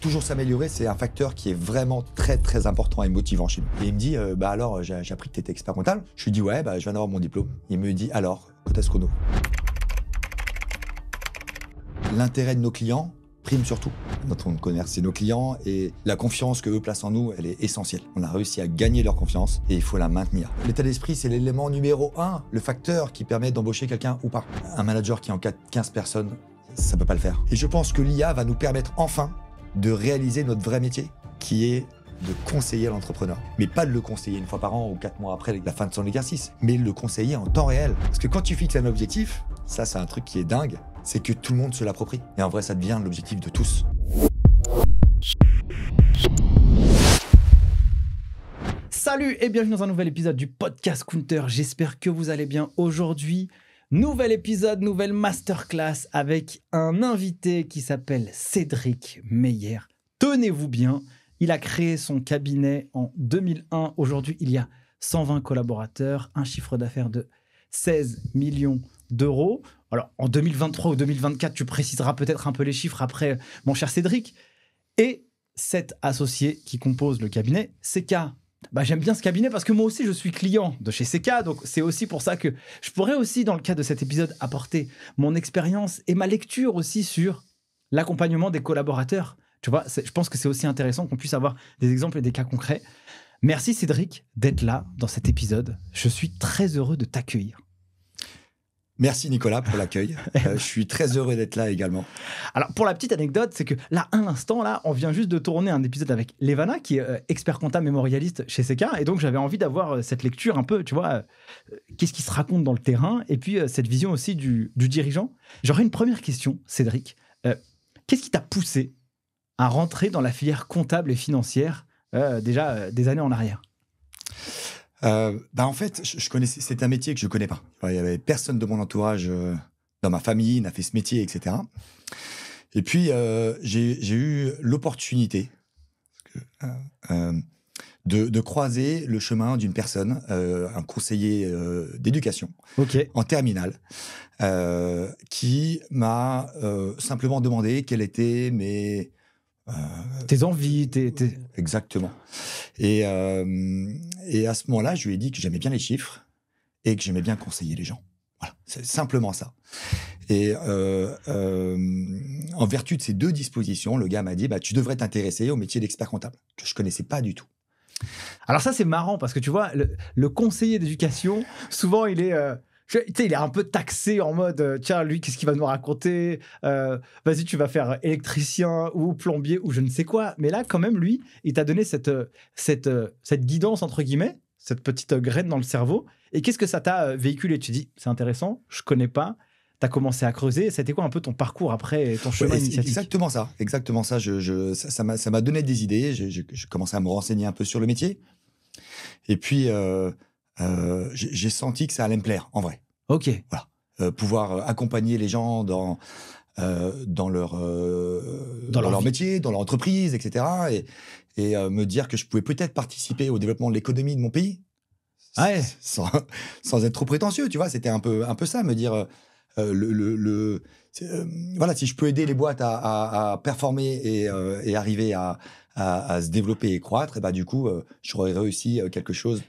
Toujours s'améliorer, c'est un facteur qui est vraiment très très important et motivant chez nous. Et il me dit, alors j'ai appris que tu étais expert comptable. Je lui dis, ouais, je viens d'avoir mon diplôme. Il me dit, alors, quand est-ce qu'on ouvre ? L'intérêt de nos clients prime surtout. Notre fonds de commerce, c'est nos clients et la confiance qu'eux placent en nous, elle est essentielle. On a réussi à gagner leur confiance et il faut la maintenir. L'état d'esprit, c'est l'élément numéro 1, le facteur qui permet d'embaucher quelqu'un ou pas. Un manager qui encadre 15 personnes, ça peut pas le faire. Et je pense que l'IA va nous permettre enfin de réaliser notre vrai métier, qui est de conseiller l'entrepreneur. Mais pas de le conseiller une fois par an ou 4 mois après la fin de son exercice, mais le conseiller en temps réel. Parce que quand tu fixes un objectif, ça c'est un truc qui est dingue, c'est que tout le monde se l'approprie. Et en vrai, ça devient l'objectif de tous. Salut et bienvenue dans un nouvel épisode du podcast Counter. J'espère que vous allez bien aujourd'hui. Nouvel épisode, nouvelle masterclass avec un invité qui s'appelle Cédric Meyer. Tenez-vous bien, il a créé son cabinet en 2001. Aujourd'hui, il y a 120 collaborateurs, un chiffre d'affaires de 16 millions d'euros. Alors, en 2023 ou 2024, tu préciseras peut-être un peu les chiffres après, mon cher Cédric. Et 7 associés qui composent le cabinet CK. J'aime bien ce cabinet parce que moi aussi, je suis client de chez CK. Donc, c'est aussi pour ça que je pourrais aussi, dans le cadre de cet épisode, apporter mon expérience et ma lecture aussi sur l'accompagnement des collaborateurs. Tu vois, je pense que c'est aussi intéressant qu'on puisse avoir des exemples et des cas concrets. Merci Cédric d'être là dans cet épisode. Je suis très heureux de t'accueillir. Merci Nicolas pour l'accueil. Je suis très heureux d'être là également. Alors, pour la petite anecdote, c'est que là, à l'instant, on vient juste de tourner un épisode avec Levana, qui est expert comptable mémorialiste chez CK. Et donc, j'avais envie d'avoir cette lecture un peu, tu vois, qu'est-ce qui se raconte dans le terrain et puis cette vision aussi du dirigeant. J'aurais une première question, Cédric. Qu'est-ce qui t'a poussé à rentrer dans la filière comptable et financière déjà des années en arrière ? En fait, je connaissais, c'est un métier que je connais pas. Il y avait personne de mon entourage, dans ma famille, n'a fait ce métier, etc. Et puis, j'ai eu l'opportunité de croiser le chemin d'une personne, un conseiller d'éducation, en terminale, qui m'a simplement demandé quelles étaient tes envies, Exactement. Et à ce moment-là, je lui ai dit que j'aimais bien les chiffres et que j'aimais bien conseiller les gens. Voilà, c'est simplement ça. Et en vertu de ces deux dispositions, le gars m'a dit tu devrais t'intéresser au métier d'expert comptable, que je connaissais pas du tout. Alors ça, c'est marrant parce que tu vois, le conseiller d'éducation, souvent, il est un peu taxé en mode tiens, lui, qu'est-ce qu'il va nous raconter, vas-y, tu vas faire électricien ou plombier ou je ne sais quoi. Mais là, quand même, lui, il t'a donné cette guidance, entre guillemets, cette petite graine dans le cerveau. Et qu'est-ce que ça t'a véhiculé ? Tu dis, c'est intéressant, je connais pas. Tu as commencé à creuser. C'était quoi un peu ton parcours après, ton chemin initiatique ? Exactement ça. Ça m'a donné des idées. J'ai commencé à me renseigner un peu sur le métier. Et puis, j'ai senti que ça allait me plaire, en vrai. Ok. Voilà. Pouvoir accompagner les gens dans leur métier, dans leur entreprise, etc. Et me dire que je pouvais peut-être participer au développement de l'économie de mon pays. Ouais. Sans être trop prétentieux, tu vois. C'était un peu ça, me dire... voilà, si je peux aider les boîtes à performer et arriver à se développer et croître, et du coup, j'aurais réussi quelque chose,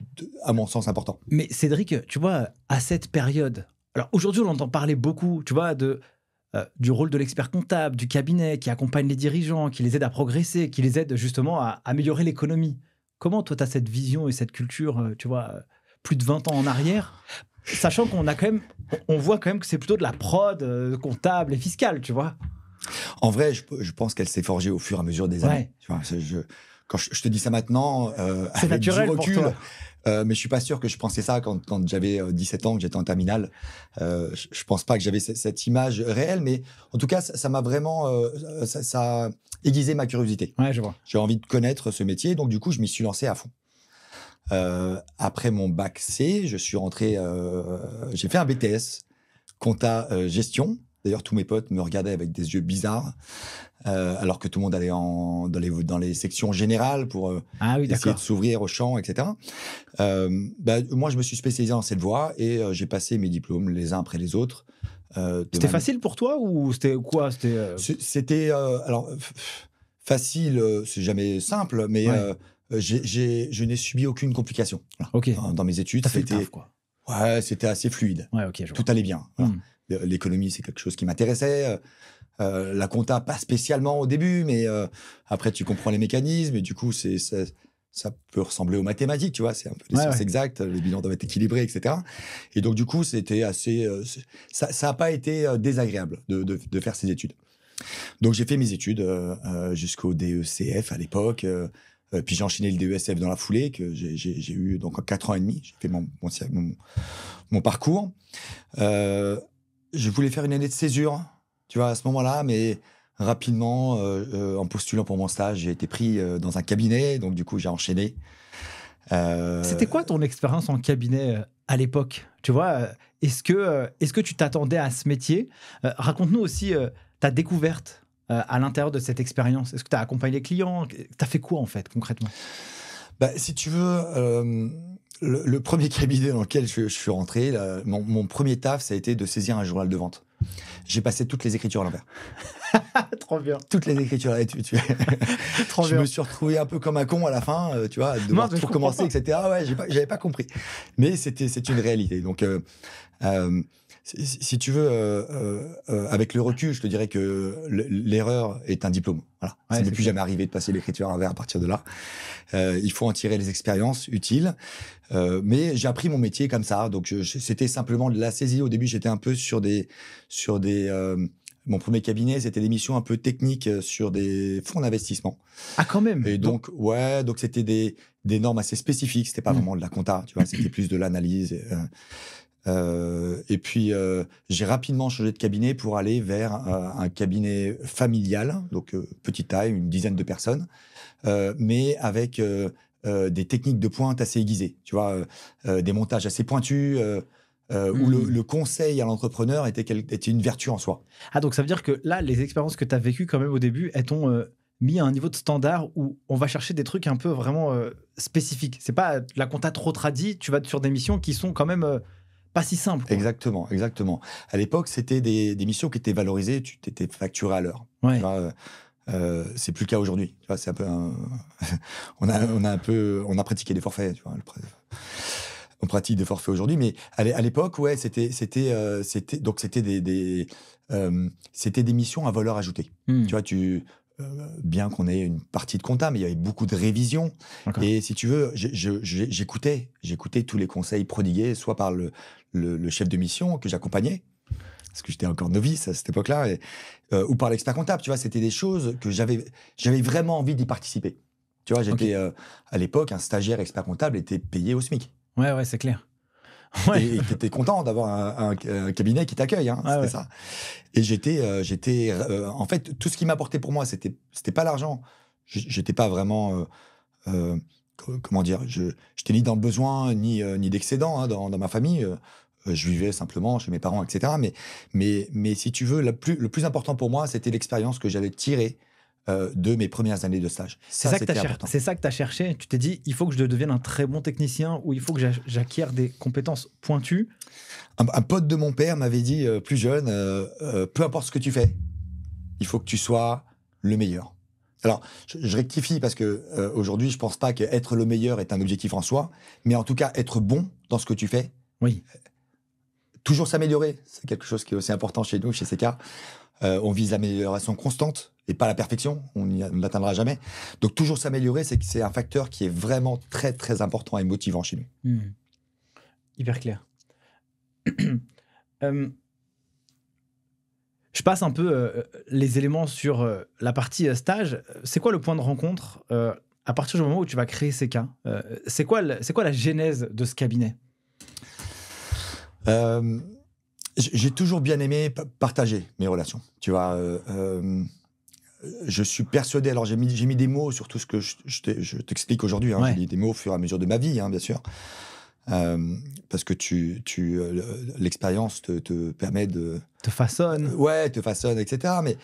à mon sens, important. Mais Cédric, tu vois, à cette période, alors aujourd'hui, on entend parler beaucoup, tu vois, du rôle de l'expert comptable, du cabinet qui accompagne les dirigeants, qui les aide à progresser, qui les aide justement à améliorer l'économie. Comment toi, tu as cette vision et cette culture, tu vois, plus de 20 ans en arrière ? Sachant qu'on a on voit quand même que c'est plutôt de la prod comptable et fiscale, tu vois. En vrai, je pense qu'elle s'est forgée au fur et à mesure des années. Tu vois, quand je te dis ça maintenant, c'est avec naturel du recul, pour toi. mais je suis pas sûr que je pensais ça quand j'avais 17 ans, que j'étais en terminale. Je pense pas que j'avais cette image réelle, mais en tout cas, ça m'a vraiment, ça a aiguisé ma curiosité. Ouais, je vois. J'ai envie de connaître ce métier, donc du coup, je m'y suis lancé à fond. Après mon bac C, je suis rentré, j'ai fait un BTS, compta gestion. D'ailleurs, tous mes potes me regardaient avec des yeux bizarres, alors que tout le monde allait dans les sections générales pour essayer de s'ouvrir au champ, etc. Moi, je me suis spécialisé dans cette voie et j'ai passé mes diplômes les uns après les autres. C'était facile pour toi ou c'était quoi ? C'était alors facile, c'est jamais simple, mais je n'ai subi aucune complication dans mes études. T'as fait le taf, quoi. Ouais, c'était assez fluide. Ouais, ok, je vois. Tout allait bien. Voilà. L'économie, c'est quelque chose qui m'intéressait. La compta, pas spécialement au début, mais après, tu comprends les mécanismes et du coup, ça peut ressembler aux mathématiques, tu vois. C'est un peu les sciences exactes, les bilans doivent être équilibrés, etc. Et donc, du coup, c'était assez. Ça n'a pas été désagréable de faire ces études. Donc, j'ai fait mes études jusqu'au DECF à l'époque. Puis j'ai enchaîné le DESF dans la foulée, que j'ai eu donc en 4 ans et demi. J'ai fait mon parcours. Je voulais faire une année de césure, tu vois, à ce moment-là, mais rapidement, en postulant pour mon stage, j'ai été pris dans un cabinet, donc du coup, j'ai enchaîné. C'était quoi ton expérience en cabinet à l'époque? Tu vois, est-ce que tu t'attendais à ce métier? Raconte-nous aussi ta découverte à l'intérieur de cette expérience. Est-ce que tu as accompagné les clients? Tu as fait quoi, en fait, concrètement? Si tu veux, le premier cabinet dans lequel je suis rentré, mon premier taf, ça a été de saisir un journal de vente. J'ai passé toutes les écritures à l'envers. Trop bien. Toutes les écritures. Trop je bien. me suis retrouvé un peu comme un con à la fin, tu vois, de devoir tout recommencer, etc. Ouais, j'avais pas compris. Mais c'est une réalité. Donc, si tu veux, avec le recul, je te dirais que l'erreur est un diplôme. Voilà. Ça ne m'est plus jamais arrivé de passer l'écriture à l'envers à partir de là. Il faut en tirer les expériences utiles. Mais j'ai appris mon métier comme ça. Donc, c'était simplement de la saisie. Au début, j'étais un peu sur des mon premier cabinet, c'était des missions un peu techniques sur des fonds d'investissement. Ah, quand même. Et donc c'était des normes assez spécifiques. C'était pas vraiment de la compta, tu vois. C'était plus de l'analyse. Et puis, j'ai rapidement changé de cabinet pour aller vers un cabinet familial, donc petite taille, une dizaine de personnes, mais avec des techniques de pointe assez aiguisées, tu vois, des montages assez pointus, où le conseil à l'entrepreneur était une vertu en soi. Ah, donc ça veut dire que là, les expériences que tu as vécues quand même au début, elles t'ont mis à un niveau de standard où on va chercher des trucs un peu vraiment spécifiques. C'est pas la compta trop tradie, tu vas sur des missions qui sont quand même pas si simples, quoi. Exactement. À l'époque, c'était des missions qui étaient valorisées, tu t'étais facturé à l'heure. Ouais. Tu vois, c'est plus le cas aujourd'hui. Tu vois, c'est un peu on a pratiqué des forfaits, tu vois. On pratique des forfaits aujourd'hui, mais à l'époque, ouais, c'était des missions à valeur ajoutée. Tu vois, bien qu'on ait une partie de compta, mais il y avait beaucoup de révisions. Okay. Et si tu veux, j'écoutais tous les conseils prodigués, soit par le chef de mission que j'accompagnais, parce que j'étais encore novice à cette époque-là, ou par l'expert comptable. Tu vois, c'était des choses que j'avais vraiment envie d'y participer. Tu vois, j'étais à l'époque, un stagiaire expert comptable était payé au SMIC. Ouais, c'est clair. Ouais. Et tu étais content d'avoir un cabinet qui t'accueille, hein, c'était ça. Et j'étais en fait, tout ce qui m'apportait pour moi, c'était pas l'argent. J'étais pas vraiment, comment dire, j'étais ni dans le besoin, ni d'excédent, hein, dans ma famille. Je vivais simplement chez mes parents, etc. Mais si tu veux, le plus important pour moi, c'était l'expérience que j'avais tirée de mes premières années de stage. C'est ça que tu as cherché. Tu t'es dit, il faut que je devienne un très bon technicien ou il faut que j'acquière des compétences pointues. Un pote de mon père m'avait dit, plus jeune, peu importe ce que tu fais, il faut que tu sois le meilleur. Alors, je rectifie parce que aujourd'hui, je pense pas qu'être le meilleur est un objectif en soi, mais en tout cas, être bon dans ce que tu fais. Oui. Toujours s'améliorer, c'est quelque chose qui est aussi important chez nous, chez CK. On vise l'amélioration constante et pas la perfection, on ne l'atteindra jamais. Donc toujours s'améliorer, c'est un facteur qui est vraiment très très important et motivant chez nous. Hyper clair. Je passe un peu les éléments sur la partie stage. C'est quoi le point de rencontre à partir du moment où tu vas créer CK? C'est quoi la genèse de ce cabinet? J'ai toujours bien aimé partager mes relations. Tu vois, je suis persuadé. Alors j'ai mis des mots sur tout ce que je t'explique aujourd'hui. Hein, ouais. J'ai mis des mots au fur et à mesure de ma vie, hein, bien sûr, parce que l'expérience te permet de te façonne. Ouais, te façonne, etc. Mais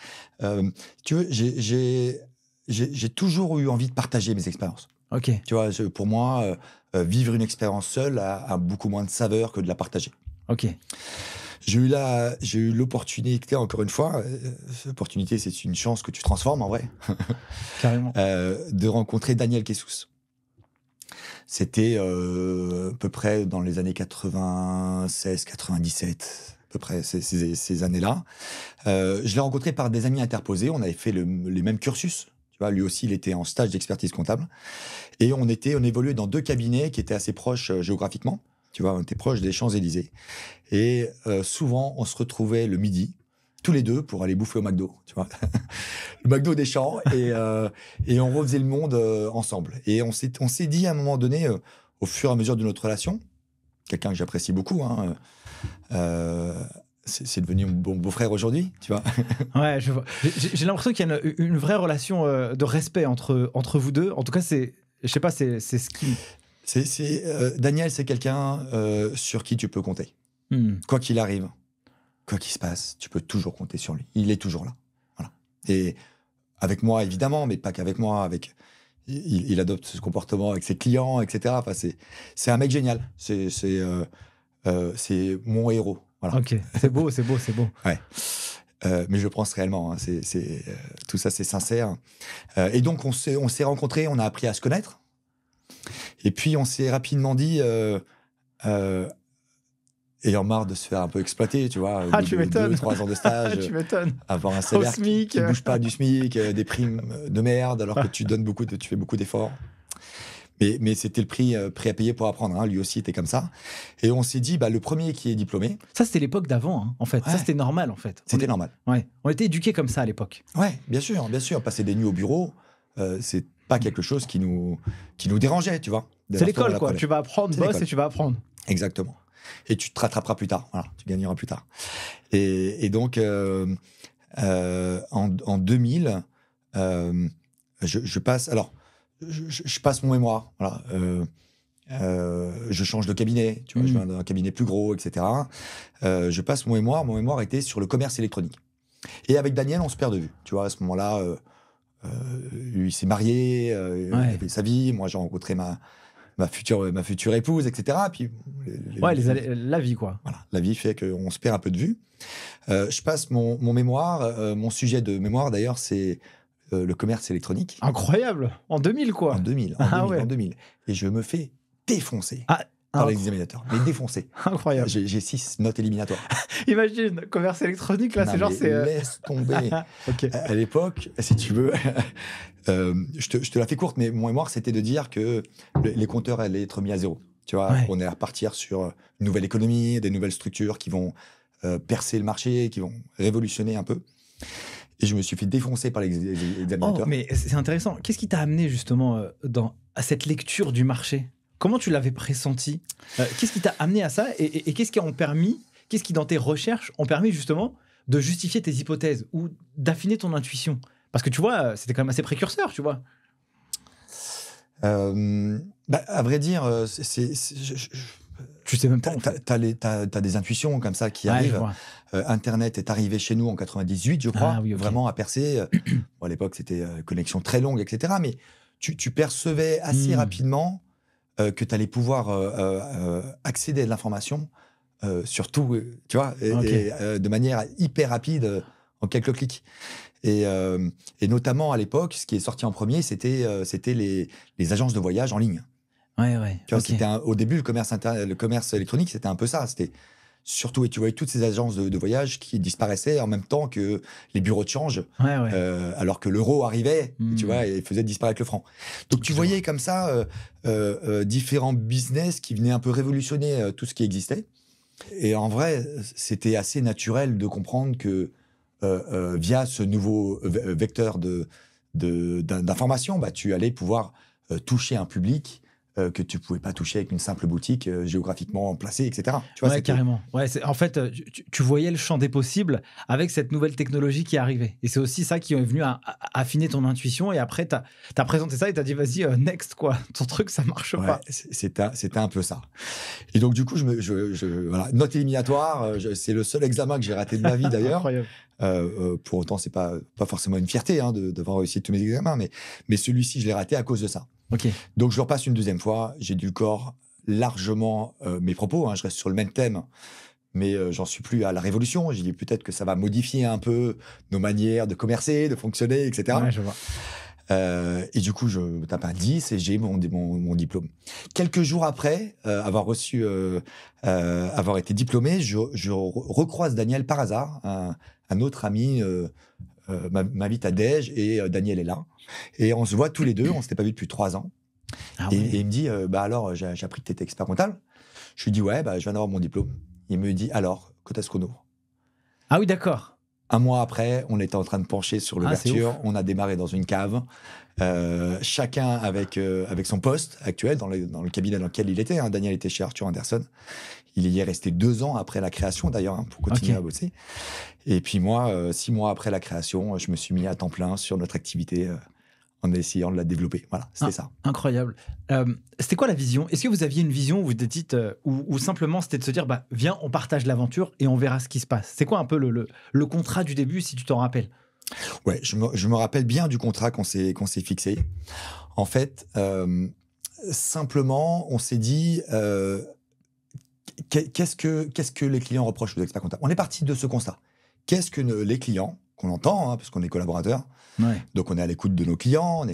tu veux, j'ai toujours eu envie de partager mes expériences. Ok. Tu vois, pour moi, vivre une expérience seule a beaucoup moins de saveur que de la partager. Ok. J'ai eu l'opportunité, encore une fois, l'opportunité, c'est une chance que tu transformes en vrai, Carrément. de rencontrer Daniel Kessous. C'était à peu près dans les années 96, 97, à peu près ces années-là. Je l'ai rencontré par des amis interposés. On avait fait les mêmes cursus. Tu vois, lui aussi, il était en stage d'expertise comptable. Et on évoluait dans 2 cabinets qui étaient assez proches géographiquement. Tu vois, on était proches des Champs-Élysées. Et souvent, on se retrouvait le midi, tous les deux, pour aller bouffer au McDo. Tu vois, le McDo des Champs. Et on refaisait le monde ensemble. Et on s'est dit à un moment donné, au fur et à mesure de notre relation, quelqu'un que j'apprécie beaucoup, hein, c'est devenu mon beau-frère aujourd'hui, tu vois. Ouais, je vois. J'ai l'impression qu'il y a une vraie relation de respect entre vous deux. En tout cas, je sais pas, c'est ce qui... Daniel, c'est quelqu'un sur qui tu peux compter. Quoi qu'il arrive, quoi qu'il se passe, tu peux toujours compter sur lui. Il est toujours là. Voilà. Et avec moi, évidemment, mais pas qu'avec moi. Il adopte ce comportement avec ses clients, etc. Enfin, c'est un mec génial. C'est mon héros. Voilà. Ok, c'est beau, c'est beau, c'est beau. Ouais. Mais je le pense réellement. Hein. Tout ça, c'est sincère. Et donc, on s'est rencontrés, on a appris à se connaître. Et puis, on s'est rapidement dit, ayant marre de se faire un peu exploiter, tu vois, au bout tu de m'étonnes. 2-3 ans de stage, Tu m'étonnes. avoir un salaire qui SMIC. ne bouge pas du SMIC, des primes de merde, alors que tu fais beaucoup d'efforts. Mais c'était le prix à payer pour apprendre. Hein. Lui aussi était comme ça. Et on s'est dit, le premier qui est diplômé. Ça, c'était l'époque d'avant, hein, en fait. Ouais. Ça, c'était normal, en fait. C'était normal. Ouais. On était éduqués comme ça à l'époque. Ouais, bien sûr. Passer des nuits au bureau, c'est pas quelque chose qui nous dérangeait, tu vois. C'est l'école, quoi. Tu vas apprendre, bosse et tu vas apprendre. Exactement. Et tu te rattraperas plus tard. Voilà, tu gagneras plus tard. Et donc, en 2000, je passe... Alors, je passe mon mémoire. Voilà. Je change de cabinet. Tu vois, je vais dans un cabinet plus gros, etc. Je passe mon mémoire. Mon mémoire était sur le commerce électronique. Et avec Daniel, on se perd de vue. Tu vois, à ce moment-là, lui, il s'est marié, il avait sa vie. Moi, j'ai rencontré ma future épouse, etc. Puis, la vie, quoi. Voilà, la vie fait qu'on se perd un peu de vue. Je passe mon mémoire. Mon sujet de mémoire, d'ailleurs, c'est le commerce électronique. Incroyable. En 2000, quoi. En 2000. En 2000. Et je me fais défoncer par l'examinateur. Mais défoncer. Incroyable. J'ai 6 notes éliminatoires. Imagine, commerce électronique, là, Laisse tomber. Okay. À l'époque, si tu veux, je te la fais courte, mais mon mémoire, c'était de dire que les compteurs allaient être mis à zéro. Tu vois, on est à repartir sur une nouvelle économie, des nouvelles structures qui vont percer le marché, qui vont révolutionner un peu. Et je me suis fait défoncer par les examinateurs. Mais c'est intéressant. Qu'est-ce qui t'a amené justement à cette lecture du marché ? Comment tu l'avais pressenti ? Qu'est-ce qui t'a amené à ça ? Et qu'est-ce qui dans tes recherches ont permis justement de justifier tes hypothèses ou d'affiner ton intuition ? Parce que tu vois, c'était quand même assez précurseur, tu vois. À vrai dire, tu sais même pas. T'as des intuitions comme ça qui arrivent. Internet est arrivé chez nous en 98, je crois, vraiment à percer. Bon, à l'époque, c'était connexion très longue, etc. Mais tu percevais assez rapidement que tu allais pouvoir accéder à de l'information, surtout, tu vois, de manière hyper rapide, en quelques clics. Et notamment à l'époque, ce qui est sorti en premier, c'était les agences de voyage en ligne. Tu vois, au début, le commerce électronique, c'était un peu ça. C'était surtout, et tu voyais toutes ces agences de voyage qui disparaissaient en même temps que les bureaux de change, alors que l'euro arrivait, tu vois, et faisait disparaître le franc. Donc tu voyais comme ça différents business qui venaient un peu révolutionner tout ce qui existait. Et en vrai, c'était assez naturel de comprendre que via ce nouveau vecteur d'information, tu allais pouvoir toucher un public que tu ne pouvais pas toucher avec une simple boutique géographiquement placée, etc. Tu vois, carrément. En fait, tu voyais le champ des possibles avec cette nouvelle technologie qui arrivait. Et c'est aussi ça qui est venu à affiner ton intuition. Et après, tu as présenté ça et tu as dit, vas-y, next, quoi. Ton truc, ça marche pas. C'était un peu ça. Et donc, du coup, voilà, note éliminatoire, c'est le seul examen que j'ai raté de ma vie, d'ailleurs. Pour autant, c'est pas forcément une fierté d'avoir réussi tous mes examens, mais celui-ci, je l'ai raté à cause de ça. Donc, je le repasse une deuxième fois. J'ai dû corps largement mes propos. Je reste sur le même thème, mais j'en suis plus à la révolution. J'ai dit peut-être que ça va modifier un peu nos manières de commercer, de fonctionner, etc. Ouais, je vois. Et du coup, je tape un 10 et j'ai mon diplôme. Quelques jours après avoir été diplômé, je recroise Daniel par hasard. Un autre ami m'invite à Dej et Daniel est là. Et on se voit tous les deux, on s'était pas vu depuis 3 ans. Ah Et ouais. il me dit, alors, j'ai appris que tu étais expert comptable. Je lui dis, ouais, je viens d'avoir mon diplôme. Il me dit, alors, quand est-ce qu'on ouvre? Ah oui, d'accord. Un mois après, on était en train de pencher sur C'est l'ouverture. ouf. On a démarré dans une cave, chacun avec son poste actuel dans le cabinet dans lequel il était. Hein. Daniel était chez Arthur Andersen. Il y est resté 2 ans après la création, d'ailleurs, hein, pour continuer à bosser. Et puis moi, 6 mois après la création, je me suis mis à temps plein sur notre activité en essayant de la développer. Voilà, c'était ça. Incroyable. C'était quoi la vision? Est-ce que vous aviez une vision où vous étiez dites, ou simplement c'était de se dire, viens, on partage l'aventure et on verra ce qui se passe? C'est quoi un peu le contrat du début, si tu t'en rappelles? Ouais, je me rappelle bien du contrat qu'on s'est fixé. En fait, simplement, on s'est dit, qu'est-ce que les clients reprochent aux experts comptables? On est parti de ce constat. Qu'est-ce que les clients, qu'on entend, hein, parce qu'on est collaborateurs, Ouais. donc on est à l'écoute de nos clients,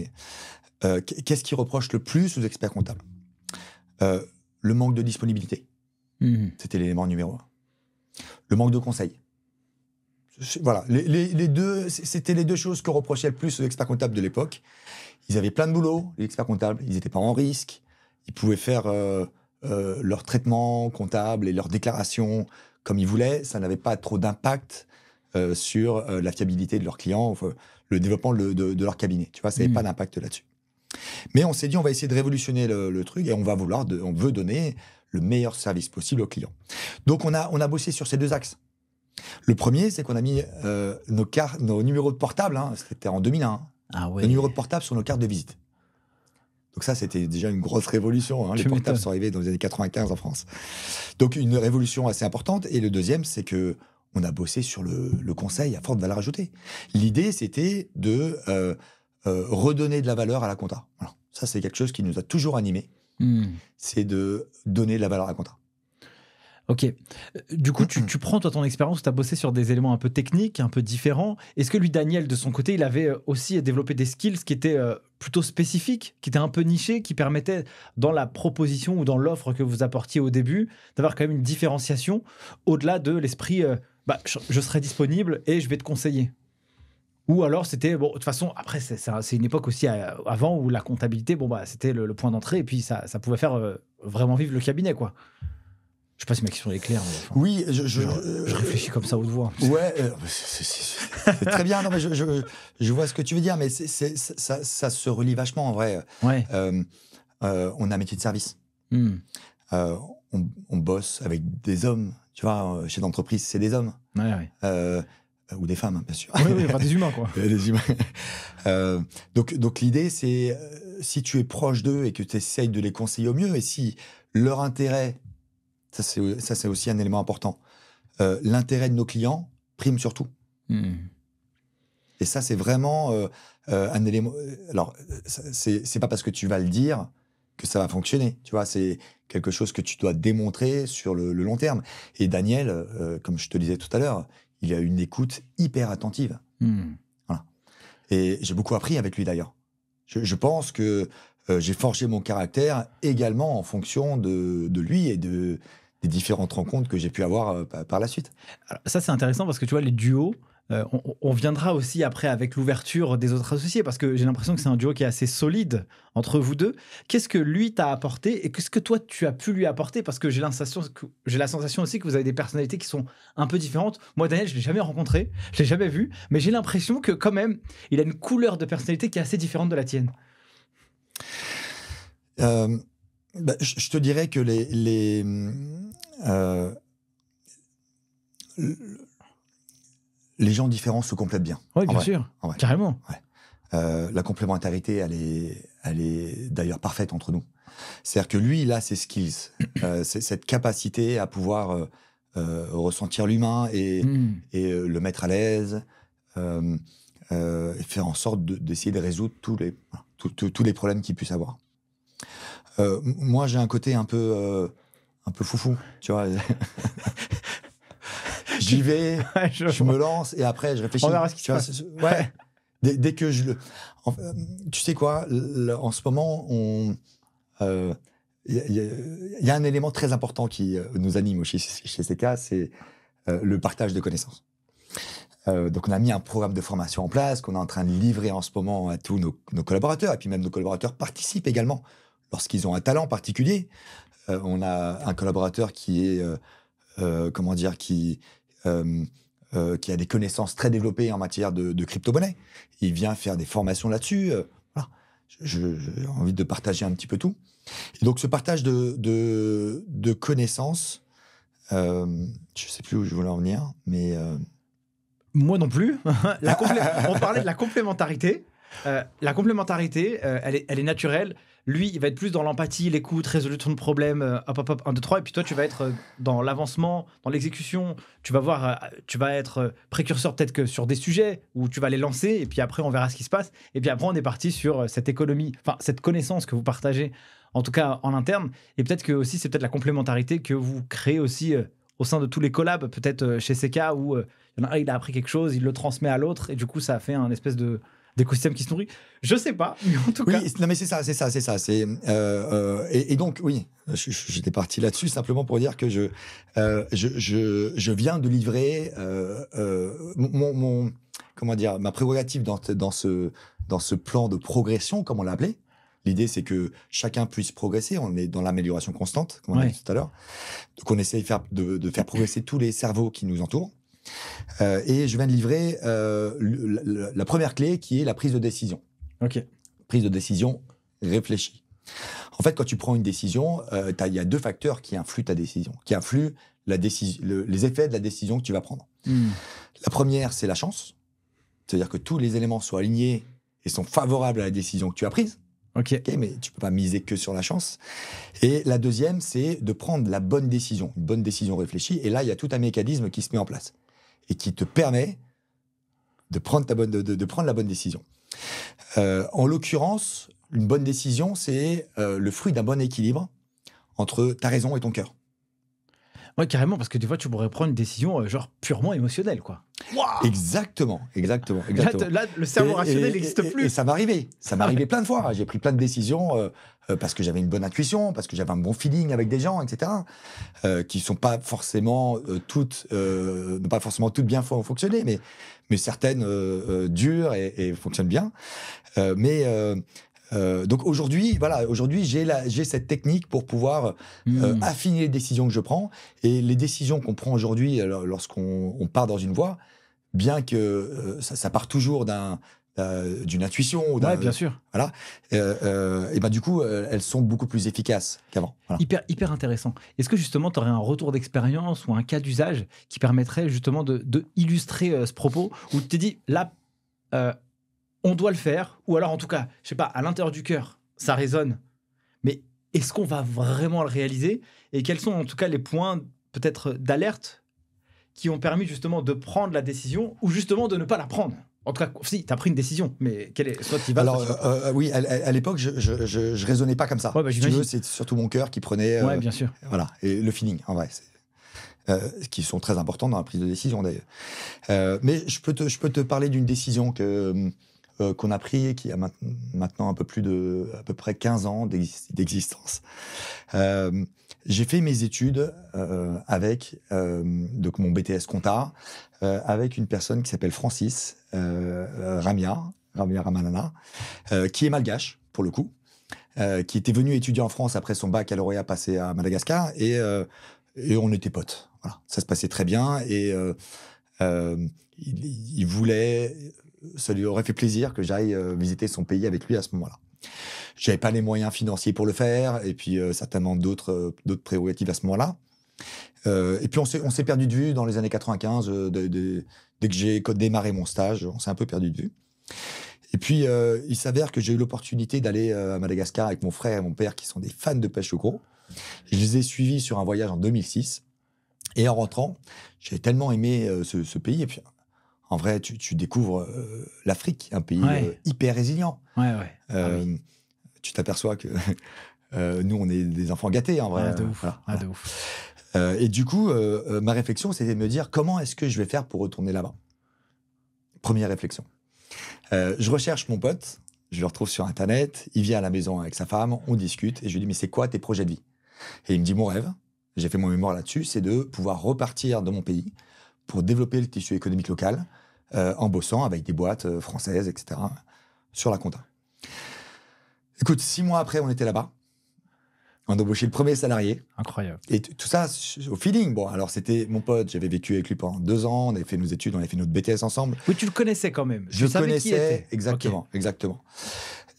qu'est-ce qu'ils reprochent le plus aux experts comptables? Le manque de disponibilité. C'était l'élément numéro 1. Le manque de conseils. Voilà, les deux, c'était les 2 choses que reprochaient le plus aux experts comptables de l'époque. Ils avaient plein de boulot, les experts comptables, ils n'étaient pas en risque, ils pouvaient faire leur traitement comptable et leurs déclarations comme ils voulaient, ça n'avait pas trop d'impact sur la fiabilité de leurs clients, le développement de leur cabinet, tu vois, ça n'avait pas d'impact là-dessus. Mais on s'est dit, on va essayer de révolutionner le truc et on veut donner le meilleur service possible aux clients. Donc on a bossé sur ces 2 axes. Le premier, c'est qu'on a mis nos numéros de portable, hein, c'était en 2001, Ah ouais. nos numéros de portable sur nos cartes de visite. Donc ça, c'était déjà une grosse révolution. Hein. Les portables sont arrivés dans les années 95 en France. Donc une révolution assez importante. Et le deuxième, c'est que on a bossé sur le conseil à forte valeur ajoutée. L'idée, c'était de redonner de la valeur à la compta. Voilà. Ça, c'est quelque chose qui nous a toujours animés. C'est de donner de la valeur à la compta. Ok. Du coup, tu prends toi ton expérience, tu as bossé sur des éléments un peu techniques, un peu différents. Est-ce que lui, Daniel, de son côté, il avait aussi développé des skills qui étaient plutôt spécifiques, qui étaient un peu nichés, qui permettaient, dans la proposition ou dans l'offre que vous apportiez au début, d'avoir quand même une différenciation au-delà de l'esprit je serai disponible et je vais te conseiller? Ou alors c'était, bon, de toute façon, après, c'est une époque aussi avant où la comptabilité, c'était le point d'entrée et puis ça pouvait faire vraiment vivre le cabinet, quoi. Je sais pas si ma question est claire. Mais enfin, oui, je réfléchis comme ça haute voix. Ouais, c'est très bien. Non, mais je vois ce que tu veux dire, mais ça se relie vachement en vrai. Ouais. On a un métier de service. On bosse avec des hommes. Tu vois, chez l'entreprise, c'est des hommes. Ouais. Ou des femmes, bien sûr. Oui, enfin des humains, quoi. Des humains. Donc l'idée, c'est si tu es proche d'eux et que tu essayes de les conseiller au mieux, et si leur intérêt, ça c'est aussi un élément important, l'intérêt de nos clients prime sur tout. Et ça, c'est vraiment un élément. Alors, c'est pas parce que tu vas le dire que ça va fonctionner. Tu vois, c'est quelque chose que tu dois démontrer sur le long terme. Et Daniel, comme je te disais tout à l'heure, il a une écoute hyper attentive. Voilà. Et j'ai beaucoup appris avec lui d'ailleurs. Je pense que j'ai forgé mon caractère également en fonction de lui et des différentes rencontres que j'ai pu avoir par la suite. Alors, ça, c'est intéressant parce que tu vois, les duos, on viendra aussi après avec l'ouverture des autres associés parce que j'ai l'impression que c'est un duo qui est assez solide entre vous deux. Qu'est-ce que lui t'a apporté et qu'est-ce que toi tu as pu lui apporter? Parce que j'ai la sensation aussi que vous avez des personnalités qui sont un peu différentes. Moi, Daniel, je ne l'ai jamais rencontré, je ne l'ai jamais vu, mais j'ai l'impression que quand même, il a une couleur de personnalité qui est assez différente de la tienne. Je te dirais que les gens différents se complètent bien. Oui, bien sûr, carrément. Ouais. La complémentarité, elle est d'ailleurs parfaite entre nous. C'est-à-dire que lui, il a ses skills, c'est cette capacité à pouvoir ressentir l'humain et le mettre à l'aise, et faire en sorte d'essayer de résoudre tous les problèmes qu'il puisse avoir. Moi, j'ai un côté un peu foufou, tu vois. J'y vais, Ouais, je me lance et après je réfléchis. On verra ce qui se Tu vois, passe. ouais. Dès que je le. Tu sais quoi, en ce moment, il y a un élément très important qui nous anime chez CK, c'est le partage de connaissances. Donc on a mis un programme de formation en place qu'on est en train de livrer en ce moment à tous nos collaborateurs, et puis même nos collaborateurs participent également lorsqu'ils ont un talent particulier. On a un collaborateur qui est, qui a des connaissances très développées en matière de crypto-monnaie. Il vient faire des formations là-dessus. Voilà. J'ai envie de partager un petit peu tout. Et donc ce partage de connaissances, je ne sais plus où je voulais en venir, mais... Moi non plus. On parlait de la complémentarité. La complémentarité, elle est naturelle. Lui, il va être plus dans l'empathie, l'écoute, résolution de problèmes, hop, 1, 2, 3. Et puis toi, tu vas être dans l'avancement, dans l'exécution. Tu vas être précurseur peut-être que sur des sujets où tu vas les lancer. Et puis après, on verra ce qui se passe. Et puis après, on est parti sur cette économie, enfin, cette connaissance que vous partagez, en tout cas en interne. Et peut-être que aussi, c'est peut-être la complémentarité que vous créez aussi au sein de tous les collabs, peut-être chez CK, où il y en a un, il a appris quelque chose, il le transmet à l'autre. Et du coup, ça a fait un espèce d'écosystème qui se nourrit. Je sais pas, mais en tout cas... Oui, non mais c'est ça. Et donc, oui, j'étais parti là-dessus simplement pour dire que je viens de livrer ma prérogative dans ce plan de progression, comme on l'a appelé. L'idée, c'est que chacun puisse progresser. On est dans l'amélioration constante, comme on a dit tout à l'heure. Donc, on essaye de faire progresser tous les cerveaux qui nous entourent. Et je viens de livrer la première clé, qui est la prise de décision. Ok. Prise de décision réfléchie. En fait, quand tu prends une décision, il y a 2 facteurs qui influent ta décision, qui influent les effets de la décision que tu vas prendre. La première, c'est la chance. C'est-à-dire que tous les éléments soient alignés et sont favorables à la décision que tu as prise. Ok, mais tu peux pas miser que sur la chance. Et la deuxième, c'est de prendre la bonne décision, une bonne décision réfléchie. Et là, il y a tout un mécanisme qui se met en place et qui te permet de prendre la bonne décision. En l'occurrence, une bonne décision, c'est le fruit d'un bon équilibre entre ta raison et ton cœur. Ouais, carrément, parce que des fois, tu pourrais prendre une décision genre purement émotionnelle, quoi. Wow. Exactement. Là, le cerveau rationnel n'existe plus. Et ça m'arrivait plein de fois. J'ai pris plein de décisions parce que j'avais une bonne intuition, parce que j'avais un bon feeling avec des gens, etc. Qui sont pas forcément toutes bien fonctionné, mais certaines dures et fonctionnent bien. Donc aujourd'hui, j'ai cette technique pour pouvoir affiner les décisions que je prends. Et les décisions qu'on prend aujourd'hui, lorsqu'on part dans une voie, bien que ça part toujours d'une intuition. Ouais, bien sûr. Voilà. Et ben du coup, elles sont beaucoup plus efficaces qu'avant. Voilà. Hyper intéressant. Est-ce que justement, tu aurais un retour d'expérience ou un cas d'usage qui permettrait justement de illustrer ce propos, où tu t'es dit, là... on doit le faire, ou alors en tout cas, je sais pas, à l'intérieur du cœur, ça résonne. Mais est-ce qu'on va vraiment le réaliser? Et quels sont en tout cas les points peut-être d'alerte qui ont permis justement de prendre la décision ou justement de ne pas la prendre? En tout cas, si, tu as pris une décision, mais soit tu y vas, alors, soit tu vas pas. oui, à l'époque, je raisonnais pas comme ça. Ouais, bah, si tu veux, c'est surtout mon cœur qui prenait... ouais, bien sûr. Voilà, et le feeling, en vrai, qui sont très importants dans la prise de décision, d'ailleurs. Mais je peux te parler d'une décision qu'on a pris, qui a maintenant à peu près 15 ans d'existence. J'ai fait mes études avec donc mon BTS compta, avec une personne qui s'appelle Francis Ramia Ramanana, qui est malgache, pour le coup, qui était venu étudier en France après son baccalauréat passé à Madagascar, et on était potes. Voilà. Ça se passait très bien, et il voulait... Ça lui aurait fait plaisir que j'aille visiter son pays avec lui à ce moment-là. J'avais pas les moyens financiers pour le faire, et puis certainement d'autres prérogatives à ce moment-là. Et puis on s'est perdu de vue dans les années 95, dès que j'ai démarré mon stage, on s'est un peu perdu de vue. Et puis il s'avère que j'ai eu l'opportunité d'aller à Madagascar avec mon frère et mon père, qui sont des fans de pêche au gros. Je les ai suivis sur un voyage en 2006, et en rentrant, j'ai tellement aimé ce pays, et puis en vrai, tu découvres l'Afrique, un pays hyper résilient. Ouais. Tu t'aperçois que nous, on est des enfants gâtés, en vrai. De ouf. Voilà. De ouf. Et du coup, ma réflexion, c'était de me dire comment est-ce que je vais faire pour retourner là-bas. Première réflexion. Je recherche mon pote, je le retrouve sur Internet, il vient à la maison avec sa femme, on discute, et je lui dis, mais c'est quoi tes projets de vie? Et il me dit, mon rêve, j'ai fait mon mémoire là-dessus, c'est de pouvoir repartir dans mon pays pour développer le tissu économique local, en bossant avec des boîtes françaises, etc., sur la compta. Écoute, 6 mois après, on était là-bas. On a embauché le premier salarié. Incroyable. Et tout ça au feeling. Bon, alors c'était mon pote, j'avais vécu avec lui pendant 2 ans, on avait fait nos études, on avait fait notre BTS ensemble. Oui, tu le connaissais quand même. Je tu savais connaissais, qui il était. exactement, Okay. exactement.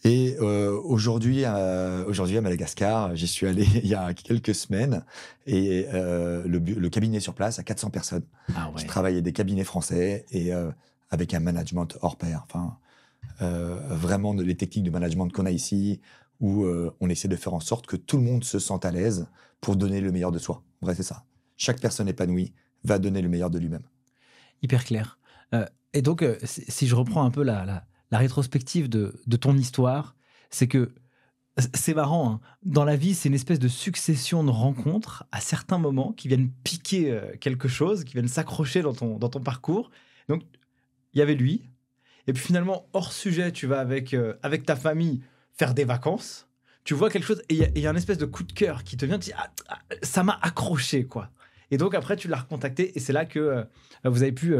Et aujourd'hui, à Madagascar, j'y suis allé il y a quelques semaines, et le cabinet sur place a 400 personnes. Ah ouais. Je travaillais des cabinets français et avec un management hors pair. Enfin, vraiment les techniques de management qu'on a ici, où on essaie de faire en sorte que tout le monde se sente à l'aise pour donner le meilleur de soi. En vrai, c'est ça. Chaque personne épanouie va donner le meilleur de lui-même. Hyper clair. Et donc, si je reprends un peu la rétrospective de ton histoire, c'est que c'est marrant, hein. Dans la vie, c'est une espèce de succession de rencontres à certains moments qui viennent piquer quelque chose, qui viennent s'accrocher dans ton parcours. Donc, il y avait lui. Et puis finalement, hors sujet, tu vas avec ta famille faire des vacances. Tu vois quelque chose et il y a un espèce de coup de cœur qui te vient, tu dis, ça m'a accroché, quoi. Et donc après, tu l'as recontacté et c'est là que vous avez pu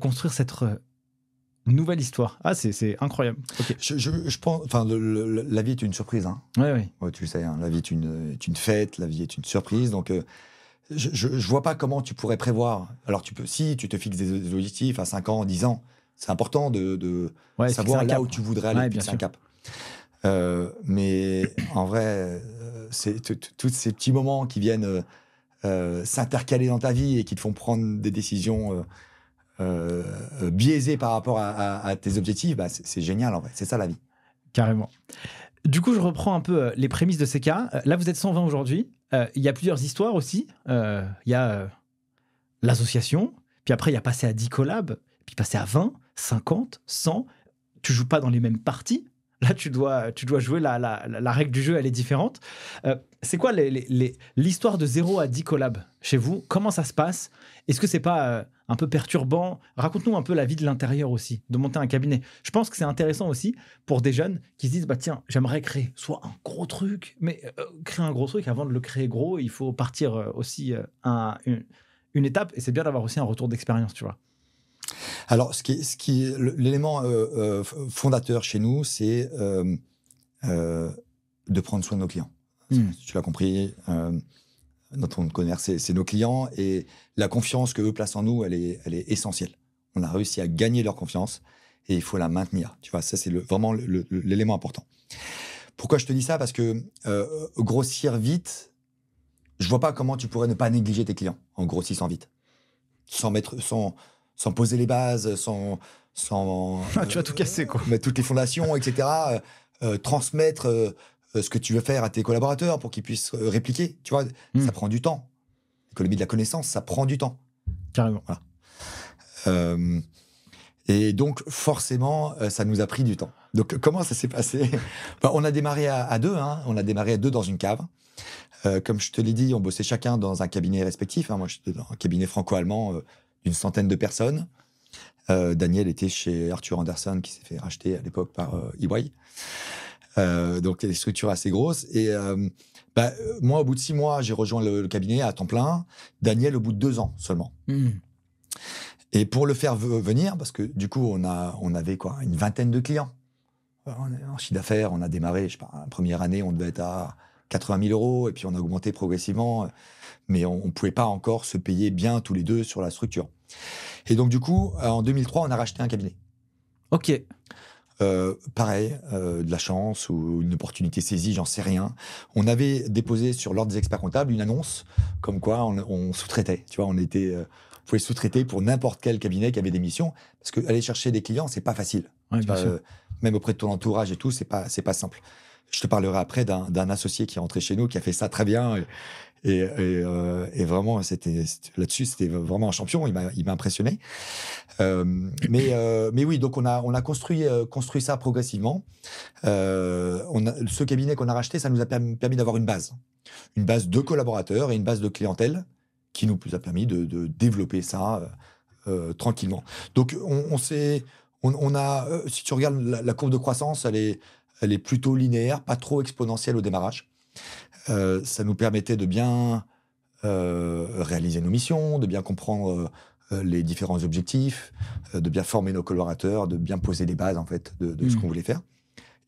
construire cette nouvelle histoire. Ah, c'est incroyable. Okay. Je pense, enfin, la vie est une surprise. Hein. Ouais. Ouais, tu le sais, hein, la vie est une fête, la vie est une surprise. Donc, je vois pas comment tu pourrais prévoir. Alors, si tu te fixes des objectifs à 5 ans, 10 ans, c'est important de savoir là où tu voudrais aller, fixer un cap. Mais en vrai, c'est tous ces petits moments qui viennent s'intercaler dans ta vie et qui te font prendre des décisions biaisées par rapport à tes objectifs, bah, c'est génial en vrai. C'est ça la vie. Carrément. Du coup, je reprends un peu les prémices de ces cas. Là, vous êtes 120 aujourd'hui. Il y a plusieurs histoires aussi. Il y a l'association, puis après, il y a passé à 10 collabs, puis passé à 20, 50, 100. Tu joues pas dans les mêmes parties. Là, tu dois jouer la règle du jeu, elle est différente. C'est quoi l'histoire de 0 à 10 collabs chez vous? Comment ça se passe? Est-ce que c'est pas un peu perturbant? Raconte-nous un peu la vie de l'intérieur aussi, de monter un cabinet. Je pense que c'est intéressant aussi pour des jeunes qui se disent, bah tiens, j'aimerais créer soit un gros truc, mais créer un gros truc, avant de le créer gros, il faut partir aussi une étape, et c'est bien d'avoir aussi un retour d'expérience, tu vois. Alors, l'élément fondateur chez nous, c'est de prendre soin de nos clients. Tu l'as compris, notre commerce, c'est nos clients, et la confiance qu'eux placent en nous, elle est essentielle. On a réussi à gagner leur confiance et il faut la maintenir. Tu vois, ça, c'est vraiment l'élément important. Pourquoi je te dis ça? Parce que grossir vite, je vois pas comment tu pourrais ne pas négliger tes clients en grossissant vite. Sans poser les bases, sans tu vas tout casser, quoi. Mettre toutes les fondations, etc. Transmettre ce que tu veux faire à tes collaborateurs pour qu'ils puissent répliquer. Tu vois, ça prend du temps. L'économie de la connaissance, ça prend du temps. Carrément. Voilà. Et donc, forcément, ça nous a pris du temps. Donc, comment ça s'est passé? On a démarré à 2. Hein. On a démarré à 2 dans une cave. Comme je te l'ai dit, on bossait chacun dans un cabinet respectif. Hein. Moi, j'étais dans un cabinet franco-allemand d'une centaine de personnes. Daniel était chez Arthur Andersen, qui s'est fait racheter à l'époque par EY. Donc, il y a des structures assez grosses. Et moi, au bout de 6 mois, j'ai rejoint le cabinet à temps plein. Daniel, au bout de 2 ans seulement. Et pour le faire venir, parce que du coup, on avait quoi, une vingtaine de clients. En chiffre d'affaires, on a démarré, je sais pas, la première année, on devait être à 80 000 €, et puis on a augmenté progressivement, mais on ne pouvait pas encore se payer bien tous les deux sur la structure. Et donc, du coup, en 2003, on a racheté un cabinet. Ok. Pareil, de la chance ou une opportunité saisie, j'en sais rien. On avait déposé sur l'ordre des experts comptables une annonce comme quoi on sous-traitait. Tu vois, on pouvait sous-traiter pour n'importe quel cabinet qui avait des missions, parce que aller chercher des clients, c'est pas facile. Ouais, bien sûr. Même auprès de ton entourage et tout, c'est pas simple. Je te parlerai après d'un associé qui est rentré chez nous, qui a fait ça très bien. Et vraiment, là-dessus, c'était vraiment un champion. Il m'a impressionné. Mais oui, donc on a construit ça progressivement. Ce cabinet qu'on a racheté, ça nous a permis d'avoir une base de collaborateurs et une base de clientèle qui nous a permis de développer ça tranquillement. Donc, on a, si tu regardes la courbe de croissance, elle est plutôt linéaire, pas trop exponentielle au démarrage. Ça nous permettait de bien réaliser nos missions, de bien comprendre les différents objectifs, de bien former nos collaborateurs, de bien poser les bases en fait de ce qu'on voulait faire.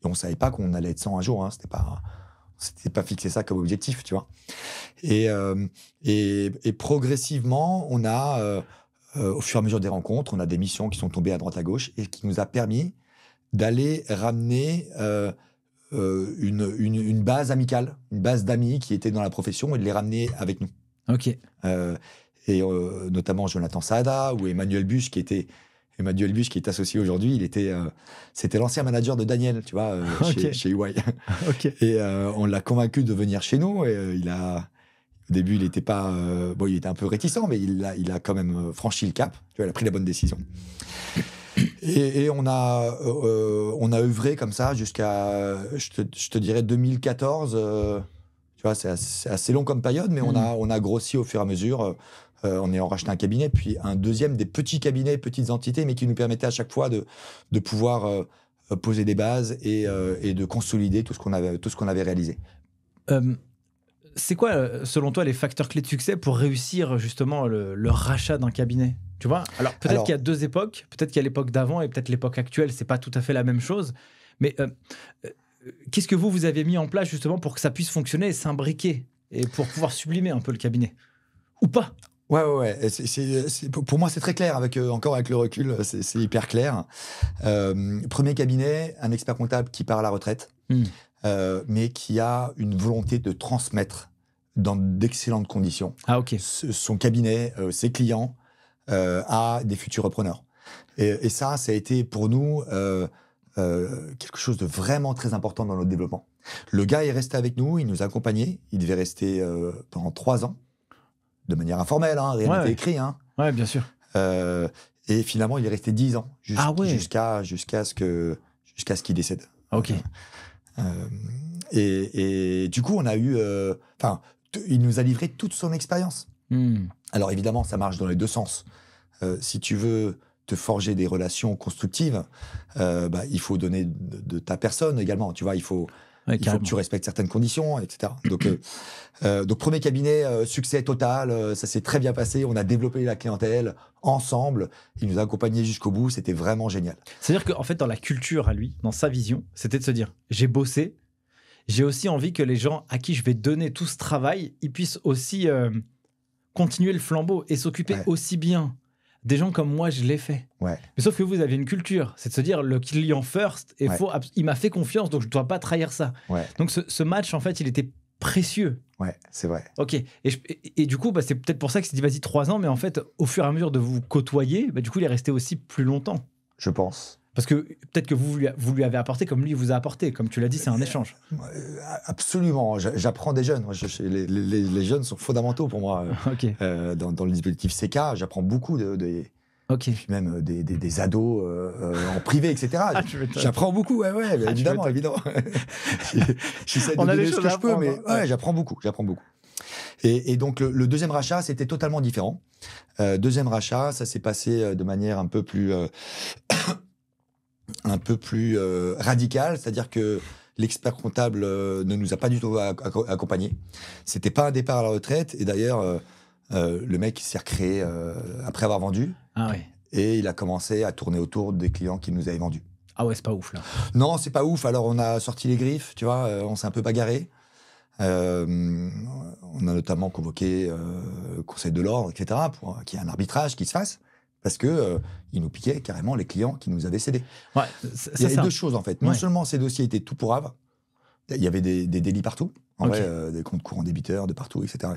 Et on savait pas qu'on allait être 100 un jour, hein. C'était pas fixé ça comme objectif, tu vois. Et progressivement, on a au fur et à mesure des rencontres, on a des missions qui sont tombées à droite à gauche et qui nous a permis d'aller ramener une base amicale, une base d'amis qui étaient dans la profession et de les ramener avec nous. Ok. Notamment Jonathan Saada ou Emmanuel Buche qui est associé aujourd'hui. C'était l'ancien manager de Daniel, tu vois, chez EY. Ok. Et on l'a convaincu de venir chez nous. Et au début, il était un peu réticent, mais il a quand même franchi le cap. Tu vois, il a pris la bonne décision. Et on a œuvré comme ça jusqu'à, je te dirais, 2014. Tu vois, c'est assez long comme période, mais on a grossi au fur et à mesure. On ayant racheté un cabinet, puis un deuxième, des petits cabinets, petites entités, mais qui nous permettaient à chaque fois de pouvoir poser des bases et de consolider tout ce qu'on avait réalisé. C'est quoi, selon toi, les facteurs clés de succès pour réussir justement le rachat d'un cabinet? Tu vois, alors peut-être qu'il y a deux époques, peut-être qu'il y a l'époque d'avant et peut-être l'époque actuelle, c'est pas tout à fait la même chose, mais qu'est-ce que vous avez mis en place justement pour que ça puisse fonctionner et s'imbriquer et pour pouvoir sublimer un peu le cabinet? Ou pas? Ouais. Pour moi, c'est très clair. Encore avec le recul, c'est hyper clair. Premier cabinet, un expert comptable qui part à la retraite, mais qui a une volonté de transmettre dans d'excellentes conditions son cabinet, ses clients, à des futurs repreneurs. Et ça a été pour nous quelque chose de vraiment très important dans notre développement. Le gars est resté avec nous, il nous a accompagnés. Il devait rester pendant 3 ans. De manière informelle, hein, rien n'était écrit. Hein. Ouais, bien sûr. Et finalement, il est resté 10 ans, jusqu'à ce qu'il décède. Ok. Et du coup, on a eu... il nous a livré toute son expérience. Alors évidemment, ça marche dans les deux sens. Si tu veux te forger des relations constructives, il faut donner de ta personne également. Tu vois, il faut que tu respectes certaines conditions, etc. Donc premier cabinet, succès total, ça s'est très bien passé. On a développé la clientèle ensemble. Il nous a accompagnés jusqu'au bout. C'était vraiment génial. C'est-à-dire qu'en fait, dans la culture à lui, dans sa vision, c'était de se dire, j'ai bossé, j'ai aussi envie que les gens à qui je vais donner tout ce travail, ils puissent aussi continuer le flambeau et s'occuper aussi bien des gens comme moi, je l'ai fait. Ouais. Mais sauf que vous avez une culture, c'est de se dire le client first, et il m'a fait confiance, donc je ne dois pas trahir ça. Ouais. Donc ce match, en fait, il était précieux. Ouais, c'est vrai. Ok. Et du coup, c'est peut-être pour ça qu'il s'est dit, vas-y, 3 ans, mais en fait, au fur et à mesure de vous côtoyer, du coup, il est resté aussi plus longtemps. Je pense. Parce que peut-être que vous lui avez apporté comme lui vous a apporté. Comme tu l'as dit, c'est un échange. Absolument. J'apprends des jeunes. Les jeunes sont fondamentaux pour moi. Dans le dispositif CK, j'apprends beaucoup puis même des ados en privé, etc. J'apprends beaucoup, évidemment. J'essaie de donner ce que je peux, mais j'apprends beaucoup. Et donc, le deuxième rachat, c'était totalement différent. Deuxième rachat, ça s'est passé de manière un peu plus radicale, c'est-à-dire que l'expert comptable ne nous a pas du tout accompagnés. C'était pas un départ à la retraite, et d'ailleurs, le mec s'est recréé après avoir vendu. Ah ouais. Et il a commencé à tourner autour des clients qu'il nous avait vendus. Ah ouais, c'est pas ouf là. Non, c'est pas ouf. Alors on a sorti les griffes, tu vois, on s'est un peu bagarré. On a notamment convoqué le Conseil de l'ordre, etc., pour qu'il y ait un arbitrage qui se fasse, parce que il nous piquait carrément les clients qui nous avaient cédés. Ouais, il y avait deux choses en fait. Non seulement ces dossiers étaient tout pourraves, il y avait des délits partout, en vrai, des comptes courants débiteurs de partout, etc.,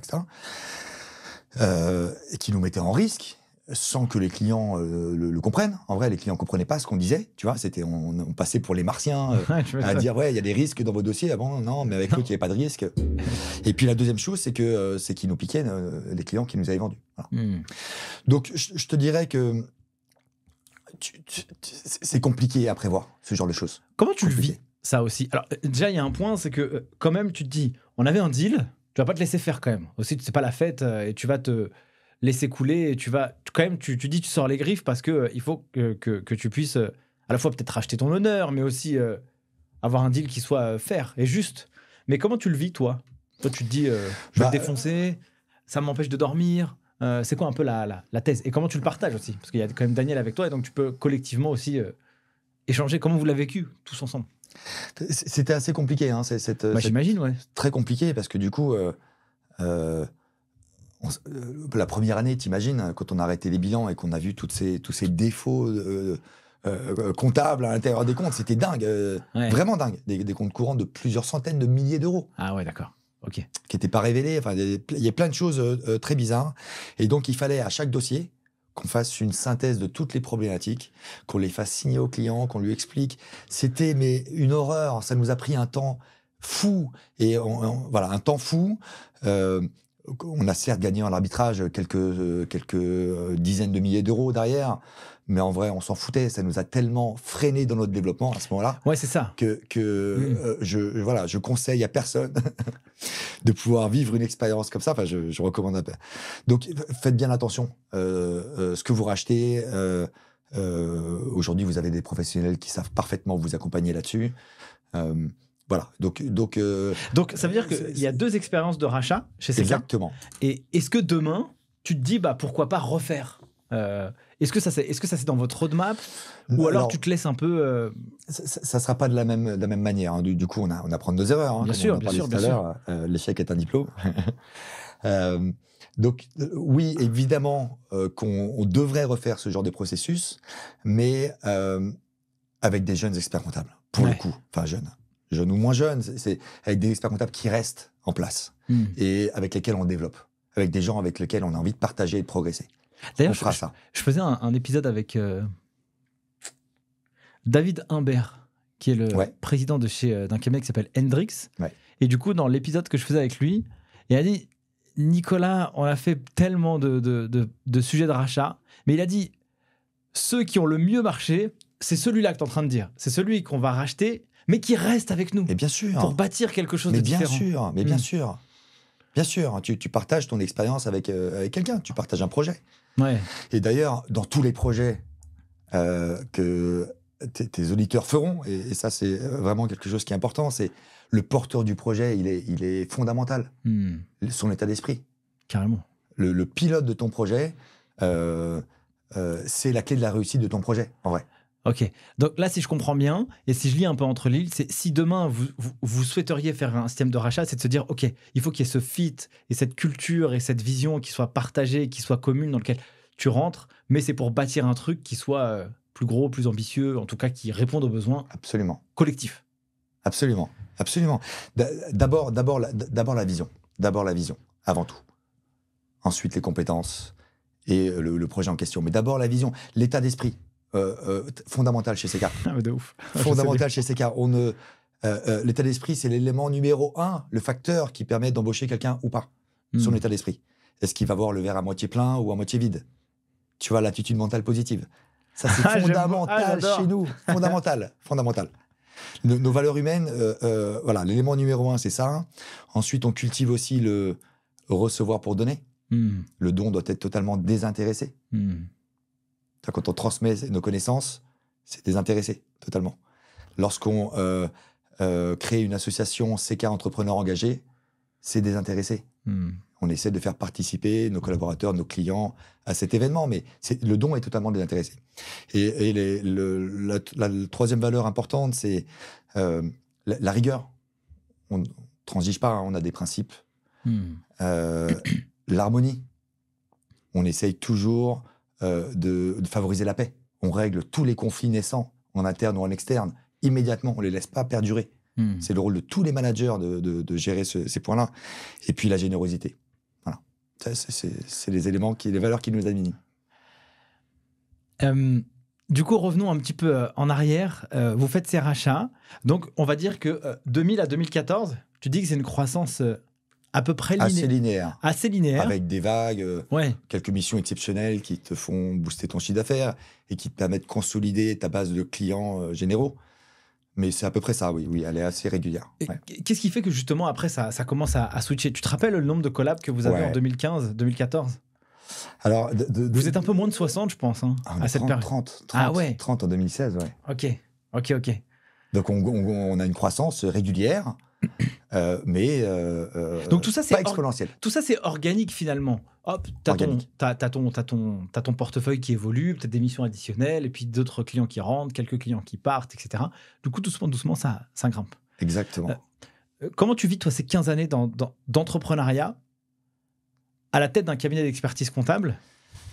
et qui nous mettaient en risque, sans que les clients le comprennent. En vrai, les clients ne comprenaient pas ce qu'on disait. Tu vois, on passait pour les martiens à dire il y a des risques dans vos dossiers. Ah bon, non, mais avec l'autre, il n'y avait pas de risque. Et puis la deuxième chose, c'est qu'ils nous piquaient les clients qui nous avaient vendus. Voilà. Donc, je te dirais que c'est compliqué à prévoir, ce genre de choses. Comment tu le vis, ça aussi? Alors, déjà, il y a un point, c'est que quand même, tu te dis, on avait un deal, vas pas te laisser faire quand même. Aussi, c'est pas la fête et tu vas te laisser couler et tu vas quand même, tu dis, tu sors les griffes parce que il faut que tu puisses à la fois peut-être racheter ton honneur, mais aussi avoir un deal qui soit fair et juste. Mais comment tu le vis, toi? Toi, tu te dis, je vais te défoncer, ça m'empêche de dormir. C'est quoi un peu la thèse? Et comment tu le partages aussi? Parce qu'il y a quand même Daniel avec toi, et donc tu peux collectivement aussi échanger. Comment vous l'avez vécu, tous ensemble? C'était assez compliqué, hein, J'imagine, ouais. très compliqué, parce que du coup, la première année, t'imagines, quand on a arrêté les bilans et qu'on a vu tous ces défauts comptables à l'intérieur des comptes, c'était dingue, vraiment dingue. Des comptes courants de plusieurs centaines de milliers d'euros. Ah ouais, d'accord. Ok. Qui n'étaient pas révélés. Enfin, il y a plein de choses très bizarres. Et donc, il fallait à chaque dossier qu'on fasse une synthèse de toutes les problématiques, qu'on les fasse signer au client, qu'on lui explique. C'était une horreur. Ça nous a pris un temps fou. Et voilà, un temps fou. On a certes gagné en arbitrage quelques dizaines de milliers d'euros derrière, mais en vrai, on s'en foutait. Ça nous a tellement freiné dans notre développement à ce moment-là. Ouais, c'est ça. Je conseille à personne de pouvoir vivre une expérience comme ça. Enfin, je recommande un peu. Donc, faites bien attention. Ce que vous rachetez, aujourd'hui, vous avez des professionnels qui savent parfaitement vous accompagner là-dessus. Voilà. Donc, ça veut dire qu'il y a 2 expériences de rachat chez CK. Exactement. Et est-ce que demain, tu te dis, pourquoi pas refaire Est-ce que ça c'est dans votre roadmap, ou alors tu te laisses un peu Ça sera pas de la même manière, hein. Du coup, on apprend de nos erreurs, hein, bien sûr. L'échec est un diplôme. Donc oui, évidemment qu'on devrait refaire ce genre de processus, mais avec des jeunes experts comptables, pour le coup. Enfin, jeunes ou moins jeunes, c'est avec des experts comptables qui restent en place et avec lesquels on développe, avec des gens avec lesquels on a envie de partager et de progresser. D'ailleurs, je faisais un épisode avec David Humbert, qui est le président d'un cabinet qui s'appelle Hendrix. Ouais. Et du coup, dans l'épisode que je faisais avec lui, il a dit, Nicolas, on a fait tellement de sujets de rachat, mais il a dit, ceux qui ont le mieux marché, c'est celui-là que tu es en train de dire. C'est celui qu'on va racheter, mais qui reste avec nous. Mais bien sûr. Pour bâtir quelque chose de différent. Bien sûr. Bien sûr, tu partages ton expérience avec quelqu'un, tu partages un projet. Ouais. Et d'ailleurs, dans tous les projets que tes auditeurs feront, et ça c'est vraiment quelque chose qui est important, c'est le porteur du projet, il est fondamental. Son état d'esprit. Carrément. Le pilote de ton projet, c'est la clé de la réussite de ton projet, en vrai. Ok, donc là, si je comprends bien, et si je lis un peu entre les lignes, c'est si demain vous souhaiteriez faire un système de rachat, c'est de se dire, ok, il faut qu'il y ait ce fit et cette culture et cette vision qui soit partagée, qui soit commune, dans lequel tu rentres, mais c'est pour bâtir un truc qui soit plus gros, plus ambitieux, en tout cas qui réponde aux besoins collectifs. Absolument. D'abord la vision. D'abord la vision, avant tout. Ensuite, les compétences et le projet en question. Mais d'abord la vision, l'état d'esprit. Fondamental chez CK. De ouf. Fondamental chez CK. L'état d'esprit, c'est l'élément numéro 1, le facteur qui permet d'embaucher quelqu'un ou pas. Son état d'esprit. Est-ce qu'il va voir le verre à moitié plein ou à moitié vide? Tu vois, l'attitude mentale positive. Ça, c'est fondamental chez nous. Fondamental. Nos valeurs humaines, voilà, l'élément numéro 1, c'est ça. Ensuite, on cultive aussi le recevoir pour donner. Le don doit être totalement désintéressé. Quand on transmet nos connaissances, c'est désintéressé, totalement. Lorsqu'on crée une association CK Entrepreneurs Engagés, c'est désintéressé. On essaie de faire participer nos collaborateurs, nos clients à cet événement, mais le don est totalement désintéressé. Et la troisième valeur importante, c'est la rigueur. On ne transige pas, hein, on a des principes. L'harmonie. On essaye toujours de favoriser la paix. On règle tous les conflits naissants, en interne ou en externe, immédiatement. On ne les laisse pas perdurer. C'est le rôle de tous les managers de gérer ces points-là. Et puis la générosité. Voilà. C'est les éléments, les valeurs qui nous animent. Du coup, revenons un petit peu en arrière. Vous faites ces rachats. Donc, on va dire que 2000 à 2014, tu dis que c'est une croissance à peu près linéaire. Assez linéaire. Avec des vagues, quelques missions exceptionnelles qui te font booster ton chiffre d'affaires et qui te permettent de consolider ta base de clients généraux. mais c'est à peu près ça, oui, elle est assez régulière. Ouais. Qu'est-ce qui fait que justement après ça commence à switcher? Tu te rappelles le nombre de collabs que vous avez en 2015, 2014? Alors, vous êtes un peu moins de 60, je pense, hein, à cette période. 30 en 2016, ouais. Ok. Donc on a une croissance régulière, mais donc tout ça, c'est pas exponentielle. Tout ça, c'est organique finalement. Hop, t'as ton portefeuille qui évolue, peut-être des missions additionnelles, et puis d'autres clients qui rentrent, quelques clients qui partent, etc. Du coup, doucement, ça grimpe. Exactement. Comment tu vis, toi, ces 15 années d'entrepreneuriat à la tête d'un cabinet d'expertise comptable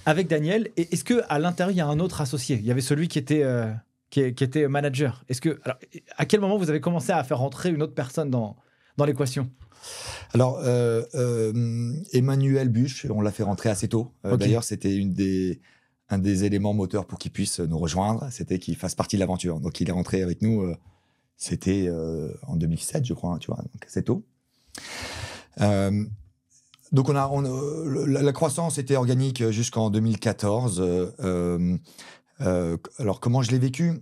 avec Daniel? Et est-ce qu'à l'intérieur, il y a un autre associé? Il y avait celui qui était manager. Alors, à quel moment vous avez commencé à faire rentrer une autre personne dans l'équation? Alors, Emmanuel Buche, on l'a fait rentrer assez tôt. D'ailleurs, c'était un des éléments moteurs pour qu'il puisse nous rejoindre. C'était qu'il fasse partie de l'aventure. Donc, il est rentré avec nous, c'était en 2007, je crois, tu vois, donc assez tôt. Donc, la croissance était organique jusqu'en 2014. Alors, comment je l'ai vécu?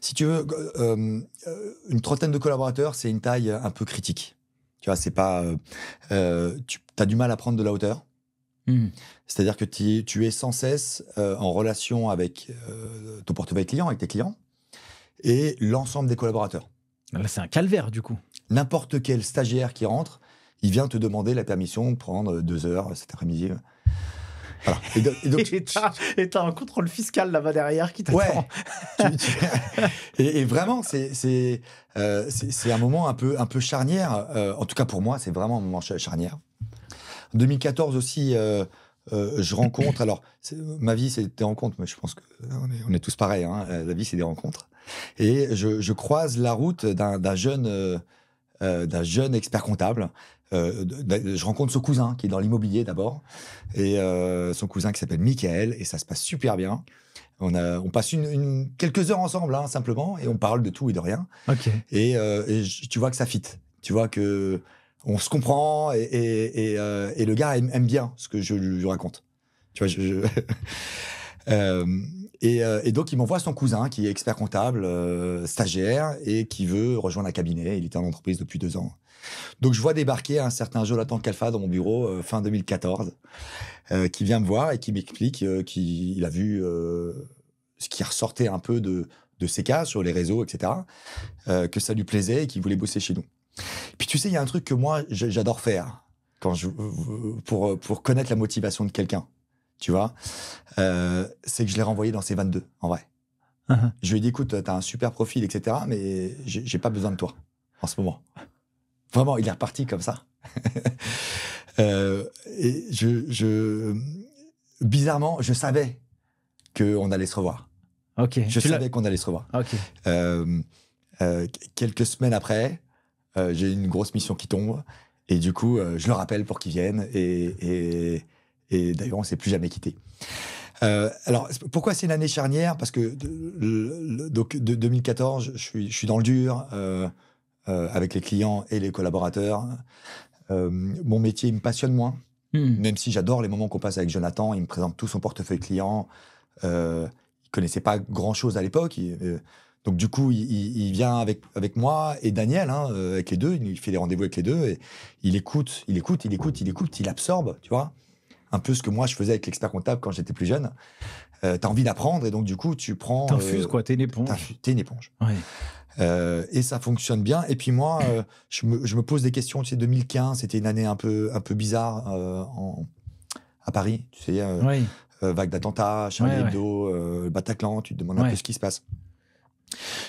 Si tu veux, une trentaine de collaborateurs, c'est une taille un peu critique. Tu vois, c'est pas. Tu as du mal à prendre de la hauteur. C'est-à-dire que tu es sans cesse en relation avec ton portefeuille client, avec tes clients, et l'ensemble des collaborateurs. Là, c'est un calvaire, du coup. N'importe quel stagiaire qui rentre, il vient te demander la permission de prendre 2 heures cet après-midi. Voilà. Et t'as un contrôle fiscal là-bas derrière qui t'attend. Ouais. Et vraiment, c'est un moment un peu charnière. En tout cas, pour moi, c'est vraiment un moment charnière. En 2014 aussi, je rencontre... Alors, ma vie, c'est des rencontres, mais je pense qu'on est tous pareils. Hein, la vie, c'est des rencontres. Et je croise la route d'un jeune expert comptable. Je rencontre son cousin qui est dans l'immobilier d'abord, et son cousin qui s'appelle Michael, et ça se passe super bien. On passe quelques heures ensemble, hein, simplement, et on parle de tout et de rien. Okay. Et tu vois que ça fit. Tu vois que on se comprend, et le gars aime bien ce que je lui raconte. Tu vois, et donc, il m'envoie son cousin qui est expert comptable, stagiaire, et qui veut rejoindre un cabinet. Il était en entreprise depuis 2 ans. Donc, je vois débarquer un certain Jonathan Calfa dans mon bureau fin 2014, qui vient me voir et qui m'explique qu'il a vu ce qui ressortait un peu de ses cas sur les réseaux, etc., que ça lui plaisait et qu'il voulait bosser chez nous. Puis, tu sais, il y a un truc que moi, j'adore faire pour connaître la motivation de quelqu'un. Tu vois, c'est que je l'ai renvoyé dans ses 22, en vrai. Je lui ai dit, écoute, t'as un super profil, etc., mais j'ai pas besoin de toi en ce moment. Vraiment, il est reparti comme ça. Et bizarrement, je savais qu'on allait se revoir. Okay. Je savais qu'on allait se revoir. Okay. Quelques semaines après, j'ai une grosse mission qui tombe, et du coup, je le rappelle pour qu'il vienne, et d'ailleurs, on ne s'est plus jamais quitté. Alors, pourquoi c'est une année charnière? Parce que donc, de 2014, je suis dans le dur avec les clients et les collaborateurs. Mon métier, il me passionne moins, même si j'adore les moments qu'on passe avec Jonathan. Il me présente tout son portefeuille client. Il ne connaissait pas grand-chose à l'époque. Donc, du coup, il vient avec moi et Daniel, hein, avec les deux. Il fait des rendez-vous avec les deux. Et il écoute, il absorbe, tu vois. Un peu ce que moi je faisais avec l'expert comptable quand j'étais plus jeune. T'as envie d'apprendre, et donc du coup tu prends... T'infuses quoi, t'es une éponge. T'es une éponge. Ouais. Et ça fonctionne bien. Et puis moi, je me pose des questions. Tu sais, 2015, c'était une année un peu bizarre à Paris. Tu sais, oui. Vague d'attentats, Charlie Hebdo, Bataclan, tu te demandes un peu ce qui se passe.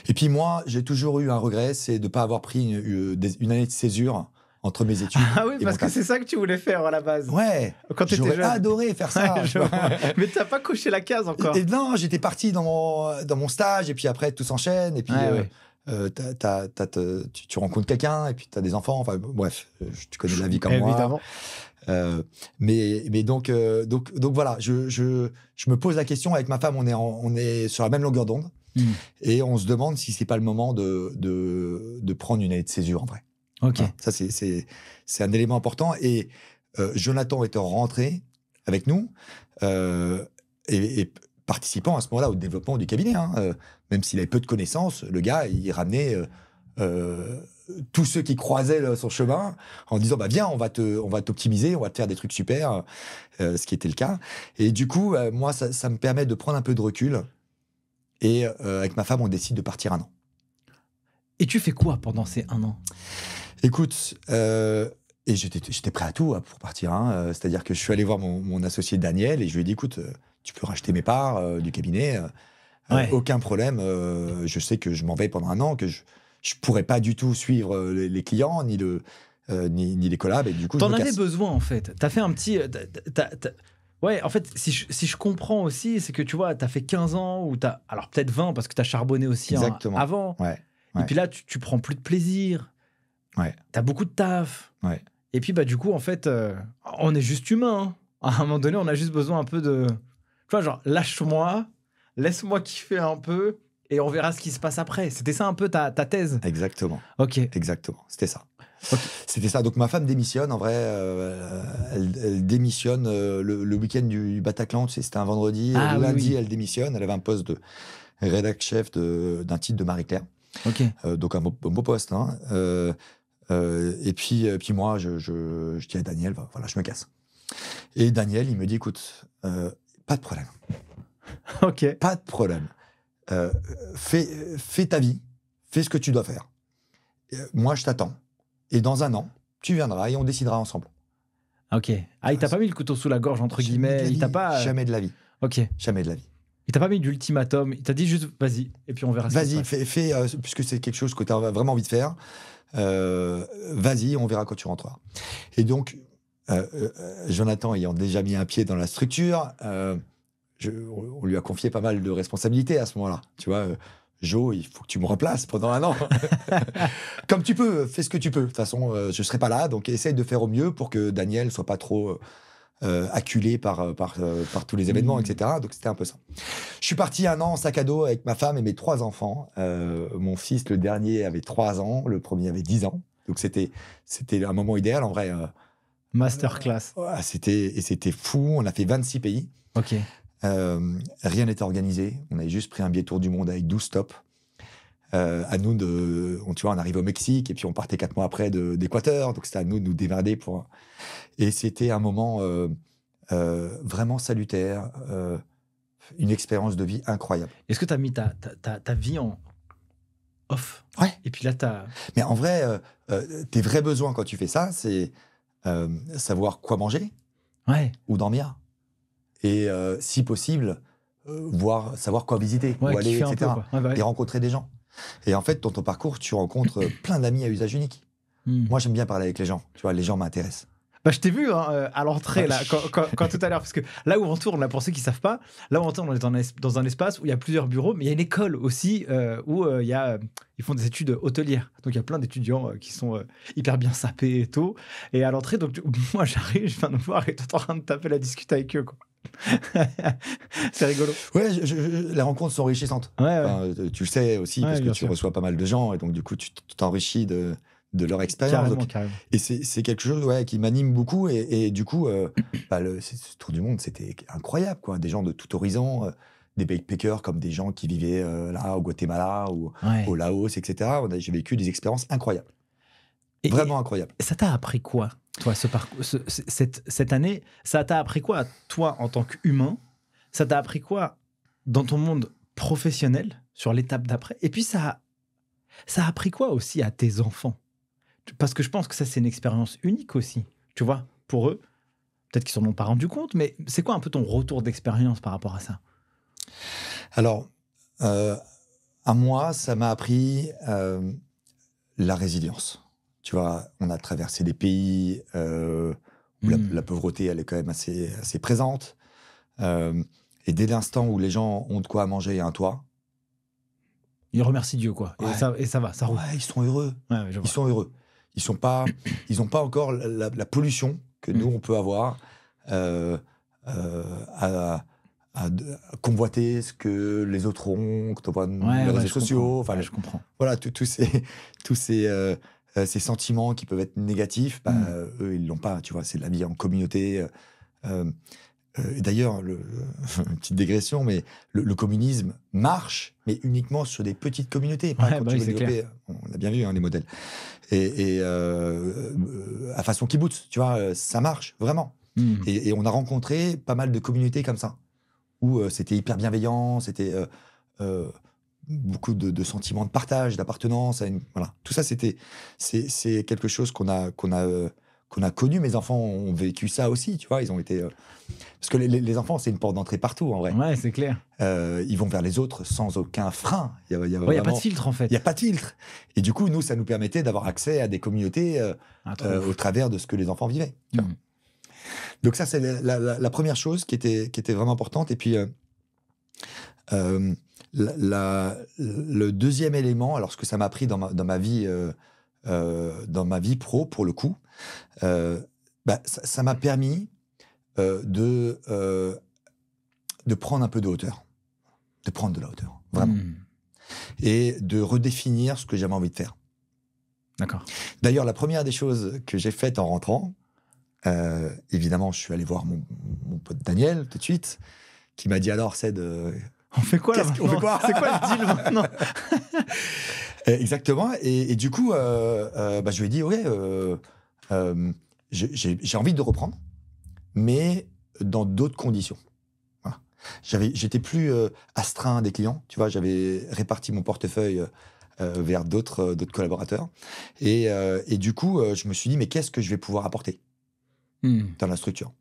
Et puis moi, j'ai toujours eu un regret, c'est de ne pas avoir pris une année de césure entre mes études. Ah oui, parce que c'est ça que tu voulais faire à la base. Ouais, quand tu étais jeune. J'aurais adoré faire ça. Ouais, mais t'as pas coché la case encore. Et non, j'étais parti dans mon stage, et puis après tout s'enchaîne, et puis tu rencontres quelqu'un, et puis tu as des enfants, enfin bref, tu connais la vie comme évidemment. Moi. Mais donc voilà, je me pose la question, avec ma femme, on est sur la même longueur d'onde, et on se demande si c'est pas le moment de prendre une année de césure en vrai. Ok. Voilà, ça, c'est un élément important. Et Jonathan étant rentré avec nous, et participant à ce moment-là au développement du cabinet. Hein. Même s'il avait peu de connaissances, le gars, il ramenait tous ceux qui croisaient son chemin en disant viens, on va t'optimiser, on va te faire des trucs super, ce qui était le cas. Et du coup, moi, ça me permet de prendre un peu de recul. Et avec ma femme, on décide de partir 1 an. Et tu fais quoi pendant ces 1 an? Écoute, et j'étais prêt à tout pour partir. Hein. C'est-à-dire que je suis allé voir mon associé Daniel et je lui ai dit, écoute, tu peux racheter mes parts du cabinet, aucun problème. Je sais que je m'en vais pendant 1 an, que je pourrais pas du tout suivre les clients ni les collabs. Et du coup, t'en avais besoin en fait. T'as fait un petit. Ouais, en fait, si je comprends aussi, c'est que tu vois, t'as fait 15 ans ou alors peut-être 20 parce que t'as charbonné aussi avant. Ouais. Et puis là, tu prends plus de plaisir. Ouais. T'as beaucoup de taf. Ouais. Et puis, du coup, en fait, on est juste humain. Hein. À un moment donné, on a juste besoin un peu de... Tu vois, genre, lâche-moi, laisse-moi kiffer un peu et on verra ce qui se passe après. C'était ça un peu ta thèse. Exactement. Ok. Exactement. C'était ça. Okay. C'était ça. Donc, ma femme démissionne. En vrai, elle démissionne le week-end du Bataclan. Tu sais, c'était un vendredi. Lundi, elle démissionne. Elle avait un poste de rédac chef d'un titre de Marie-Claire. Ok. Donc, un beau poste. Hein. Et puis moi, je dis à Daniel, voilà, je me casse. Et Daniel, il me dit, écoute, pas de problème. Ok. Pas de problème. Fais ta vie. Fais ce que tu dois faire. Moi, je t'attends. Et dans 1 an, tu viendras et on décidera ensemble. Ok. Ah, il t'a pas mis le couteau sous la gorge, entre guillemets. Il t'a pas... Jamais de la vie. Ok. Jamais de la vie. Il t'a pas mis d'ultimatum. Il t'a dit juste, vas-y, et puis on verra ce qui se passe. Vas-y, fais, puisque c'est quelque chose que tu as vraiment envie de faire. Vas-y, on verra quand tu rentreras. Et donc, Jonathan ayant déjà mis un pied dans la structure, on lui a confié pas mal de responsabilités à ce moment-là. Tu vois, Jo, il faut que tu me remplaces pendant 1 an. Comme tu peux, fais ce que tu peux. De toute façon, je serai pas là, donc essaye de faire au mieux pour que Daniel soit pas trop acculé par tous les événements, etc. Donc c'était un peu ça. Je suis parti 1 an en sac à dos avec ma femme et mes 3 enfants. Mon fils, le dernier, avait 3 ans, le premier avait 10 ans. Donc c'était un moment idéal en vrai. Masterclass. C'était fou. On a fait 26 pays. Ok. Rien n'était organisé. On avait juste pris un billet tour du monde avec 12 stops. À nous tu vois, on arrivait au Mexique et puis on partait 4 mois après d'Équateur. Donc c'était à nous de nous démerder et c'était un moment vraiment salutaire, une expérience de vie incroyable. Est-ce que tu as mis ta vie en off? Ouais. Et puis là, Mais en vrai, tes vrais besoins quand tu fais ça, c'est savoir quoi manger, ou dormir. Et si possible, savoir quoi visiter, où aller, etc. Et rencontrer des gens. Et en fait, dans ton parcours, tu rencontres plein d'amis à usage unique. Moi, j'aime bien parler avec les gens. Tu vois, les gens m'intéressent. Je t'ai vu à l'entrée, là, quand tout à l'heure, parce que là où on tourne, là, pour ceux qui ne savent pas, là où on tourne, on est dans un espace où il y a plusieurs bureaux, mais il y a une école aussi où ils font des études hôtelières. Donc il y a plein d'étudiants qui sont hyper bien sapés et tout. Et à l'entrée, donc moi j'arrive, je viens de voir et toi t'es en train de taper la discute avec eux, quoi. C'est rigolo. Ouais, les rencontres sont enrichissantes. Ouais. Tu le sais aussi, parce que tu reçois pas mal de gens, et donc du coup tu t'enrichis de leur expérience. Carrément. Et c'est quelque chose qui m'anime beaucoup. Et du coup, ce tour du monde, c'était incroyable, quoi. Des gens de tout horizon, des backpackers comme des gens qui vivaient là au Guatemala ou au Laos, etc. J'ai vécu des expériences incroyables. Vraiment incroyables. Ça t'a appris quoi, toi, ce parcours, cette année? Ça t'a appris quoi, toi, en tant qu'humain? Ça t'a appris quoi dans ton monde professionnel, sur l'étape d'après? Et puis, ça a appris quoi aussi à tes enfants? Parce que je pense que ça, c'est une expérience unique aussi, tu vois, pour eux. Peut-être qu'ils s'en ont pas rendu compte, mais c'est quoi un peu ton retour d'expérience par rapport à ça? Alors, à moi, ça m'a appris la résilience. Tu vois, on a traversé des pays où la pauvreté, elle est quand même assez présente. Et dès l'instant où les gens ont de quoi manger et un toit, ils remercient Dieu, quoi. Ouais. Et ça va, ça roule. Ouais, ils sont heureux. Ouais, ils sont heureux. Ils n'ont pas encore la pollution que nous, on peut avoir à convoiter ce que les autres ont, que tu vois les réseaux sociaux. Enfin, je comprends. Voilà, tous ces sentiments qui peuvent être négatifs, eux, ils l'ont pas. Tu vois, c'est de la vie en communauté. Et d'ailleurs, une petite digression, mais le communisme marche, mais uniquement sur des petites communautés. Pas quand tu veux développer, on a bien vu les modèles. Et à façon kibbutz, tu vois, ça marche vraiment. Et on a rencontré pas mal de communautés comme ça, où c'était hyper bienveillant, c'était beaucoup de sentiments de partage, d'appartenance. Voilà. Tout ça, c'est quelque chose qu'on a connu. Mes enfants ont vécu ça aussi, tu vois. Ils ont été... Parce que les enfants, c'est une porte d'entrée partout, en vrai. Ouais, c'est clair. Ils vont vers les autres sans aucun frein. Il n'y a pas de filtre, en fait. Il n'y a pas de filtre. Et du coup, nous, ça nous permettait d'avoir accès à des communautés au travers de ce que les enfants vivaient. Tu vois. Donc ça, c'est la première chose qui était vraiment importante. Et puis, le deuxième élément, alors ce que ça m'a pris dans ma vie pro, pour le coup, ça m'a permis de prendre un peu de hauteur, de prendre de la hauteur, vraiment, et de redéfinir ce que j'avais envie de faire. D'accord. D'ailleurs, la première des choses que j'ai faites en rentrant, évidemment, je suis allé voir mon pote Daniel tout de suite, qui m'a dit alors, Ced, on fait quoi là? On fait quoi? C'est quoi le deal maintenant? Exactement. Et du coup, je lui ai dit, ouais, j'ai envie de reprendre, mais dans d'autres conditions. Voilà. J'étais plus astreint des clients, tu vois, j'avais réparti mon portefeuille vers d'autres collaborateurs. Et du coup, je me suis dit, mais qu'est-ce que je vais pouvoir apporter dans la structure?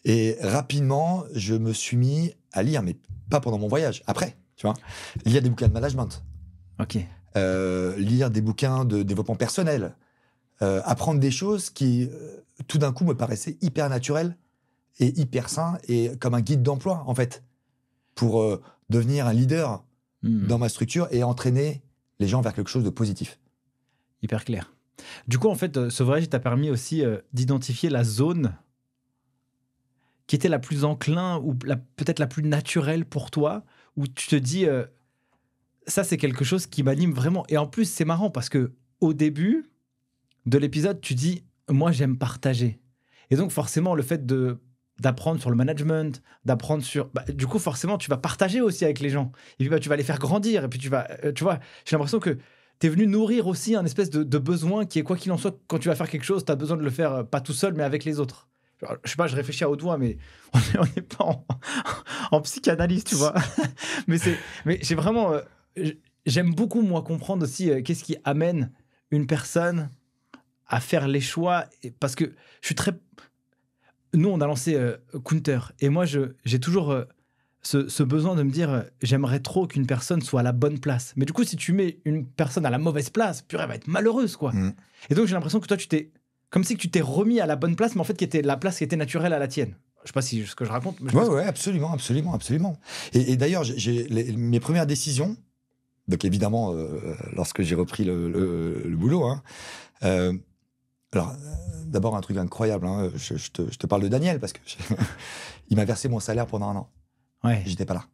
Et rapidement, je me suis mis à lire, mais pas pendant mon voyage, après, tu vois. Lire des bouquins de management. Ok. Lire des bouquins de développement personnel. Apprendre des choses qui, tout d'un coup, me paraissaient hyper naturelles et hyper sains, et comme un guide d'emploi, en fait, pour devenir un leader dans ma structure et entraîner les gens vers quelque chose de positif. Hyper clair. Du coup, en fait, ce voyage t'a permis aussi d'identifier la zone qui était la plus enclin ou peut-être la plus naturelle pour toi, où tu te dis, ça c'est quelque chose qui m'anime vraiment. Et en plus, c'est marrant parce que au début de l'épisode, tu dis, moi j'aime partager. Et donc forcément, le fait d'apprendre sur le management, d'apprendre sur... du coup, forcément, tu vas partager aussi avec les gens. Et puis tu vas les faire grandir. Et puis tu vois, j'ai l'impression que tu es venu nourrir aussi un espèce de besoin qui est, quoi qu'il en soit, quand tu vas faire quelque chose, tu as besoin de le faire pas tout seul, mais avec les autres. Je sais pas, je réfléchis à haute voix, mais on n'est pas en psychanalyse, tu vois. mais j'ai vraiment... j'aime beaucoup, moi, comprendre aussi qu'est-ce qui amène une personne à faire les choix. Parce que je suis très... Nous, on a lancé Counter. Et moi, j'ai toujours ce besoin de me dire, j'aimerais trop qu'une personne soit à la bonne place. Mais du coup, si tu mets une personne à la mauvaise place, purée, elle va être malheureuse, quoi. Et donc, j'ai l'impression que toi, comme si tu t'es remis à la bonne place, mais en fait, qui était la place qui était naturelle à la tienne. Je sais pas si ce que je raconte. Ouais, absolument. Et d'ailleurs, mes premières décisions, donc évidemment, lorsque j'ai repris le boulot, alors, d'abord, un truc incroyable, je te parle de Daniel, parce que il m'a versé mon salaire pendant 1 an. Ouais. J'étais pas là.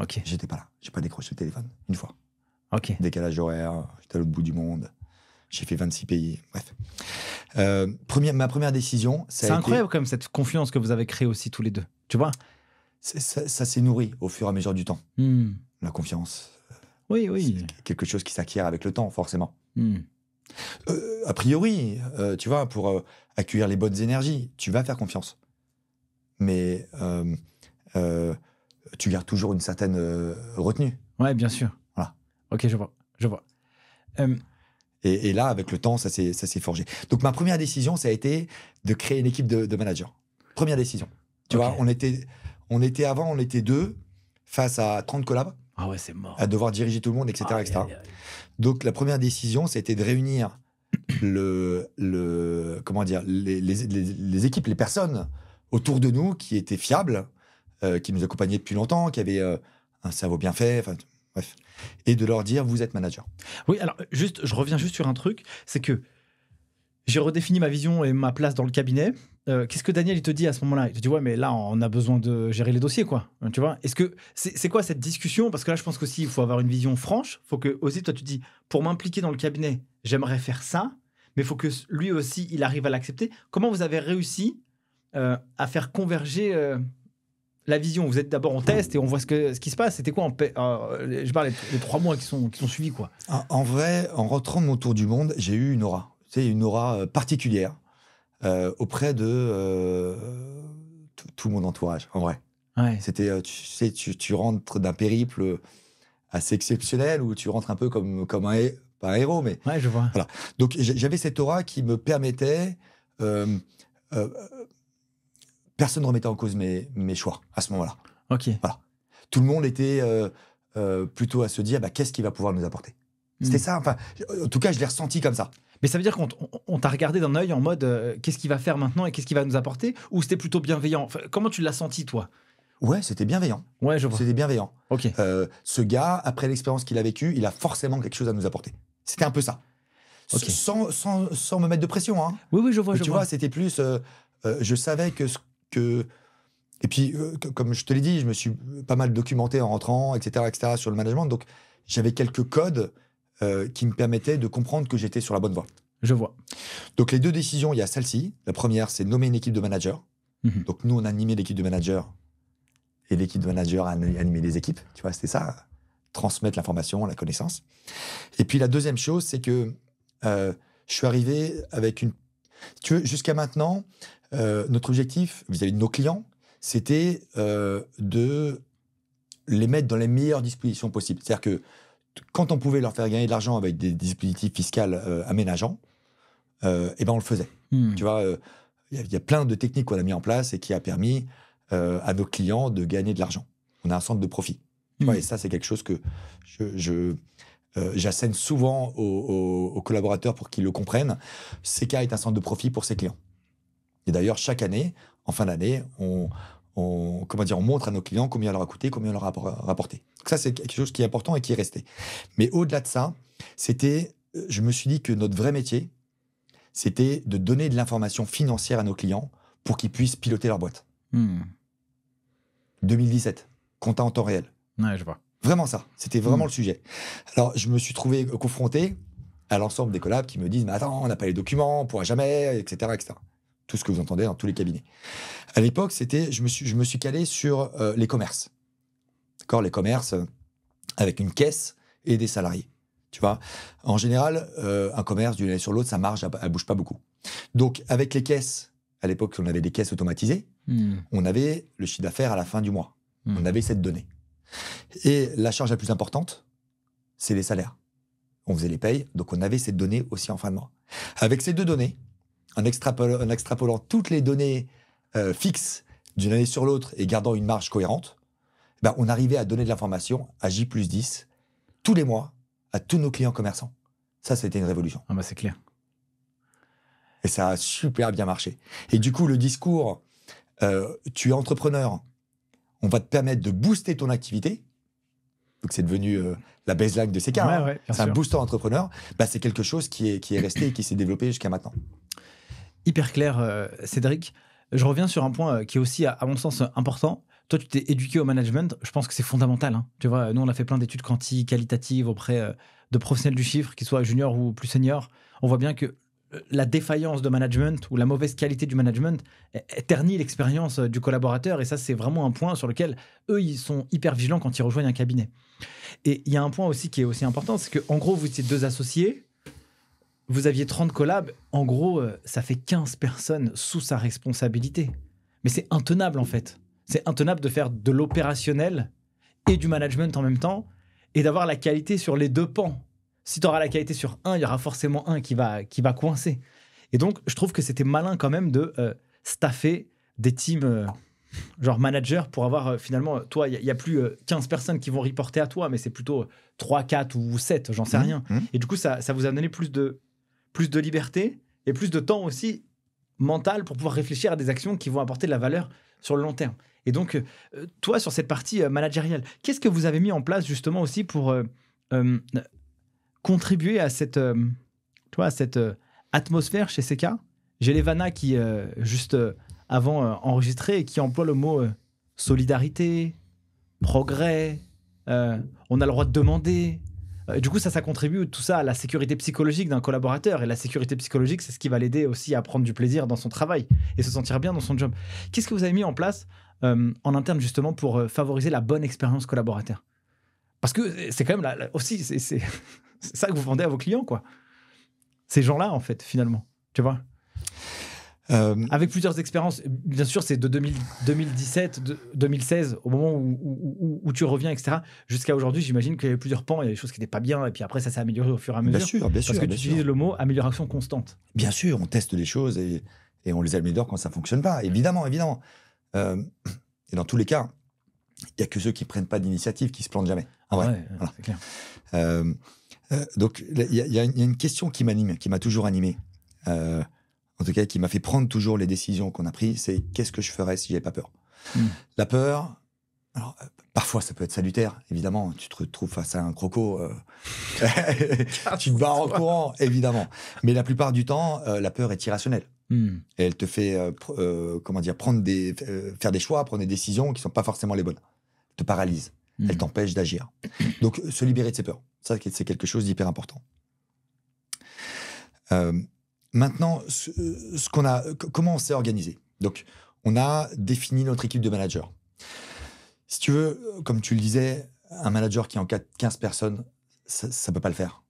Ok. J'étais pas là. J'ai pas décroché le téléphone, une fois. Ok. Décalage horaire, j'étais à l'autre bout du monde. J'ai fait 26 pays, bref. Ma première décision, c'est incroyable quand même, cette confiance que vous avez créée aussi tous les deux, tu vois. Ça s'est nourri au fur et à mesure du temps. La confiance. Oui. C'est quelque chose qui s'acquiert avec le temps, forcément. A priori, tu vois, pour accueillir les bonnes énergies, tu vas faire confiance. Mais tu gardes toujours une certaine retenue. Ouais, bien sûr. Voilà. Ok, je vois. Et là, avec le temps, ça s'est forgé. Donc, ma première décision, ça a été de créer une équipe de managers. Première décision. Tu vois, on était 2 face à 30 collabs. Ah ouais, c'est mort. À devoir diriger tout le monde, etc. etc. Donc, la première décision, c'était de réunir les équipes, les personnes autour de nous qui étaient fiables, qui nous accompagnaient depuis longtemps, qui avaient un cerveau bien fait, bref. Et de leur dire, vous êtes manager. Oui, alors, je reviens juste sur un truc, c'est que j'ai redéfini ma vision et ma place dans le cabinet. Qu'est-ce que Daniel il te dit à ce moment-là? Il te dit, ouais, mais là, on a besoin de gérer les dossiers, quoi. Tu vois? Est-ce que c'est quoi cette discussion? Parce que là, je pense qu'aussi, il faut avoir une vision franche. Il faut que, aussi, toi, tu dis, pour m'impliquer dans le cabinet, j'aimerais faire ça, mais il faut que lui aussi, il arrive à l'accepter. Comment vous avez réussi à faire converger la vision? Vous êtes d'abord en test et on voit ce qui se passe. C'était quoi je parle les 3 mois qui sont suivis, quoi. En vrai, en rentrant de mon tour du monde, j'ai eu une aura. Tu sais, une aura particulière auprès de tout mon entourage, en vrai. Ouais. C'était, tu rentres d'un périple assez exceptionnel où tu rentres un peu comme pas un héros, mais Ouais, je vois. voilà. Donc j'avais cette aura qui me permettait. Personne ne remettait en cause mes choix à ce moment-là. Ok. Voilà. Tout le monde était plutôt à se dire qu'est-ce qu'il va pouvoir nous apporter. C'était ça. Enfin, en tout cas, je l'ai ressenti comme ça. Mais ça veut dire qu'on t'a regardé d'un œil en mode qu'est-ce qu'il va faire maintenant et qu'est-ce qu'il va nous apporter, ou c'était plutôt bienveillant? Enfin, comment tu l'as senti, toi? Ouais, c'était bienveillant. Ouais, je vois. C'était bienveillant. Ok. Ce gars, après l'expérience qu'il a vécue, il a forcément quelque chose à nous apporter. C'était un peu ça. Ok. Sans me mettre de pression. Hein. Oui, je vois. Mais tu vois, c'était plus. Je savais que. Et puis, comme je te l'ai dit, je me suis pas mal documenté en rentrant, etc., sur le management. Donc, j'avais quelques codes qui me permettaient de comprendre que j'étais sur la bonne voie. Je vois. Donc, les 2 décisions, il y a celle-ci. La première, c'est nommer une équipe de managers. Mhm. Donc, nous, on a animé l'équipe de managers et l'équipe de managers a animé les équipes. Tu vois, c'était ça, transmettre l'information, la connaissance. Et puis, la deuxième chose, c'est que je suis arrivé avec une... Tu vois, jusqu'à maintenant, notre objectif vis-à-vis de nos clients, c'était de les mettre dans les meilleures dispositions possibles. C'est-à-dire que quand on pouvait leur faire gagner de l'argent avec des dispositifs fiscaux aménageants, on le faisait. Tu vois, il y a plein de techniques qu'on a mis en place et qui a permis à nos clients de gagner de l'argent. On a un centre de profit. Tu vois, et ça, c'est quelque chose que j'assène souvent aux collaborateurs pour qu'ils le comprennent. CK est un centre de profit pour ses clients. Et d'ailleurs, chaque année, en fin d'année, on montre à nos clients combien leur a coûté, combien leur a rapporté. Donc ça, c'est quelque chose qui est important et qui est resté. Mais au-delà de ça, je me suis dit que notre vrai métier, c'était de donner de l'information financière à nos clients pour qu'ils puissent piloter leur boîte. 2017, compta en temps réel. Ouais, je vois. Vraiment ça, c'était vraiment le sujet. Alors, je me suis trouvé confronté à l'ensemble des collabs qui me disent « Mais attends, on n'a pas les documents, on ne pourra jamais, etc. etc. » Tout ce que vous entendez dans tous les cabinets. À l'époque, je me suis calé sur les commerces. D'accord, les commerces avec une caisse et des salariés. Tu vois, en général, un commerce d'une année sur l'autre, sa marge, elle bouge pas beaucoup. Donc, avec les caisses, à l'époque, on avait des caisses automatisées, on avait le chiffre d'affaires à la fin du mois. On avait cette donnée. Et la charge la plus importante, c'est les salaires. On faisait les payes, donc on avait cette donnée aussi en fin de mois. Avec ces 2 données, en extrapolant toutes les données fixes d'une année sur l'autre et gardant une marge cohérente, on arrivait à donner de l'information à J+10 tous les mois à tous nos clients commerçants. Ça, c'était une révolution. Ah c'est clair. Et ça a super bien marché. Et du coup, le discours, tu es entrepreneur, on va te permettre de booster ton activité. Donc, c'est devenu la baseline de CK. Ouais, c'est un booster entrepreneur. C'est quelque chose qui est resté et qui s'est développé jusqu'à maintenant. Hyper clair, Cédric. Je reviens sur un point qui est aussi, à mon sens, important. Toi, tu t'es éduqué au management. Je pense que c'est fondamental. Hein. Tu vois, nous, on a fait plein d'études qualitatives auprès de professionnels du chiffre, qu'ils soient juniors ou plus seniors. On voit bien que la défaillance de management ou la mauvaise qualité du management ternit l'expérience du collaborateur. Et ça, c'est vraiment un point sur lequel eux, ils sont hyper vigilants quand ils rejoignent un cabinet. Et il y a un point aussi qui est aussi important, c'est qu'en gros, vous étiez 2 associés, vous aviez 30 collabs. En gros, ça fait 15 personnes sous sa responsabilité. Mais c'est intenable, en fait. C'est intenable de faire de l'opérationnel et du management en même temps et d'avoir la qualité sur les 2 pans. Si tu auras la qualité sur un, il y aura forcément un qui va coincer. Et donc, je trouve que c'était malin quand même de staffer des teams genre manager pour avoir finalement, toi, il n'y a plus 15 personnes qui vont reporter à toi, mais c'est plutôt 3, 4 ou 7, j'en sais rien. Et du coup, ça vous a donné plus de liberté et plus de temps aussi mental pour pouvoir réfléchir à des actions qui vont apporter de la valeur sur le long terme. Et donc, toi, sur cette partie managériale, qu'est-ce que vous avez mis en place justement aussi pour contribuer à cette atmosphère chez CK? J'ai Levana qui, juste avant enregistré, et qui emploie le mot solidarité, progrès, on a le droit de demander, Du coup, ça contribue tout ça à la sécurité psychologique d'un collaborateur. Et la sécurité psychologique, c'est ce qui va l'aider aussi à prendre du plaisir dans son travail et se sentir bien dans son job. Qu'est-ce que vous avez mis en place en interne justement pour favoriser la bonne expérience collaborateur? Parce que c'est quand même aussi, c'est ça que vous vendez à vos clients, quoi. Ces gens-là, en fait, finalement. Tu vois? Avec plusieurs expériences, bien sûr, c'est de 2017, 2016, au moment où tu reviens, etc., jusqu'à aujourd'hui, j'imagine qu'il y avait plusieurs pans, il y a des choses qui n'étaient pas bien, et puis après, ça s'est amélioré au fur et à mesure. Bien sûr, parce que tu utilises le mot amélioration constante. Bien sûr, on teste des choses et on les améliore quand ça ne fonctionne pas. Évidemment, évidemment. Et dans tous les cas, il n'y a que ceux qui ne prennent pas d'initiative qui se plantent jamais. En vrai. Ouais, voilà. c'est clair. Donc, il y a une question qui m'anime, qui m'a toujours animé. En tout cas, qui m'a fait prendre toujours les décisions qu'on a prises, c'est qu'est-ce que je ferais si j'avais pas peur. La peur, alors, parfois ça peut être salutaire, évidemment. Tu te retrouves face à un croco, tu te barres en courant, évidemment. Mais la plupart du temps, la peur est irrationnelle. Et elle te fait, faire des choix, prendre des décisions qui sont pas forcément les bonnes. Elle te paralyse, elle t'empêche d'agir. Donc, se libérer de ses peurs, ça c'est quelque chose d'hyper important. Maintenant, comment on s'est organisé? Donc, on a défini notre équipe de managers. Si tu veux, comme tu le disais, un manager qui encadre 15 personnes, ça ne peut pas le faire.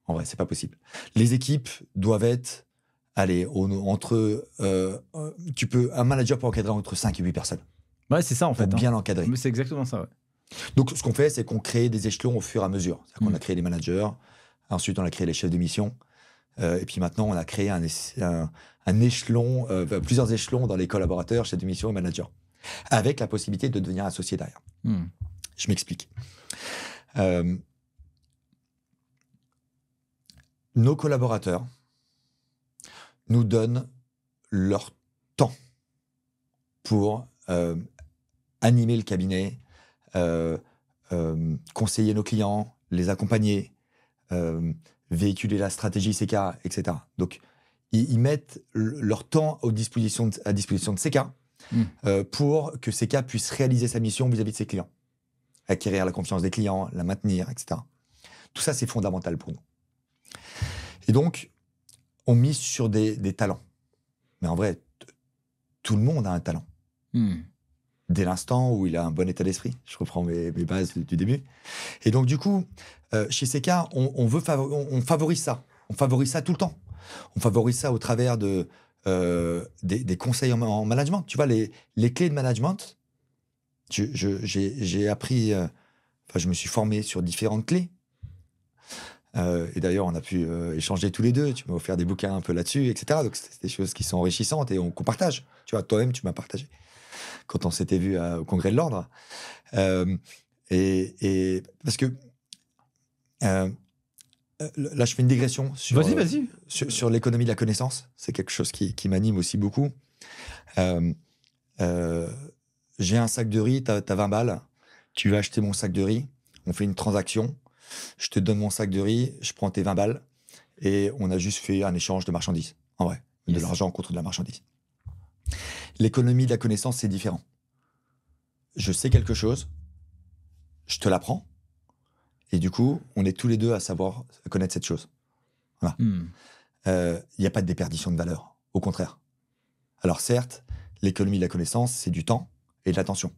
En vrai, c'est pas possible. Les équipes doivent être, un manager peut encadrer entre 5 et 8 personnes. Ouais, c'est ça en fait. Pour bien l'encadrer. C'est exactement ça, ouais. Donc, ce qu'on fait, c'est qu'on crée des échelons au fur et à mesure. C'est-à-dire qu'on a créé les managers, ensuite on a créé les chefs de mission. Et puis maintenant, on a créé un échelon, plusieurs échelons dans les collaborateurs, chefs de mission et managers, avec la possibilité de devenir associé derrière. Je m'explique. Nos collaborateurs nous donnent leur temps pour animer le cabinet, conseiller nos clients, les accompagner, véhiculer la stratégie CK, etc. Donc, ils mettent leur temps à disposition de CK pour que CK puisse réaliser sa mission vis-à-vis de ses clients. Acquérir la confiance des clients, la maintenir, etc. Tout ça, c'est fondamental pour nous. Et donc, on mise sur des talents. Mais en vrai, tout le monde a un talent. Dès l'instant où il a un bon état d'esprit. Je reprends mes bases du début. Et donc, du coup, chez CK, on favorise ça. On favorise ça tout le temps. On favorise ça au travers des conseils en management. Tu vois, les clés de management, j'ai appris... je me suis formé sur différentes clés. Et d'ailleurs, on a pu échanger tous les deux. Tu m'as offert des bouquins un peu là-dessus, etc. Donc, c'est des choses qui sont enrichissantes et qu'on partage. Tu vois, toi-même, tu m'as partagé quand on s'était vu au Congrès de l'Ordre. Et parce que là, je fais une digression sur l'économie de la connaissance. C'est quelque chose qui m'anime aussi beaucoup. J'ai un sac de riz, t'as 20 balles. Tu vas acheter mon sac de riz. On fait une transaction. Je te donne mon sac de riz, je prends tes 20 balles et on a juste fait un échange de marchandises. En vrai, de l'argent contre de la marchandise. L'économie de la connaissance, c'est différent. Je sais quelque chose, je te l'apprends et du coup, on est tous les deux à savoir connaître cette chose. Voilà. Il n'y a pas de déperdition de valeur, au contraire. Alors certes, l'économie de la connaissance, c'est du temps et de l'attention.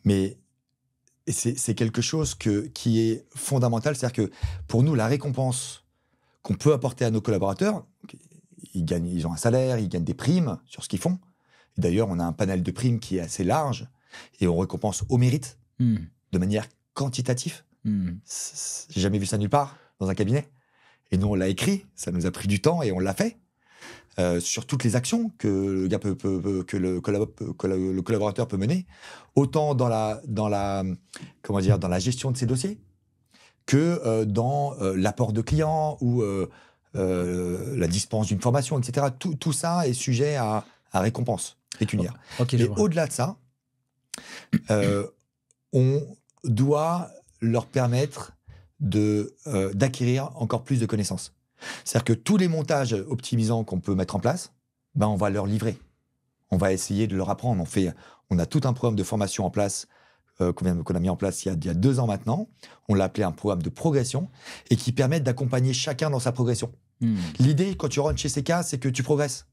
Mais c'est quelque chose qui est fondamental. C'est-à-dire que pour nous, la récompense qu'on peut apporter à nos collaborateurs, ils ont un salaire, ils gagnent des primes sur ce qu'ils font. Et d'ailleurs, on a un panel de primes qui est assez large et on récompense au mérite de manière quantitative. J'ai jamais vu ça nulle part dans un cabinet. Et nous, on l'a écrit, ça nous a pris du temps et on l'a fait. Sur toutes les actions que le collaborateur peut mener, autant dans la gestion de ses dossiers que dans l'apport de clients ou la dispense d'une formation, etc. Tout ça est sujet à récompense pécuniaire. Mais au-delà de ça, on doit leur permettre d'acquérir encore plus de connaissances. C'est-à-dire que tous les montages optimisants qu'on peut mettre en place, on va leur livrer. On va essayer de leur apprendre. On a tout un programme de formation en place qu'on a mis en place il y a 2 ans maintenant. On l'a appelé un programme de progression et qui permet d'accompagner chacun dans sa progression. L'idée, quand tu rentres chez CK, c'est que tu progresses.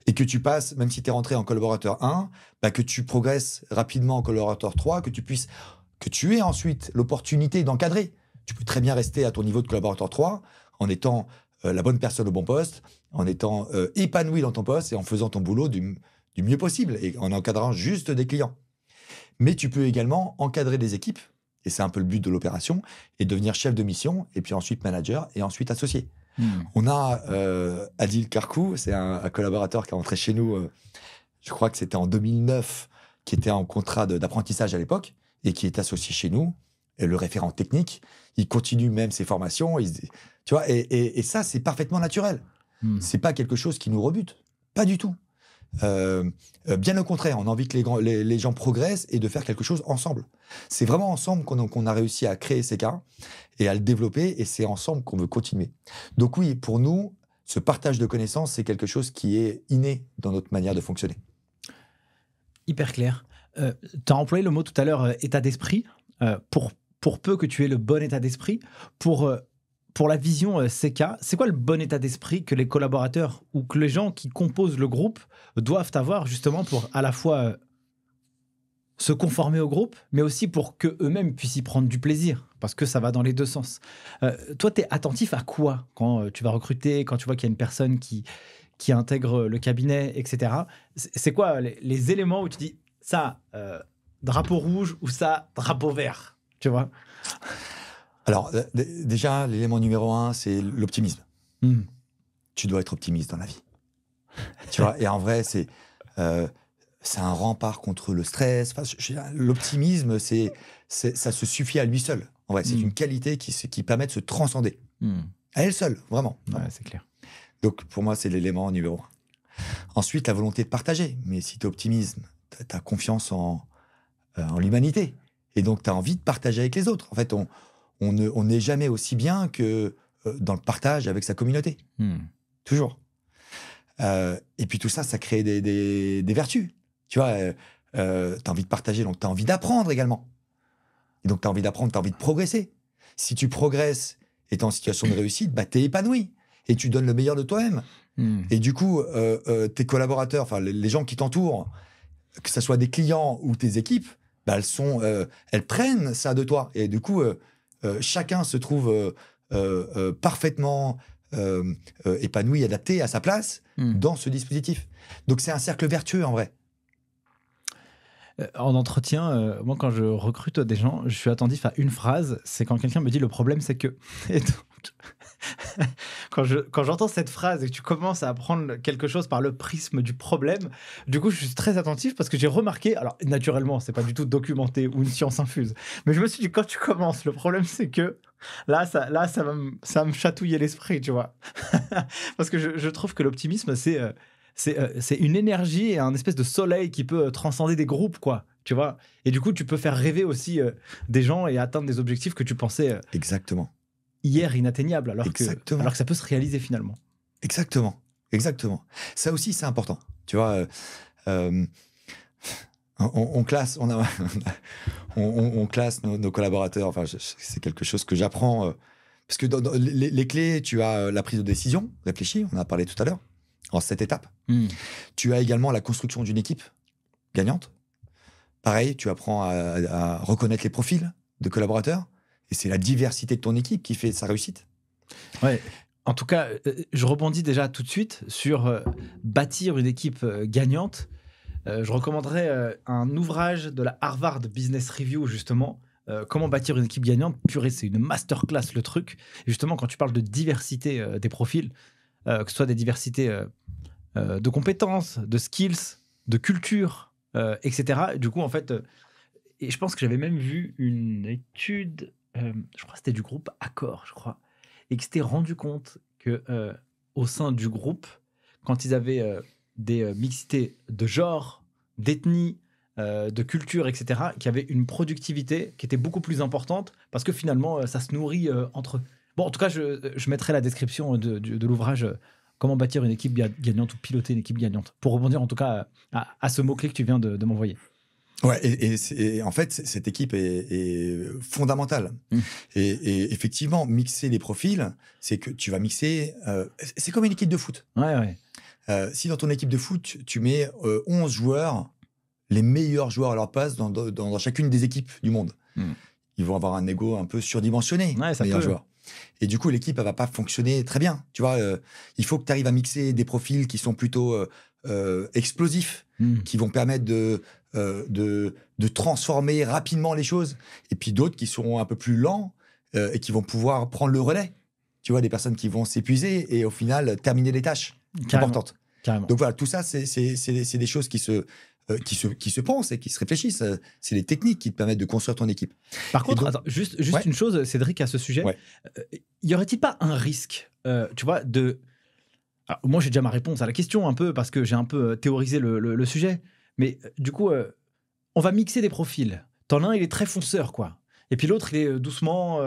Et que tu passes, même si tu es rentré en collaborateur 1, que tu progresses rapidement en collaborateur 3, que tu aies ensuite l'opportunité d'encadrer. Tu peux très bien rester à ton niveau de collaborateur 3 en étant la bonne personne au bon poste, en étant épanoui dans ton poste et en faisant ton boulot du mieux possible et en encadrant juste des clients. Mais tu peux également encadrer des équipes, et c'est un peu le but de l'opération, et devenir chef de mission, et puis ensuite manager, et ensuite associé. On a Adil Karkou, c'est un collaborateur qui est rentré chez nous, je crois que c'était en 2009, qui était en contrat d'apprentissage à l'époque, et qui est associé chez nous, et le référent technique. Il continue même ses formations, tu vois, et ça, c'est parfaitement naturel. C'est pas quelque chose qui nous rebute, pas du tout. Bien au contraire, on a envie que les gens progressent et de faire quelque chose ensemble. C'est vraiment ensemble qu'on a réussi à créer CK et à le développer, et c'est ensemble qu'on veut continuer. Donc oui, pour nous, ce partage de connaissances, c'est quelque chose qui est inné dans notre manière de fonctionner. Hyper clair. Tu as employé le mot tout à l'heure, état d'esprit. Pour peu que tu aies le bon état d'esprit, pour la vision CK, c'est quoi le bon état d'esprit que les collaborateurs ou que les gens qui composent le groupe doivent avoir justement pour à la fois se conformer au groupe, mais aussi pour qu'eux-mêmes puissent y prendre du plaisir, parce que ça va dans les deux sens. Toi, tu es attentif à quoi quand tu vas recruter, quand tu vois qu'il y a une personne qui intègre le cabinet, etc. C'est quoi les éléments où tu dis ça, drapeau rouge, ou ça, drapeau vert, tu vois? Alors, déjà, l'élément numéro 1, c'est l'optimisme. Tu dois être optimiste dans la vie. Tu vois, et en vrai, c'est un rempart contre le stress. Enfin, l'optimisme, ça se suffit à lui seul. En vrai, c'est une qualité qui permet de se transcender. À elle seule, vraiment. Ouais, c'est clair. Donc, pour moi, c'est l'élément numéro 1. Ensuite, la volonté de partager. Mais si tu es optimiste, tu as confiance en l'humanité. Et donc, tu as envie de partager avec les autres. En fait, on n'est jamais aussi bien que dans le partage avec sa communauté. Toujours. Et puis tout ça, ça crée des vertus. Tu vois, tu as envie de partager, donc tu as envie d'apprendre également. Et donc tu as envie d'apprendre, tu as envie de progresser. Si tu progresses et tu es en situation de réussite, tu es épanoui. Et tu donnes le meilleur de toi-même. Et du coup, tes collaborateurs, enfin les gens qui t'entourent, que ce soit des clients ou tes équipes, elles prennent ça de toi. Et du coup, chacun se trouve parfaitement épanoui, adapté à sa place dans ce dispositif. Donc c'est un cercle vertueux en vrai. En entretien, moi quand je recrute des gens, je suis attentif à une phrase, c'est quand quelqu'un me dit le problème c'est que... Et donc, quand j'entends cette phrase et que tu commences à apprendre quelque chose par le prisme du problème, du coup je suis très attentif parce que j'ai remarqué, alors naturellement c'est pas du tout documenté ou une science infuse, mais je me suis dit quand tu commences, le problème c'est que là ça va me chatouiller l'esprit, tu vois. Parce que je trouve que l'optimisme c'est une énergie et un espèce de soleil qui peut transcender des groupes, quoi, tu vois. Et du coup tu peux faire rêver aussi des gens et atteindre des objectifs que tu pensais exactement hier inatteignable, alors que ça peut se réaliser finalement. Exactement. Ça aussi, c'est important. Tu vois, on classe nos collaborateurs. Enfin, c'est quelque chose que j'apprends. Parce que dans les clés, tu as la prise de décision réfléchie, on en a parlé tout à l'heure, en 7 étapes. Tu as également la construction d'une équipe gagnante. Pareil, tu apprends à reconnaître les profils de collaborateurs. Et c'est la diversité de ton équipe qui fait sa réussite. Ouais. En tout cas, je rebondis déjà tout de suite sur bâtir une équipe gagnante. Je recommanderais un ouvrage de la Harvard Business Review, justement. Comment bâtir une équipe gagnante. Purée, c'est une masterclass, le truc. Et justement, quand tu parles de diversité des profils, que ce soit des diversités de compétences, de skills, de culture, etc. Du coup, en fait, et je pense que j'avais même vu une étude... je crois que c'était du groupe Accor, je crois, et qui s'était rendu compte que au sein du groupe, quand ils avaient des mixités de genre, d'ethnie, de culture, etc., qu'il y avait une productivité qui était beaucoup plus importante parce que finalement, ça se nourrit entre eux. Bon, en tout cas, je mettrai la description de l'ouvrage Comment bâtir une équipe gagnante ou piloter une équipe gagnante, pour rebondir en tout cas à ce mot-clé que tu viens de m'envoyer. Ouais, et en fait, cette équipe est fondamentale. Et effectivement, mixer les profils, c'est que tu vas mixer... c'est comme une équipe de foot. Ouais. Si dans ton équipe de foot, tu mets 11 joueurs, les meilleurs joueurs à leur place dans chacune des équipes du monde, ils vont avoir un ego un peu surdimensionné, Ouais, ça meilleurs peut. joueurs. Et du coup, l'équipe, elle va pas fonctionner très bien. Tu vois, il faut que tu arrives à mixer des profils qui sont plutôt explosifs, qui vont permettre de transformer rapidement les choses, et puis d'autres qui seront un peu plus lents et qui vont pouvoir prendre le relais. Tu vois, des personnes qui vont s'épuiser et au final terminer les tâches importantes. Carrément. Donc voilà, tout ça, c'est des choses qui se pensent et qui se réfléchissent. C'est les techniques qui te permettent de construire ton équipe. Par contre, donc- attends, juste Ouais. une chose, Cédric, à ce sujet. Ouais. Y aurait-il pas un risque, tu vois, de... Alors, moi, j'ai déjà ma réponse à la question un peu parce que j'ai un peu théorisé le sujet. Mais du coup, on va mixer des profils. T'en as un, il est très fonceur, quoi. Et puis l'autre, il est doucement,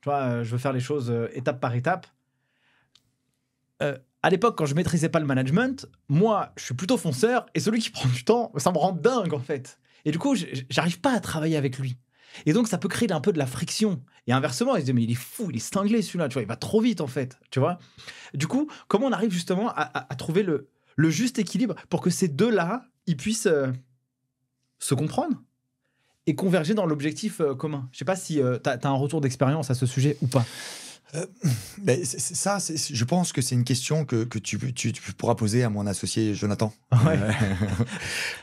tu vois, je veux faire les choses étape par étape. À l'époque, quand je maîtrisais pas le management, moi, je suis plutôt fonceur et celui qui prend du temps, ça me rend dingue, en fait. Et du coup, j'arrive pas à travailler avec lui. Et donc, ça peut créer un peu de la friction. Et inversement, il se dit, mais il est fou, il est cinglé celui-là, tu vois, il va trop vite, en fait, tu vois. Du coup, comment on arrive justement à trouver le juste équilibre pour que ces deux-là, ils puissent se comprendre et converger dans l'objectif commun. Je sais pas si tu as un retour d'expérience à ce sujet ou pas. Mais je pense que c'est une question que tu pourras poser à mon associé Jonathan. Ouais.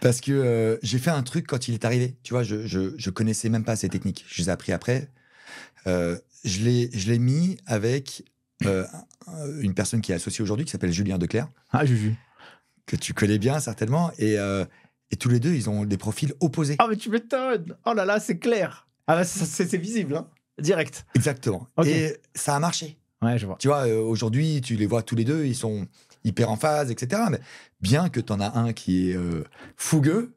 Parce que j'ai fait un truc quand il est arrivé. Tu vois, je connaissais même pas ces techniques. Je les ai appris après. Je l'ai mis avec une personne qui est associée aujourd'hui, qui s'appelle Julien Declercq, Ah, Juju. que tu connais bien certainement. Et tous les deux, ils ont des profils opposés. Ah, mais tu m'étonnes. Oh là là, c'est clair. Ah, bah, c'est visible, hein. Direct. Exactement. Ok. Et ça a marché. Ouais, je vois. Tu vois, aujourd'hui, tu les vois tous les deux, ils sont hyper en phase, etc. Mais bien que tu en as un qui est fougueux,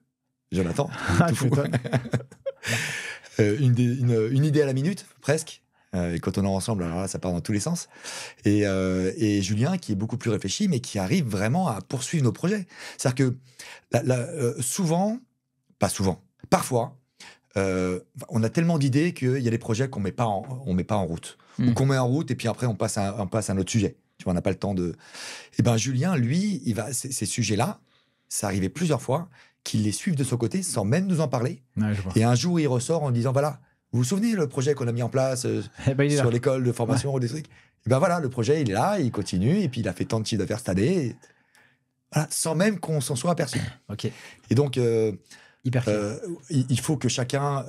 Jonathan, Ah, tout tu fou. m'étonnes. Une idée à la minute, presque. Et quand on est ensemble, alors là, ça part dans tous les sens. Et Julien, qui est beaucoup plus réfléchi, mais qui arrive vraiment à poursuivre nos projets. C'est-à-dire que souvent, pas souvent, parfois, on a tellement d'idées qu'il y a des projets qu'on met pas en route. Ou qu'on met en route et puis après on passe à un autre sujet. Tu vois, on n'a pas le temps de... Et ben Julien, lui, ces sujets-là, ça arrivait plusieurs fois qu'il les suive de son côté sans même nous en parler. Ouais, je vois. Et un jour, il ressort en disant, voilà, vous vous souvenez le projet qu'on a mis en place Eh ben, il est sur là. l'école de formation ou des trucs. Et ben voilà, le projet, il est là, il continue, et puis il a fait tant de chiffres d'affaires cette année. Et voilà, sans même qu'on s'en soit aperçu. Ok. Et donc... Hyper clair. il faut que chacun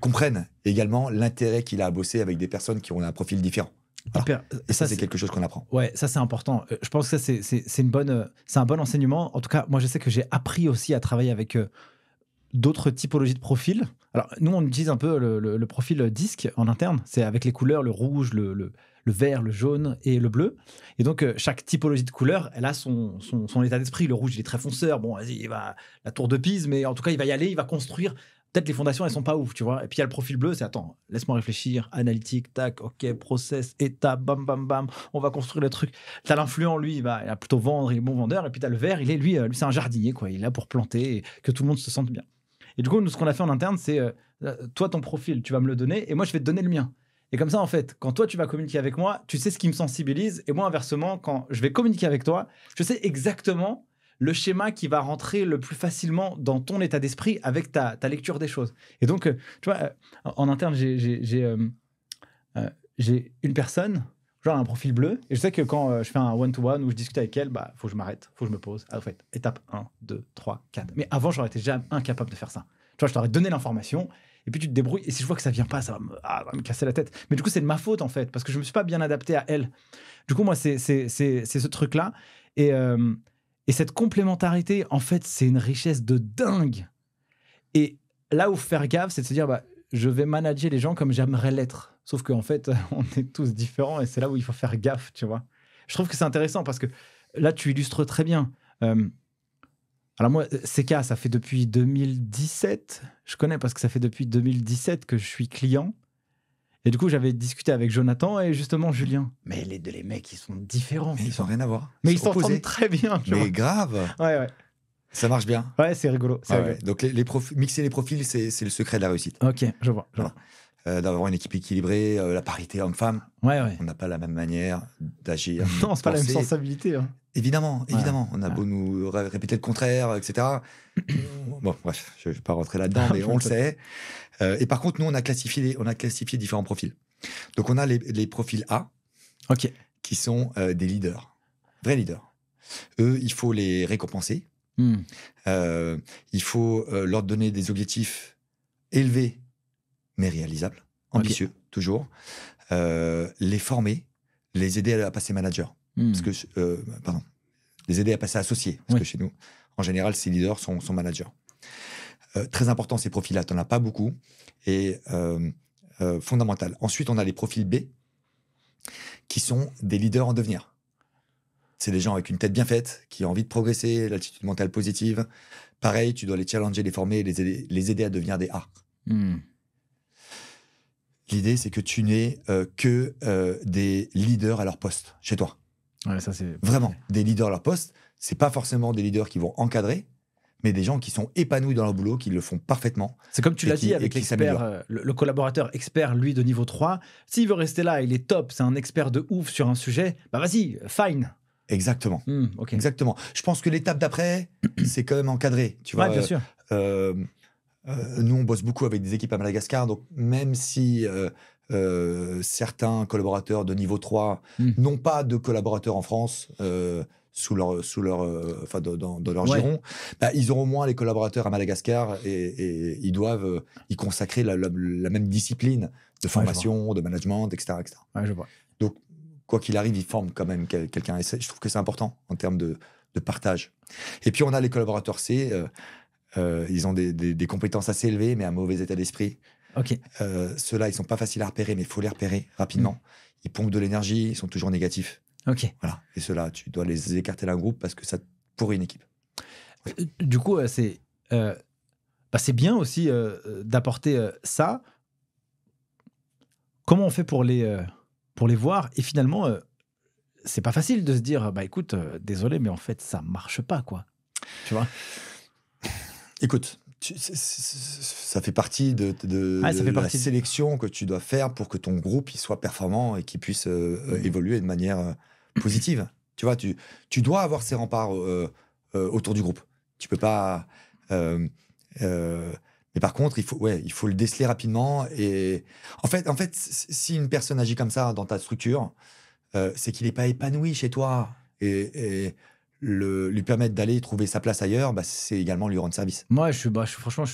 comprenne également l'intérêt qu'il a à bosser avec des personnes qui ont un profil différent. Voilà. Hyper. Et ça, c'est quelque chose qu'on apprend. Ouais, ça c'est important. Je pense que ça c'est un bon enseignement. En tout cas, moi je sais que j'ai appris aussi à travailler avec d'autres typologies de profils. Alors nous on utilise un peu le profil disque en interne. C'est avec les couleurs, le rouge, le vert, le jaune et le bleu. Et donc chaque typologie de couleur, elle a son état d'esprit. Le rouge il est très fonceur. Bon, vas-y, il va la tour de Pise, mais en tout cas il va y aller, il va construire. Peut-être les fondations, elles sont pas ouf, tu vois. Et puis il y a le profil bleu, c'est attends, laisse-moi réfléchir, analytique, tac, ok, process, étape, bam, bam, bam, on va construire le truc. T'as l'influent, lui, il va plutôt vendre, il est bon vendeur. Et puis t'as le vert, lui, c'est un jardinier, quoi. Il est là pour planter et que tout le monde se sente bien. Et du coup, nous, ce qu'on a fait en interne, c'est toi, ton profil, tu vas me le donner et moi, je vais te donner le mien. Et comme ça, en fait, quand toi, tu vas communiquer avec moi, tu sais ce qui me sensibilise. Et moi, inversement, quand je vais communiquer avec toi, je sais exactement le schéma qui va rentrer le plus facilement dans ton état d'esprit avec ta lecture des choses. Et donc, tu vois, en interne, j'ai une personne, genre un profil bleu, et je sais que quand je fais un one-to-one où je discute avec elle, bah, faut que je m'arrête, faut que je me pose. Ah, en fait, étape 1, 2, 3, 4. Mais avant, j'aurais été jamais incapable de faire ça. Tu vois, je t'aurais donné l'information, et puis tu te débrouilles, et si je vois que ça vient pas, ça va me casser la tête. Mais du coup, c'est de ma faute, en fait, parce que je me suis pas bien adapté à elle. Du coup, moi, c'est ce truc-là. Et cette complémentarité, en fait, c'est une richesse de dingue. Et là où faire gaffe, c'est de se dire, bah, je vais manager les gens comme j'aimerais l'être. Sauf qu'en fait, on est tous différents et c'est là où il faut faire gaffe, tu vois. Je trouve que c'est intéressant parce que là, tu illustres très bien. Alors moi, CK, ça fait depuis 2017. Je connais parce que ça fait depuis 2017 que je suis client. Et du coup, j'avais discuté avec Jonathan et justement Julien. Mais les mecs, ils sont différents. Mais ils n'ont rien à voir. Mais ils s'entendent très bien, tu vois. Mais grave. Ouais. Ça marche bien. Ouais, c'est rigolo. C'est rigolo. Donc, mixer les profils, c'est le secret de la réussite. Ok, je vois. D'avoir une équipe équilibrée, la parité homme-femme. Ouais. On n'a pas la même manière d'agir. Non, c'est pas la même sensibilité. Hein. Évidemment. On a beau nous répéter le contraire, etc. Bon, bref, je ne vais pas rentrer là-dedans, mais on le sait. Et par contre, nous, on a classifié différents profils. Donc, on a les profils A, qui sont des leaders, vrais leaders. Eux, il faut les récompenser. Il faut leur donner des objectifs élevés, mais réalisables, ambitieux, toujours. Les former, les aider à passer manager. Les aider à passer associé. Parce que chez nous, en général, ces leaders sont managers. Très important, ces profils-là, tu n'en as pas beaucoup. Et fondamental. Ensuite, on a les profils B, qui sont des leaders en devenir. C'est des gens avec une tête bien faite, qui ont envie de progresser, l'attitude mentale positive. Pareil, tu dois les challenger, les former, les aider à devenir des A. L'idée, c'est que tu n'aies que des leaders à leur poste, chez toi. Ouais, ça, c'est... Vraiment, des leaders à leur poste. C'est pas forcément des leaders qui vont encadrer, mais des gens qui sont épanouis dans leur boulot, qui le font parfaitement. C'est comme tu l'as dit avec l'expert, le collaborateur expert, lui, de niveau 3. S'il veut rester là, il est top, c'est un expert de ouf sur un sujet, bah vas-y, fine. Exactement. Exactement. Je pense que l'étape d'après, c'est quand même encadré. Tu vois, bien sûr. Nous, on bosse beaucoup avec des équipes à Madagascar, donc même si certains collaborateurs de niveau 3 n'ont pas de collaborateurs en France dans leur giron, ils auront au moins les collaborateurs à Madagascar et ils doivent y consacrer la même discipline de formation, de management, etc. Ouais, je vois. Donc, quoi qu'il arrive, ils forment quand même quelqu'un. Et je trouve que c'est important en termes de partage. Et puis, on a les collaborateurs C. Ils ont des compétences assez élevées, mais un mauvais état d'esprit. Ceux-là, ils ne sont pas faciles à repérer, mais il faut les repérer rapidement. Ils pompent de l'énergie, ils sont toujours négatifs. Voilà. Et ceux-là, tu dois les écarter d'un groupe parce que ça pourrit une équipe. Du coup, c'est bien aussi d'apporter ça. Comment on fait pour les voir? Et finalement, c'est pas facile de se dire, écoute, désolé, mais en fait, ça marche pas, quoi. Tu vois? Écoute, ça fait partie de la sélection que tu dois faire pour que ton groupe il soit performant et qu'il puisse évoluer de manière positive. Tu vois, tu dois avoir ces remparts autour du groupe. Tu peux pas... mais par contre, il faut le déceler rapidement. Et en fait, si une personne agit comme ça dans ta structure, c'est qu'il n'est pas épanoui chez toi. Et lui permettre d'aller trouver sa place ailleurs, c'est également lui rendre service. Moi, franchement,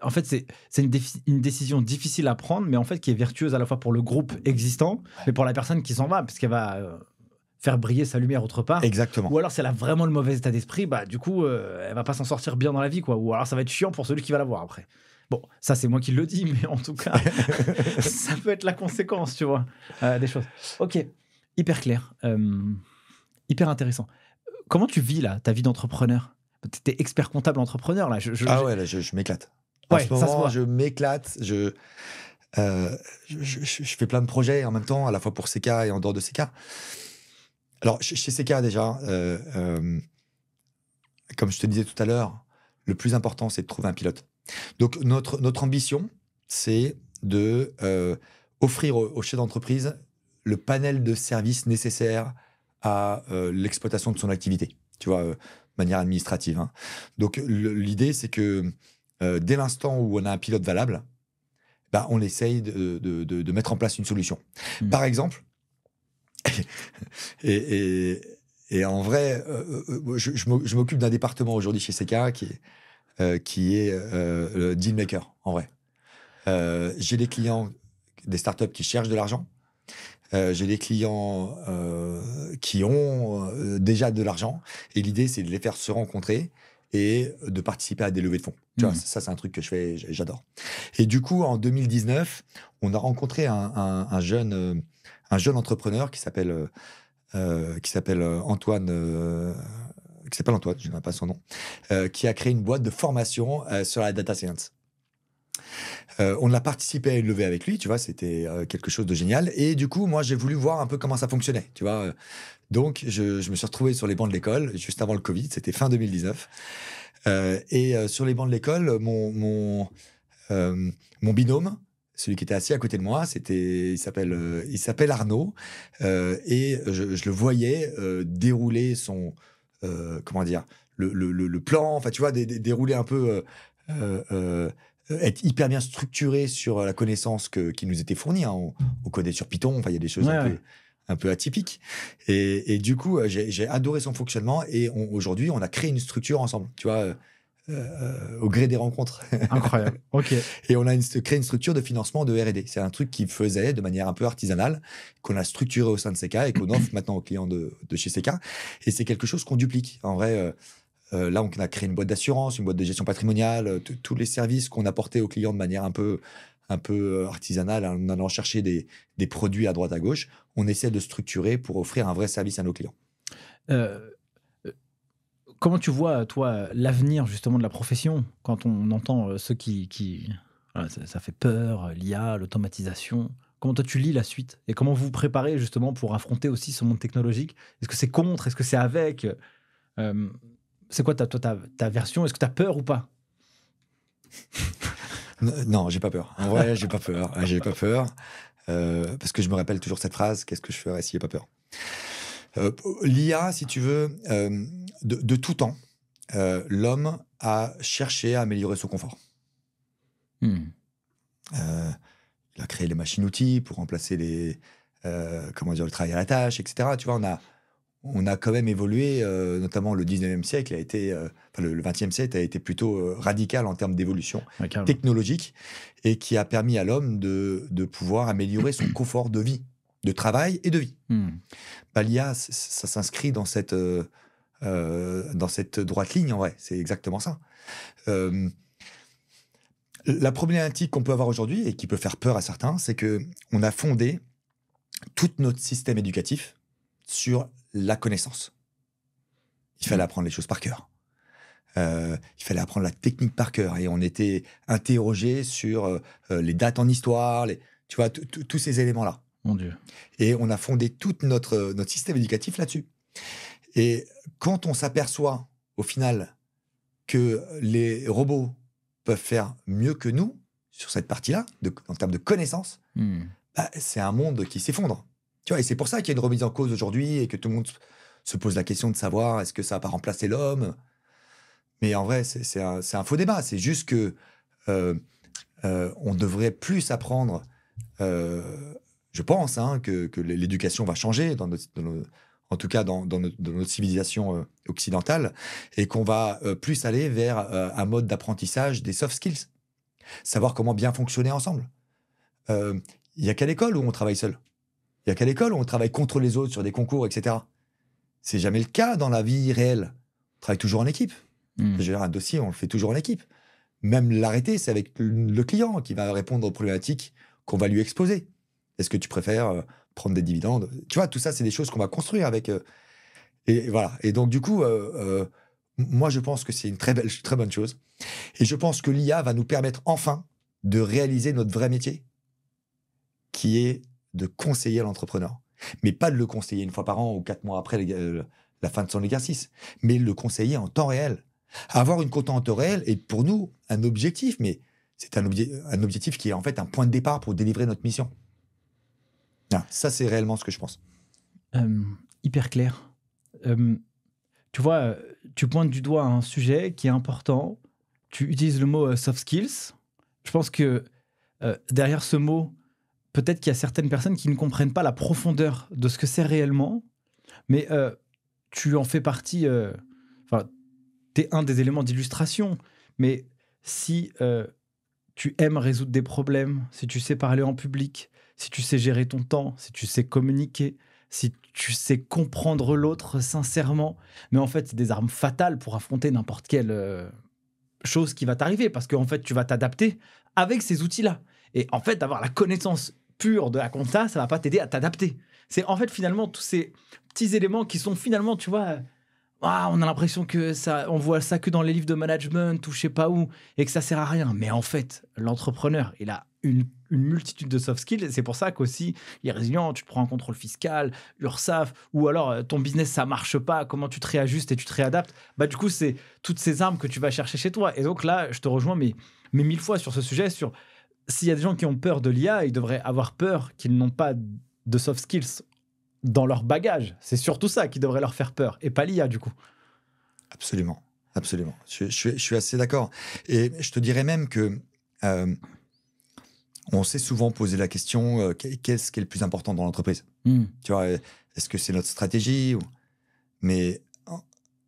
en fait, c'est une décision difficile à prendre, mais en fait, qui est vertueuse à la fois pour le groupe existant, mais pour la personne qui s'en va, parce qu'elle va faire briller sa lumière autre part. Exactement. Ou alors, si elle a vraiment le mauvais état d'esprit, du coup, elle va pas s'en sortir bien dans la vie, quoi. Ou alors, ça va être chiant pour celui qui va la voir après. Bon, ça, c'est moi qui le dis, mais en tout cas, ça peut être la conséquence, tu vois, des choses. Ok, hyper clair, hyper intéressant. Comment tu vis, là, ta vie d'entrepreneur? Tu es expert comptable entrepreneur, là. Je m'éclate. En ce moment, je m'éclate. Je fais plein de projets en même temps, à la fois pour CK et en dehors de CK. Alors, chez CK, déjà, comme je te disais tout à l'heure, le plus important, c'est de trouver un pilote. Donc, notre ambition, c'est de offrir aux chefs d'entreprise le panel de services nécessaires à l'exploitation de son activité, tu vois, de manière administrative. Hein. Donc, l'idée, c'est que dès l'instant où on a un pilote valable, on essaye de mettre en place une solution. Par exemple, et en vrai, je m'occupe d'un département aujourd'hui chez CK qui est le deal maker, en vrai. J'ai des clients, des startups qui cherchent de l'argent. J'ai des clients qui ont déjà de l'argent et l'idée, c'est de les faire se rencontrer et de participer à des levées de fonds. Tu vois, ça, c'est un truc que je fais, j'adore. Et du coup, en 2019, on a rencontré un jeune entrepreneur qui s'appelle Antoine... je n'ai pas son nom, qui a créé une boîte de formation sur la data science. On a participé à une levée avec lui, tu vois, c'était quelque chose de génial. Et du coup, moi, j'ai voulu voir un peu comment ça fonctionnait, tu vois. Donc, je me suis retrouvé sur les bancs de l'école, juste avant le Covid, c'était fin 2019. Sur les bancs de l'école, mon binôme, celui qui était assis à côté de moi, il s'appelle Arnaud, et je le voyais dérouler son, comment dire, le plan, enfin tu vois, dérouler un peu, être hyper bien structuré sur la connaissance qui nous était fournie. Hein. On codait sur Python, enfin il y a des choses un peu atypiques. Et du coup, j'ai adoré son fonctionnement, et aujourd'hui, on a créé une structure ensemble, tu vois. Au gré des rencontres. Incroyable. Ok. Et on a créé une structure de financement de R&D. C'est un truc qu'il faisait de manière un peu artisanale, qu'on a structuré au sein de CK et qu'on offre maintenant aux clients de chez CK. Et c'est quelque chose qu'on duplique. En vrai, là, on a créé une boîte d'assurance, une boîte de gestion patrimoniale, tous les services qu'on apportait aux clients de manière un peu artisanale, en allant chercher des produits à droite à gauche. On essaie de structurer pour offrir un vrai service à nos clients. Comment tu vois, toi, l'avenir justement de la profession quand on entend ceux qui voilà, ça fait peur, l'IA, l'automatisation. Comment toi tu lis la suite et comment vous vous préparez justement pour affronter aussi ce monde technologique? Est-ce que c'est contre? Est-ce que c'est avec? C'est quoi ta version? Est-ce que tu as peur ou pas? Non, j'ai pas peur. En vrai, j'ai pas peur. J'ai pas peur parce que je me rappelle toujours cette phrase: qu'est-ce que je ferais s'il n'y a pas peur? L'IA, si tu veux, de tout temps, l'homme a cherché à améliorer son confort. Il a créé les machines-outils pour remplacer le travail à la tâche, etc. Tu vois, on a quand même évolué, notamment le 19e siècle le 20e siècle a été plutôt radical en termes d'évolution technologique, et qui a permis à l'homme de pouvoir améliorer son confort de vie, de travail et de vie. L'IA, ça s'inscrit dans cette droite ligne, en vrai. C'est exactement ça. La problématique qu'on peut avoir aujourd'hui, et qui peut faire peur à certains, c'est qu'on a fondé tout notre système éducatif sur la connaissance. Il fallait apprendre les choses par cœur. Il fallait apprendre la technique par cœur. Et on était interrogé sur les dates en histoire, tu vois, tous ces éléments-là. Mon Dieu. Et on a fondé tout notre système éducatif là-dessus. Et quand on s'aperçoit, au final, que les robots peuvent faire mieux que nous sur cette partie-là, en termes de connaissances, c'est un monde qui s'effondre. Tu vois, et c'est pour ça qu'il y a une remise en cause aujourd'hui et que tout le monde se pose la question de savoir est-ce que ça va pas remplacer l'homme. Mais en vrai, c'est un faux débat. C'est juste que on devrait plus apprendre... je pense que l'éducation va changer, en tout cas dans notre civilisation occidentale, et qu'on va plus aller vers un mode d'apprentissage des soft skills. Savoir comment bien fonctionner ensemble. Il n'y a qu'à l'école où on travaille seul. Il n'y a qu'à l'école où on travaille contre les autres sur des concours, etc. C'est jamais le cas dans la vie réelle. On travaille toujours en équipe. Je veux dire, un dossier, on le fait toujours en équipe. Même l'arrêter, c'est avec le client qui va répondre aux problématiques qu'on va lui exposer. Est-ce que tu préfères prendre des dividendes? Tu vois, tout ça, c'est des choses qu'on va construire avec... et voilà. Et donc, du coup, moi, je pense que c'est une très bonne chose. Et je pense que l'IA va nous permettre enfin de réaliser notre vrai métier, qui est de conseiller l'entrepreneur. Mais pas de le conseiller une fois par an ou 4 mois après la fin de son exercice, mais le conseiller en temps réel. Avoir une compta en temps réel est pour nous un objectif, mais c'est un objectif qui est en fait un point de départ pour délivrer notre mission. Ça, c'est réellement ce que je pense. Hyper clair. Tu vois, tu pointes du doigt un sujet qui est important. Tu utilises le mot soft skills. Je pense que derrière ce mot, peut-être qu'il y a certaines personnes qui ne comprennent pas la profondeur de ce que c'est réellement, mais tu en fais partie. Tu es un des éléments d'illustration. Mais si tu aimes résoudre des problèmes, si tu sais parler en public, si tu sais gérer ton temps, si tu sais communiquer, si tu sais comprendre l'autre sincèrement, mais en fait, c'est des armes fatales pour affronter n'importe quelle chose qui va t'arriver, parce qu'en fait, tu vas t'adapter avec ces outils-là. Et en fait, d'avoir la connaissance pure de la compta, ça va pas t'aider à t'adapter. C'est en fait finalement tous ces petits éléments qui sont finalement, tu vois, on a l'impression que ça, on voit ça que dans les livres de management ou je sais pas où, et que ça sert à rien. Mais en fait, l'entrepreneur, il a une multitude de soft skills. Et c'est pour ça qu'aussi, il est résilient, tu te prends un contrôle fiscal, URSSAF, ou alors ton business, ça marche pas, comment tu te réajustes et tu te réadaptes. Bah, du coup, c'est toutes ces armes que tu vas chercher chez toi. Et donc là, je te rejoins, mais 1000 fois sur ce sujet, sur s'il y a des gens qui ont peur de l'IA, ils devraient avoir peur qu'ils n'ont pas de soft skills dans leur bagage. C'est surtout ça qui devrait leur faire peur, et pas l'IA, du coup. Absolument, absolument. Je suis assez d'accord. Et je te dirais même que on s'est souvent posé la question qu'est-ce qui est le plus important dans l'entreprise? Tu vois, est-ce que c'est notre stratégie Mais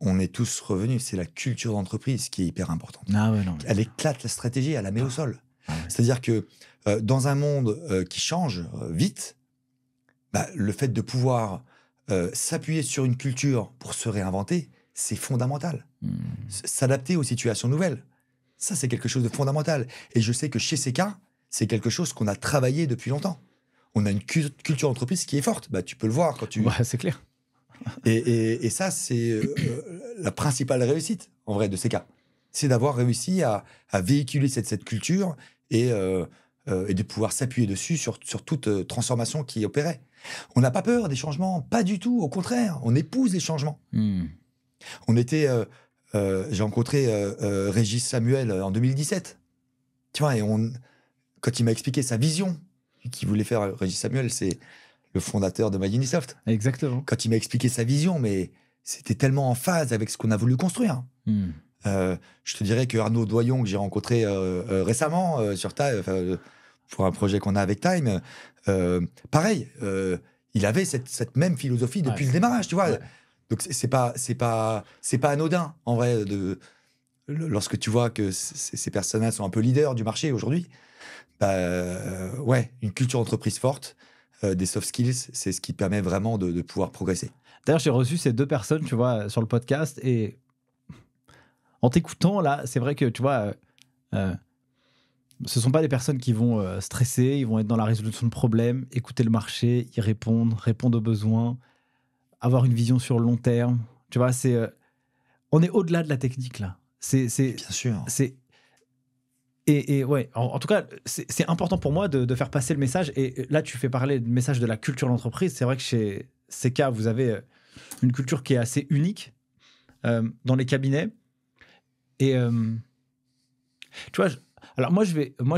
on est tous revenus. C'est la culture d'entreprise qui est hyper importante. Ah ouais, non. Elle éclate la stratégie, elle la met au sol. Ah ouais. C'est-à-dire que dans un monde qui change vite, le fait de pouvoir s'appuyer sur une culture pour se réinventer, c'est fondamental. S'adapter aux situations nouvelles, ça, c'est quelque chose de fondamental. Et je sais que chez CK, c'est quelque chose qu'on a travaillé depuis longtemps. On a une culture d'entreprise qui est forte. Tu peux le voir quand tu... Ouais, c'est clair. Et ça, c'est la principale réussite, en vrai, de CK. C'est d'avoir réussi à véhiculer cette culture et de pouvoir s'appuyer dessus sur toute transformation qui opérait. On n'a pas peur des changements, pas du tout. Au contraire, on épouse les changements. On était... j'ai rencontré Régis Samuel en 2017. Tu vois, et quand il m'a expliqué sa vision qu'il voulait faire, Régis Samuel, c'est le fondateur de MyUnisoft. Exactement. Quand il m'a expliqué sa vision, mais c'était tellement en phase avec ce qu'on a voulu construire. Je te dirais que Arnaud Doyon, que j'ai rencontré récemment sur Time, pour un projet qu'on a avec Time, pareil, il avait cette même philosophie depuis le démarrage, tu vois. Ouais. Donc c'est pas anodin en vrai lorsque tu vois que ces personnes-là sont un peu leaders du marché aujourd'hui. Une culture d'entreprise forte, des soft skills, c'est ce qui permet vraiment de pouvoir progresser. D'ailleurs, j'ai reçu ces deux personnes, tu vois, sur le podcast, et en t'écoutant là, c'est vrai que tu vois, ce sont pas des personnes qui vont stresser, ils vont être dans la résolution de problèmes, écouter le marché, y répondre aux besoins, avoir une vision sur le long terme. Tu vois, on est au-delà de la technique là. Bien sûr. Et ouais, en tout cas, c'est important pour moi de faire passer le message. Et là, tu fais parler du message de la culture d'entreprise. C'est vrai que chez CK, vous avez une culture qui est assez unique dans les cabinets. Et tu vois, alors moi,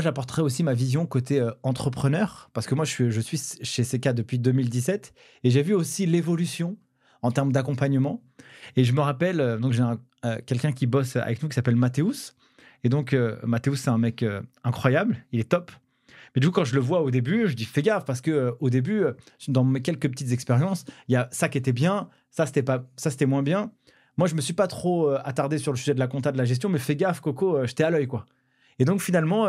j'apporterai aussi ma vision côté entrepreneur, parce que moi, je suis chez CK depuis 2017 et j'ai vu aussi l'évolution en termes d'accompagnement. Et je me rappelle, donc j'ai quelqu'un qui bosse avec nous qui s'appelle Mathéus. Et donc, Mathéus, c'est un mec incroyable, il est top. Mais du coup, quand je le vois au début, je dis fais gaffe, parce qu'au début, dans mes quelques petites expériences, il y a ça qui était bien, ça c'était moins bien. Moi, je me suis pas trop attardé sur le sujet de la compta, de la gestion, mais fais gaffe, Coco, j'étais à l'œil, quoi. Et donc, finalement,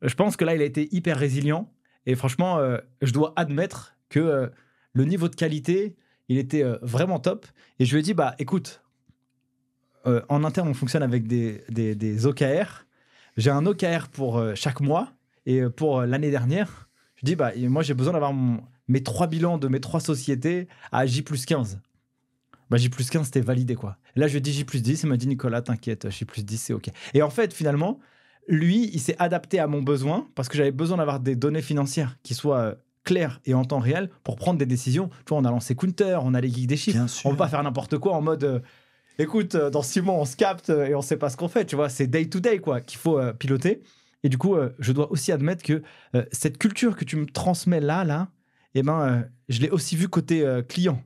je pense que là, il a été hyper résilient. Et franchement, je dois admettre que le niveau de qualité, il était vraiment top. Et je lui ai dit, écoute, en interne, on fonctionne avec des OKR. J'ai un OKR pour chaque mois. Et pour l'année dernière, je dis, moi, j'ai besoin d'avoir mes 3 bilans de mes 3 sociétés à J+15. J+15, c'était validé, quoi. Et là, je lui ai dit J+10. Il m'a dit, Nicolas, t'inquiète, J+10, c'est OK. Et en fait, finalement, lui, il s'est adapté à mon besoin parce que j'avais besoin d'avoir des données financières qui soient claires et en temps réel pour prendre des décisions. Tu vois, on a lancé Counter, on a les geeks des chiffres. On ne peut pas faire n'importe quoi en mode... écoute, dans 6 mois, on se capte et on ne sait pas ce qu'on fait. Tu vois, c'est day to day, quoi, qu'il faut piloter. Et du coup, je dois aussi admettre que cette culture que tu me transmets là, je l'ai aussi vue côté client.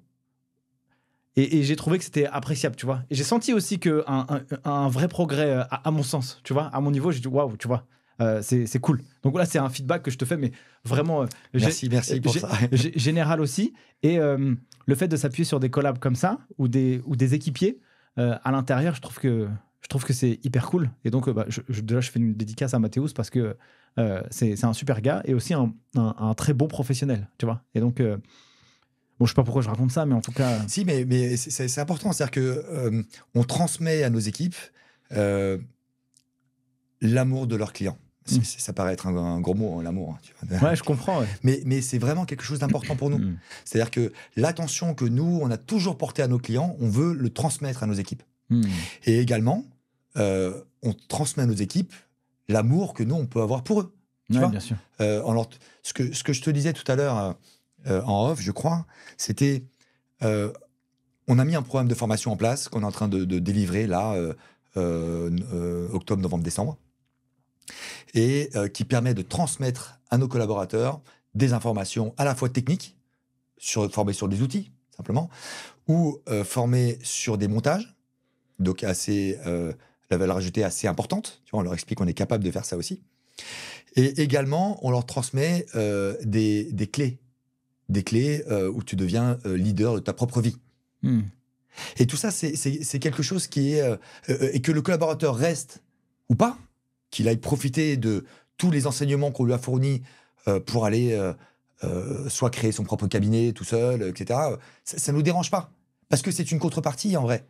Et j'ai trouvé que c'était appréciable, tu vois. Et j'ai senti aussi un vrai progrès à mon sens, tu vois. À mon niveau, j'ai dit waouh, tu vois, c'est cool. Donc là, c'est un feedback que je te fais, mais vraiment... merci pour ça. Général aussi. Et le fait de s'appuyer sur des collabs comme ça, ou des équipiers à l'intérieur, je trouve que c'est hyper cool. Et donc, déjà, je fais une dédicace à Mathéus parce que c'est un super gars et aussi un très bon professionnel, tu vois. Et donc... Bon, je sais pas pourquoi je raconte ça, mais en tout cas... Si, mais c'est important. C'est-à-dire qu'on transmet à nos équipes l'amour de leurs clients. Ça paraît être un gros mot, l'amour. Tu vois. Ouais, je comprends. Ouais. Mais c'est vraiment quelque chose d'important pour nous. C'est-à-dire que l'attention que nous, on a toujours portée à nos clients, on veut le transmettre à nos équipes. Et également, on transmet à nos équipes l'amour que nous, on peut avoir pour eux. Tu vois bien sûr. Ce que je te disais tout à l'heure en off, je crois, c'était... on a mis un programme de formation en place qu'on est en train de délivrer là, octobre, novembre, décembre, et qui permet de transmettre à nos collaborateurs des informations à la fois techniques, formées sur des outils, simplement, ou formées sur des montages, donc la valeur ajoutée assez importante. Tu vois, on leur explique qu'on est capable de faire ça aussi. Et également, on leur transmet des clés. Des clés où tu deviens leader de ta propre vie. Et tout ça, c'est quelque chose qui est... et que le collaborateur reste ou pas, qu'il aille profiter de tous les enseignements qu'on lui a fournis pour aller soit créer son propre cabinet tout seul, etc. Ça ne nous dérange pas. Parce que c'est une contrepartie, en vrai.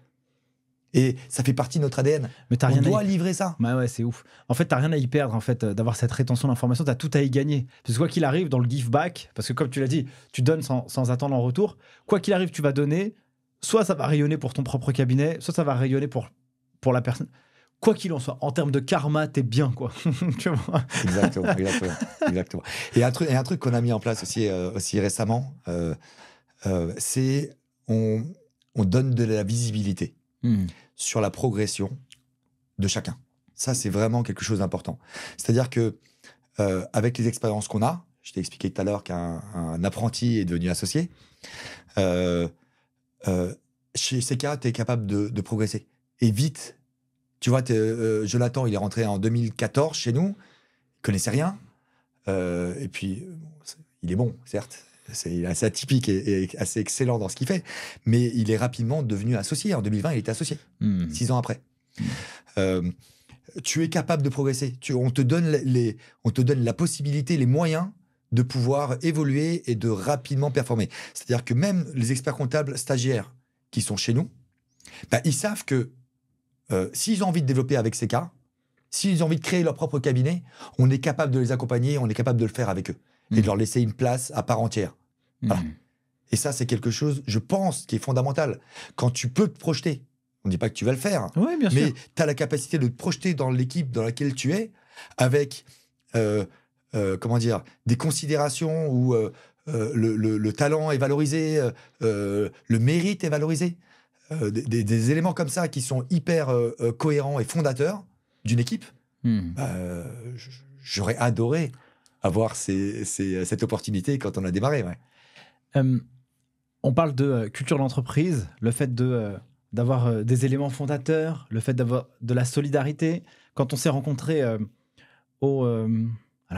Et ça fait partie de notre ADN. Mais on doit livrer ça. Ouais, c'est ouf. En fait, t'as rien à y perdre, en fait, d'avoir cette rétention d'information. T'as tout à y gagner. Parce que quoi qu'il arrive, dans le give back, parce que comme tu l'as dit, tu donnes sans attendre en retour. Quoi qu'il arrive, tu vas donner. Soit ça va rayonner pour ton propre cabinet, soit ça va rayonner pour la personne. Quoi qu'il en soit, en termes de karma, t'es bien, quoi. Tu vois. Exactement. Et un truc qu'on a mis en place aussi récemment, c'est on donne de la visibilité sur la progression de chacun. Ça, c'est vraiment quelque chose d'important. C'est-à-dire que avec les expériences qu'on a, je t'ai expliqué tout à l'heure qu'un apprenti est devenu associé, chez CK, tu es capable de progresser. Et vite. Tu vois, Jonathan, il est rentré en 2014 chez nous, il connaissait rien. Et puis, il est bon, certes. Il est assez atypique et assez excellent dans ce qu'il fait. Mais il est rapidement devenu associé. En 2020, il était associé, 6 ans après. Tu es capable de progresser. On te donne la possibilité, les moyens de pouvoir évoluer et de rapidement performer. C'est-à-dire que même les experts comptables stagiaires qui sont chez nous, ils savent que s'ils ont envie de développer avec CK, s'ils ont envie de créer leur propre cabinet, on est capable de les accompagner, on est capable de le faire avec eux et de leur laisser une place à part entière. Voilà. Et ça, c'est quelque chose, je pense, qui est fondamental. Quand tu peux te projeter, on ne dit pas que tu vas le faire, mais tu as la capacité de te projeter dans l'équipe dans laquelle tu es avec des considérations où le talent est valorisé, le mérite est valorisé. Des éléments comme ça qui sont hyper cohérents et fondateurs d'une équipe, j'aurais adoré avoir cette opportunité quand on a démarré. Ouais. On parle de culture d'entreprise, le fait d'avoir des éléments fondateurs, le fait d'avoir de la solidarité. Quand on s'est rencontrés alors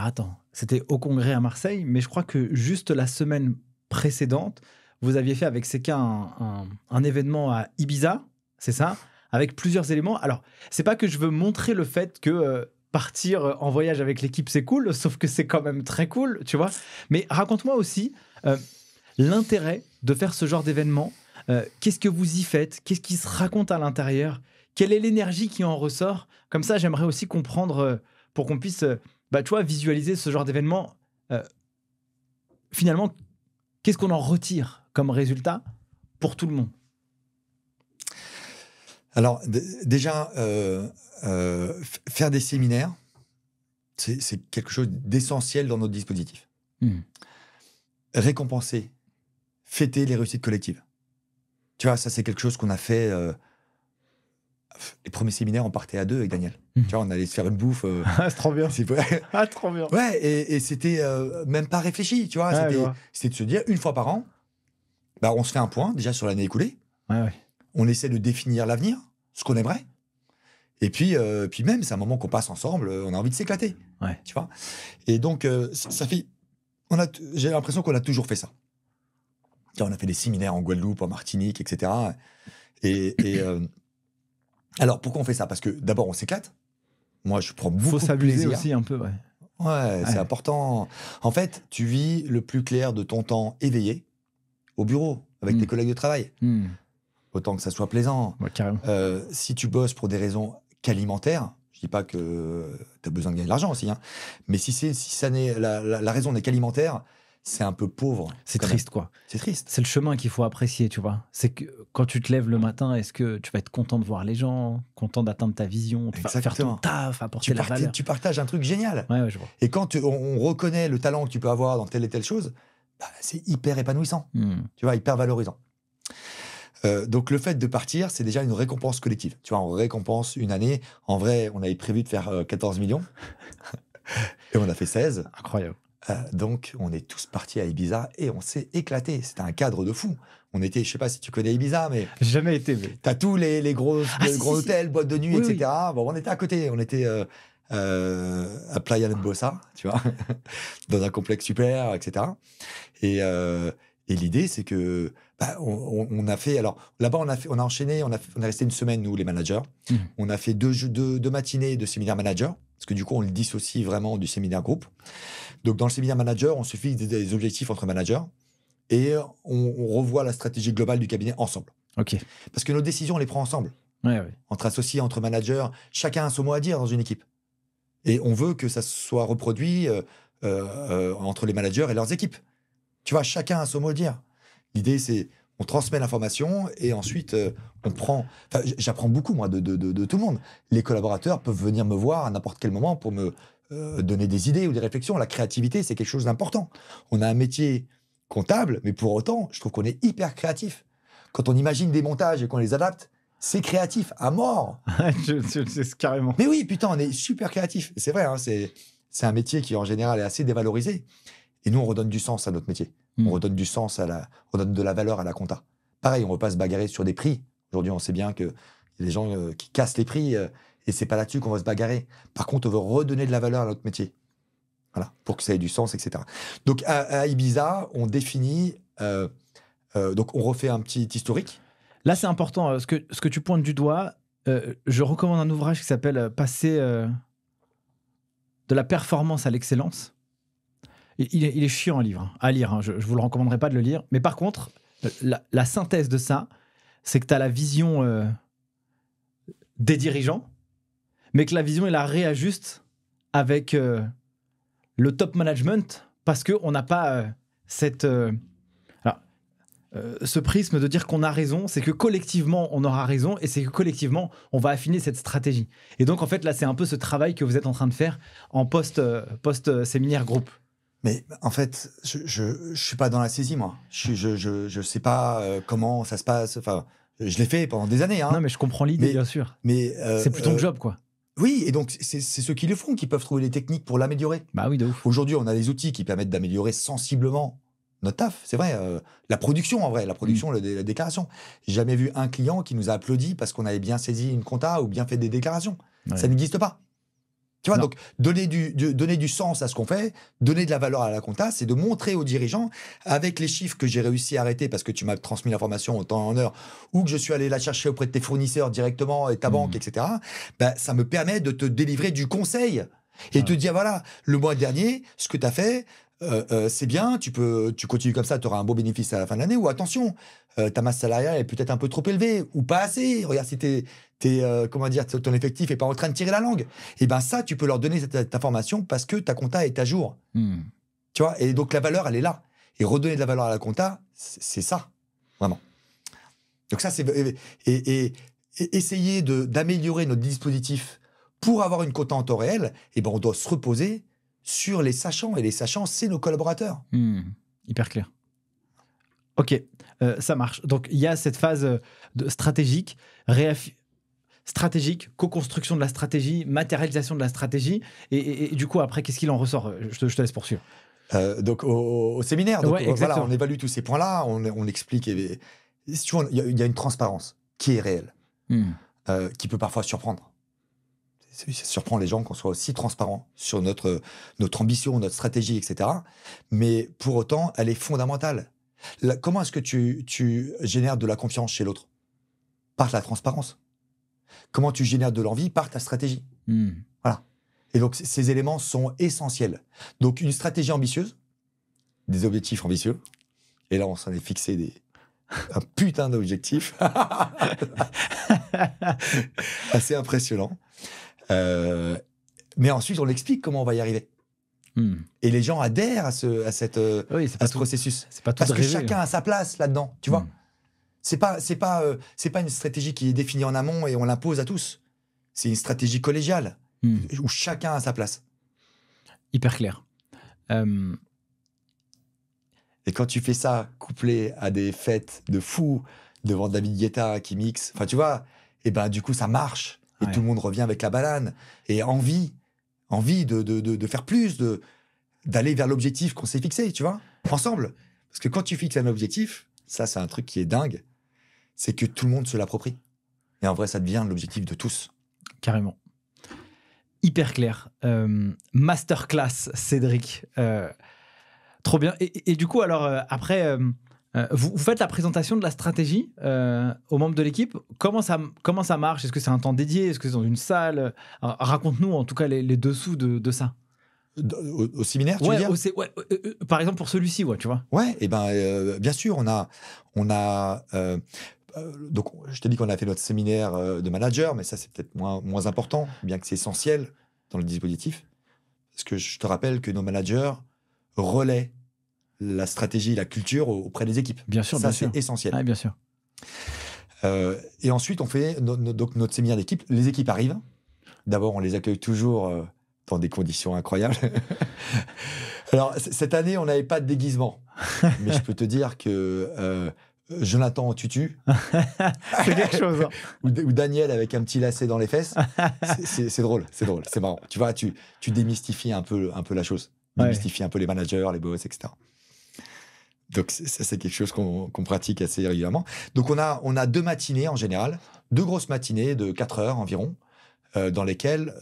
attends, c'était au congrès à Marseille, mais je crois que juste la semaine précédente, vous aviez fait avec CK un événement à Ibiza, c'est ça, avec plusieurs éléments. Alors, c'est pas que je veux montrer le fait que partir en voyage avec l'équipe, c'est cool, sauf que c'est quand même très cool, tu vois. Mais raconte-moi aussi l'intérêt de faire ce genre d'événement. Qu'est-ce que vous y faites? Qu'est-ce qui se raconte à l'intérieur? Quelle est l'énergie qui en ressort? Comme ça, j'aimerais aussi comprendre pour qu'on puisse tu vois, visualiser ce genre d'événement. Finalement, qu'est-ce qu'on en retire comme résultat pour tout le monde? Alors, déjà, faire des séminaires, c'est quelque chose d'essentiel dans notre dispositif. Récompenser, fêter les réussites collectives. Tu vois, ça, c'est quelque chose qu'on a fait... les premiers séminaires, on partait à 2 avec Daniel. Tu vois, on allait se faire une bouffe. C'est trop bien. Trop bien. Ouais, et c'était même pas réfléchi, tu vois. C'était de se dire, une fois par an, on se fait un point, déjà, sur l'année écoulée. Ouais. On essaie de définir l'avenir, ce qu'on aimerait. Et puis même, c'est un moment qu'on passe ensemble, on a envie de s'éclater. Ouais. Tu vois. Et donc, ça fait... J'ai l'impression qu'on a toujours fait ça. On a fait des séminaires en Guadeloupe, en Martinique, etc. Alors, pourquoi on fait ça? Parce que d'abord, on s'éclate. Moi, je prends beaucoup de plaisir. Faut s'amuser aussi un peu, Ouais, c'est important. En fait, tu vis le plus clair de ton temps éveillé au bureau, avec tes collègues de travail. Autant que ça soit plaisant. Ouais, carrément. Si tu bosses pour des raisons qu'alimentaires, je dis pas que tu as besoin de gagner de l'argent aussi, hein, mais si la raison n'est qu'alimentaire, c'est un peu pauvre. C'est triste, quoi. C'est triste. C'est le chemin qu'il faut apprécier, tu vois. C'est que quand tu te lèves le matin, est-ce que tu vas être content de voir les gens, content d'atteindre ta vision, de faire ton taf, apporter la valeur. Tu partages un truc génial. Ouais, je vois. Et quand on reconnaît le talent que tu peux avoir dans telle et telle chose, c'est hyper épanouissant. Tu vois, hyper valorisant. Donc le fait de partir, c'est déjà une récompense collective. Tu vois, on récompense une année. En vrai, on avait prévu de faire 14 millions. Et on a fait 16. Incroyable. Donc, on est tous partis à Ibiza et on s'est éclaté. C'était un cadre de fou. On était, je sais pas si tu connais Ibiza, mais... J'ai jamais été, mais... T'as tous les gros hôtels, boîtes de nuit, oui, etc. Oui. Bon, on était à côté. On était à Playa de Bossa, tu vois, dans un complexe super, etc. Et l'idée, c'est que on a fait... Alors, là-bas, on a enchaîné, on est resté une semaine, nous, les managers. On a fait deux matinées de séminaire manager, parce que du coup, on le dissocie vraiment du séminaire groupe. Donc, dans le séminaire manager, on se fixe des objectifs entre managers et on revoit la stratégie globale du cabinet ensemble. OK. Parce que nos décisions, on les prend ensemble. Ouais. Entre associés, entre managers, chacun a son mot à dire dans une équipe. Et on veut que ça soit reproduit entre les managers et leurs équipes. Tu vois, chacun a son mot à dire. L'idée, c'est on transmet l'information et ensuite on prend... Enfin, j'apprends beaucoup, moi, de tout le monde. Les collaborateurs peuvent venir me voir à n'importe quel moment pour me donner des idées ou des réflexions. La créativité, c'est quelque chose d'important. On a un métier comptable, mais pour autant, je trouve qu'on est hyper créatif. Quand on imagine des montages et qu'on les adapte, c'est créatif à mort. C'est carrément. Mais oui, putain, on est super créatif. C'est vrai, hein, c'est un métier qui, en général, est assez dévalorisé. Et nous, on redonne du sens à notre métier. On redonne du sens on donne de la valeur à la compta. Pareil, on ne va pas se bagarrer sur des prix. Aujourd'hui, on sait bien qu'il y a des gens qui cassent les prix et c'est pas là-dessus qu'on va se bagarrer. Par contre, on veut redonner de la valeur à notre métier. Voilà, pour que ça ait du sens, etc. Donc, à Ibiza, on définit... donc, on refait un petit historique. Là, c'est important. Ce que tu pointes du doigt, je recommande un ouvrage qui s'appelle « Passer de la performance à l'excellence ». Il est chiant à lire. Je ne vous le recommanderais pas de le lire. Mais par contre, la synthèse de ça, c'est que tu as la vision des dirigeants, mais que la vision, il la réajuste avec le top management parce qu'on n'a pas ce prisme de dire qu'on a raison. C'est que collectivement, on aura raison et c'est que collectivement, on va affiner cette stratégie. Et donc, en fait, là, c'est un peu ce travail que vous êtes en train de faire en post-séminaire groupe. Mais en fait, je suis pas dans la saisie, moi. Je sais pas comment ça se passe. Enfin, je l'ai fait pendant des années. Hein. Non, mais je comprends l'idée, bien sûr. Mais c'est plus ton job, quoi. Oui, et donc c'est ceux qui le font qui peuvent trouver les techniques pour l'améliorer. Bah oui, de ouf. Aujourd'hui, on a des outils qui permettent d'améliorer sensiblement notre taf. C'est vrai, la production, en vrai, la déclaration. J'ai jamais vu un client qui nous a applaudi parce qu'on avait bien saisi une compta ou bien fait des déclarations. Ouais. Ça n'existe pas. Tu vois, donc donner du sens à ce qu'on fait, donner de la valeur à la compta, c'est de montrer aux dirigeants, avec les chiffres que j'ai réussi à arrêter parce que tu m'as transmis l'information en temps et en heure, ou que je suis allé la chercher auprès de tes fournisseurs directement et ta banque, etc., bah, ça me permet de te délivrer du conseil et te dire, voilà, le mois dernier, ce que tu as fait, c'est bien, tu continues comme ça, tu auras un beau bénéfice à la fin de l'année, ou attention, ta masse salariale est peut-être un peu trop élevée, ou pas assez, regarde si ton effectif n'est pas en train de tirer la langue. Et bien ça, tu peux leur donner cette information parce que ta compta est à jour. Tu vois, et donc la valeur, elle est là. Et redonner de la valeur à la compta, c'est ça, vraiment. Donc ça, c'est... Et essayer d'améliorer notre dispositif pour avoir une compta en temps réel, et ben on doit se reposer sur les sachants. Et les sachants, c'est nos collaborateurs. Hyper clair. Ok, ça marche. Donc, il y a cette phase stratégique, co-construction de la stratégie, matérialisation de la stratégie. Et du coup, après, qu'est-ce qu'il en ressort ? Je te laisse poursuivre. Donc, au séminaire, donc, ouais, voilà, on évalue tous ces points-là, on explique. Il y a une transparence qui est réelle, qui peut parfois surprendre. Ça surprend les gens qu'on soit aussi transparent sur notre ambition, notre stratégie, etc. Mais pour autant, elle est fondamentale. Comment est-ce que tu génères de la confiance chez l'autre ? Par la transparence. Comment tu génères de l'envie ? Par ta stratégie. Voilà. Et donc, ces éléments sont essentiels. Donc, une stratégie ambitieuse, des objectifs ambitieux. Et là, on s'en est fixé un putain d'objectifs. Assez impressionnant. Mais ensuite, on explique comment on va y arriver. Et les gens adhèrent à ce processus. C'est pas tout Parce de que rêver. chacun a sa place là-dedans, tu vois. C'est pas une stratégie qui est définie en amont et on l'impose à tous. C'est une stratégie collégiale où chacun a sa place. Hyper clair. Et quand tu fais ça couplé à des fêtes de fous devant David Guetta qui mixe, enfin tu vois, et ben du coup ça marche et tout le monde revient avec la banane et envie de faire plus, d'aller vers l'objectif qu'on s'est fixé, tu vois, ensemble. Parce que quand tu fixes un objectif, ça c'est un truc qui est dingue, c'est que tout le monde se l'approprie. Et en vrai, ça devient l'objectif de tous. Carrément. Hyper clair. Masterclass, Cédric. Trop bien. Et du coup, alors, après, vous faites la présentation de la stratégie aux membres de l'équipe. Comment ça marche? Est-ce que c'est un temps dédié? Est-ce que c'est dans une salle? Alors, raconte-nous en tout cas les dessous de ça. Au séminaire, tu veux dire? Par exemple, pour celui-ci, tu vois. Ouais, et ben, bien sûr, on a donc, je te dis qu'on a fait notre séminaire de manager, mais ça, c'est peut-être moins important, bien que c'est essentiel dans le dispositif. Parce que je te rappelle que nos managers relaient la stratégie, la culture auprès des équipes. Bien sûr, ça, bien c'est sûr. essentiel. Ouais, bien sûr. Et ensuite, on fait donc notre séminaire d'équipe. Les équipes arrivent. D'abord, on les accueille toujours dans des conditions incroyables. Alors, cette année, on n'avait pas de déguisement. Mais je peux te dire que Jonathan en tutu. C'est quelque chose. Hein. ou Daniel avec un petit lacet dans les fesses. C'est drôle, c'est marrant. Tu vois, tu démystifies un peu la chose. Démystifies un peu les managers, les boss, etc. Donc, c'est quelque chose qu'on pratique assez régulièrement. Donc, on a 2 matinées en général, 2 grosses matinées de 4 heures environ, dans lesquelles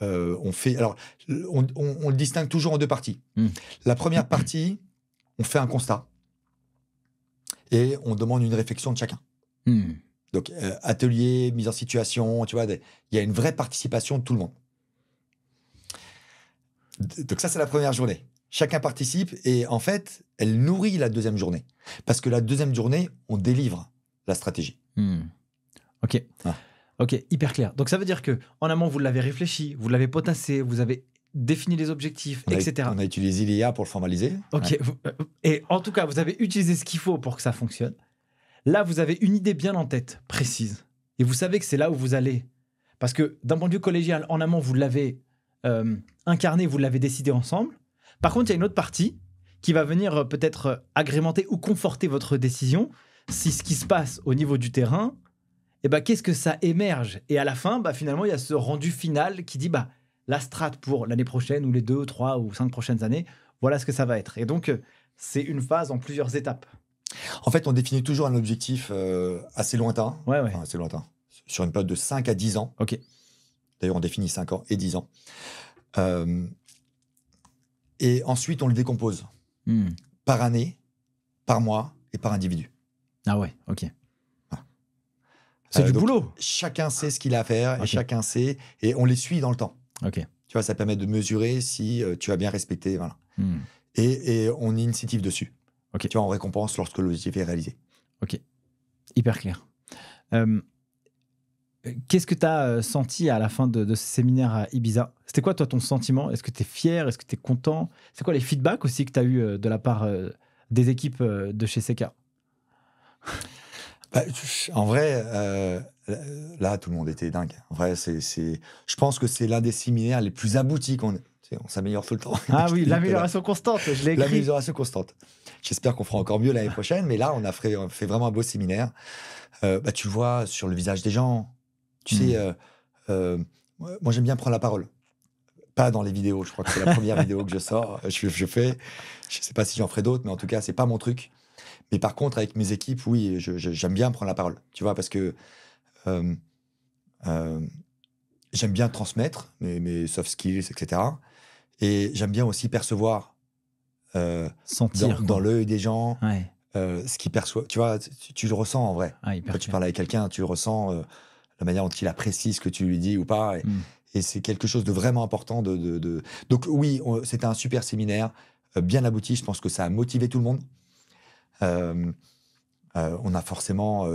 on fait... Alors, on le distingue toujours en 2 parties. La première partie, on fait un constat et on demande une réflexion de chacun. Donc, atelier, mise en situation, tu vois, il y a une vraie participation de tout le monde. Donc ça, c'est la première journée. Chacun participe et en fait, elle nourrit la deuxième journée. Parce que la deuxième journée, on délivre la stratégie. Ok. Ok, hyper clair. Donc ça veut dire que en amont, vous l'avez réfléchi, vous l'avez potassé, vous avez défini les objectifs, etc. On a utilisé l'IA pour le formaliser. Ok. Ouais. Et en tout cas, vous avez utilisé ce qu'il faut pour que ça fonctionne. Là, vous avez une idée bien en tête, précise. Et vous savez que c'est là où vous allez. Parce que d'un point de vue collégial, en amont, vous l'avez incarné, vous l'avez décidé ensemble. Par contre, il y a une autre partie qui va venir peut-être agrémenter ou conforter votre décision si ce qui se passe au niveau du terrain, qu'est-ce que ça émerge? Et à la fin, finalement, il y a ce rendu final qui dit la strat pour l'année prochaine ou les 2, 3 ou 5 prochaines années, voilà ce que ça va être. Et donc, c'est une phase en plusieurs étapes. En fait, on définit toujours un objectif assez lointain. Ouais. Enfin, assez lointain. Sur une période de 5 à 10 ans. Ok. D'ailleurs, on définit 5 ans et 10 ans. Et ensuite, on le décompose par année, par mois et par individu. Ah ouais, ok. Voilà. C'est du boulot. Chacun sait ce qu'il a à faire et chacun sait, et on les suit dans le temps. Ok. Tu vois, ça permet de mesurer si tu as bien respecté. Voilà. Et on est initiative dessus. Okay. Tu vois, on récompense lorsque l'objectif est réalisé. Ok. Hyper clair. Qu'est-ce que tu as senti à la fin de ce séminaire à Ibiza? C'était quoi, toi, ton sentiment? Est-ce que tu es fier? Est-ce que tu es content? C'est quoi les feedbacks aussi que tu as eu de la part des équipes de chez Seka? En vrai, là, tout le monde était dingue. En vrai, je pense que c'est l'un des séminaires les plus aboutis qu'on ait. On s'améliore tout le temps. Ah oui, l'amélioration constante, je l'ai écrit. L'amélioration constante. J'espère qu'on fera encore mieux l'année prochaine, mais là, on a fait vraiment un beau séminaire. Tu le vois sur le visage des gens. Tu sais, moi, j'aime bien prendre la parole. Pas dans les vidéos. Je crois que c'est la première vidéo que je sors. Je fais. Je ne sais pas si j'en ferai d'autres, mais en tout cas, c'est pas mon truc. Mais par contre, avec mes équipes, oui, j'aime bien prendre la parole. Tu vois, parce que j'aime bien transmettre mes soft skills, etc. Et j'aime bien aussi percevoir sentir dans l'œil des gens ouais. Ce qu'ils perçoivent. Tu vois, tu le ressens en vrai. Quand tu parles avec quelqu'un, tu ressens la manière dont il apprécie ce que tu lui dis ou pas. Et c'est quelque chose de vraiment important. Donc oui, c'était un super séminaire, bien abouti. Je pense que ça a motivé tout le monde. On a forcément...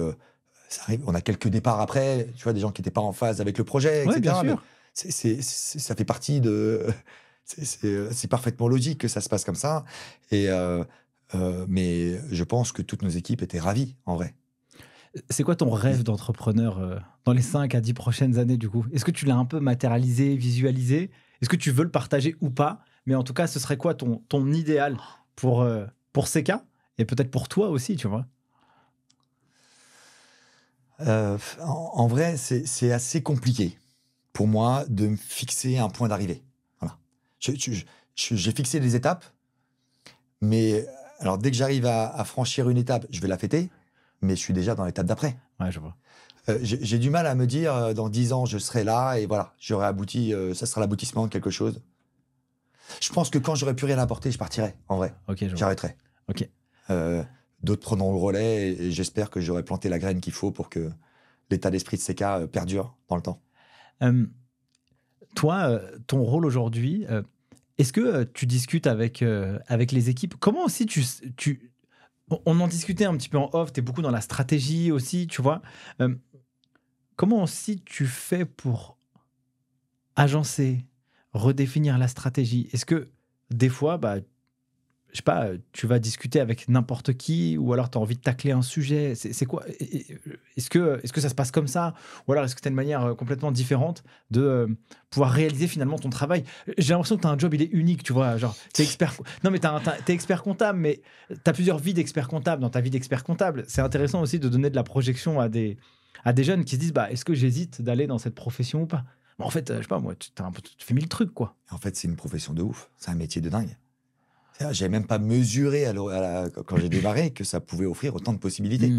ça arrive, on a quelques départs après, tu vois, des gens qui n'étaient pas en phase avec le projet, etc. Ouais, bien sûr. Ça fait partie de C'est parfaitement logique que ça se passe comme ça. Mais je pense que toutes nos équipes étaient ravies, en vrai. C'est quoi ton rêve d'entrepreneur dans les 5 à 10 prochaines années, du coup? Est-ce que tu l'as un peu matérialisé, visualisé? Est-ce que tu veux le partager ou pas? Mais en tout cas, ce serait quoi ton idéal pour CK et peut-être pour toi aussi, tu vois? En vrai, c'est assez compliqué pour moi de me fixer un point d'arrivée. Voilà. J'ai fixé les étapes, mais alors dès que j'arrive à franchir une étape, je vais la fêter, mais je suis déjà dans l'étape d'après. Ouais, je vois. J'ai du mal à me dire, dans 10 ans, je serai là et voilà, j'aurai abouti, ça sera l'aboutissement de quelque chose. Je pense que quand j'aurai plus rien à apporter, je partirai, en vrai. Ok, je vois. J'arrêterai. Ok. D'autres prendront le relais et j'espère que j'aurai planté la graine qu'il faut pour que l'état d'esprit de CK perdure dans le temps. Toi, ton rôle aujourd'hui, est-ce que tu discutes avec les équipes? Comment aussi on en discutait un petit peu en off, tu es beaucoup dans la stratégie aussi, tu vois. Comment aussi tu fais pour agencer, redéfinir la stratégie? Est-ce que des fois, je sais pas, tu vas discuter avec n'importe qui ou alors tu as envie de tacler un sujet? C'est quoi? Est-ce que ça se passe comme ça? Ou alors est-ce que tu as une manière complètement différente de pouvoir réaliser finalement ton travail? J'ai l'impression que tu as un job, il est unique, tu vois. Genre, t'es expert. Non, mais t'es expert comptable, mais tu as plusieurs vies d'expert comptable dans ta vie d'expert comptable. C'est intéressant aussi de donner de la projection à des jeunes qui se disent est-ce que j'hésite d'aller dans cette profession ou pas? En fait, je sais pas, moi, tu fais 1000 trucs, quoi. En fait, c'est une profession de ouf. C'est un métier de dingue. J'avais même pas mesuré quand j'ai démarré que ça pouvait offrir autant de possibilités.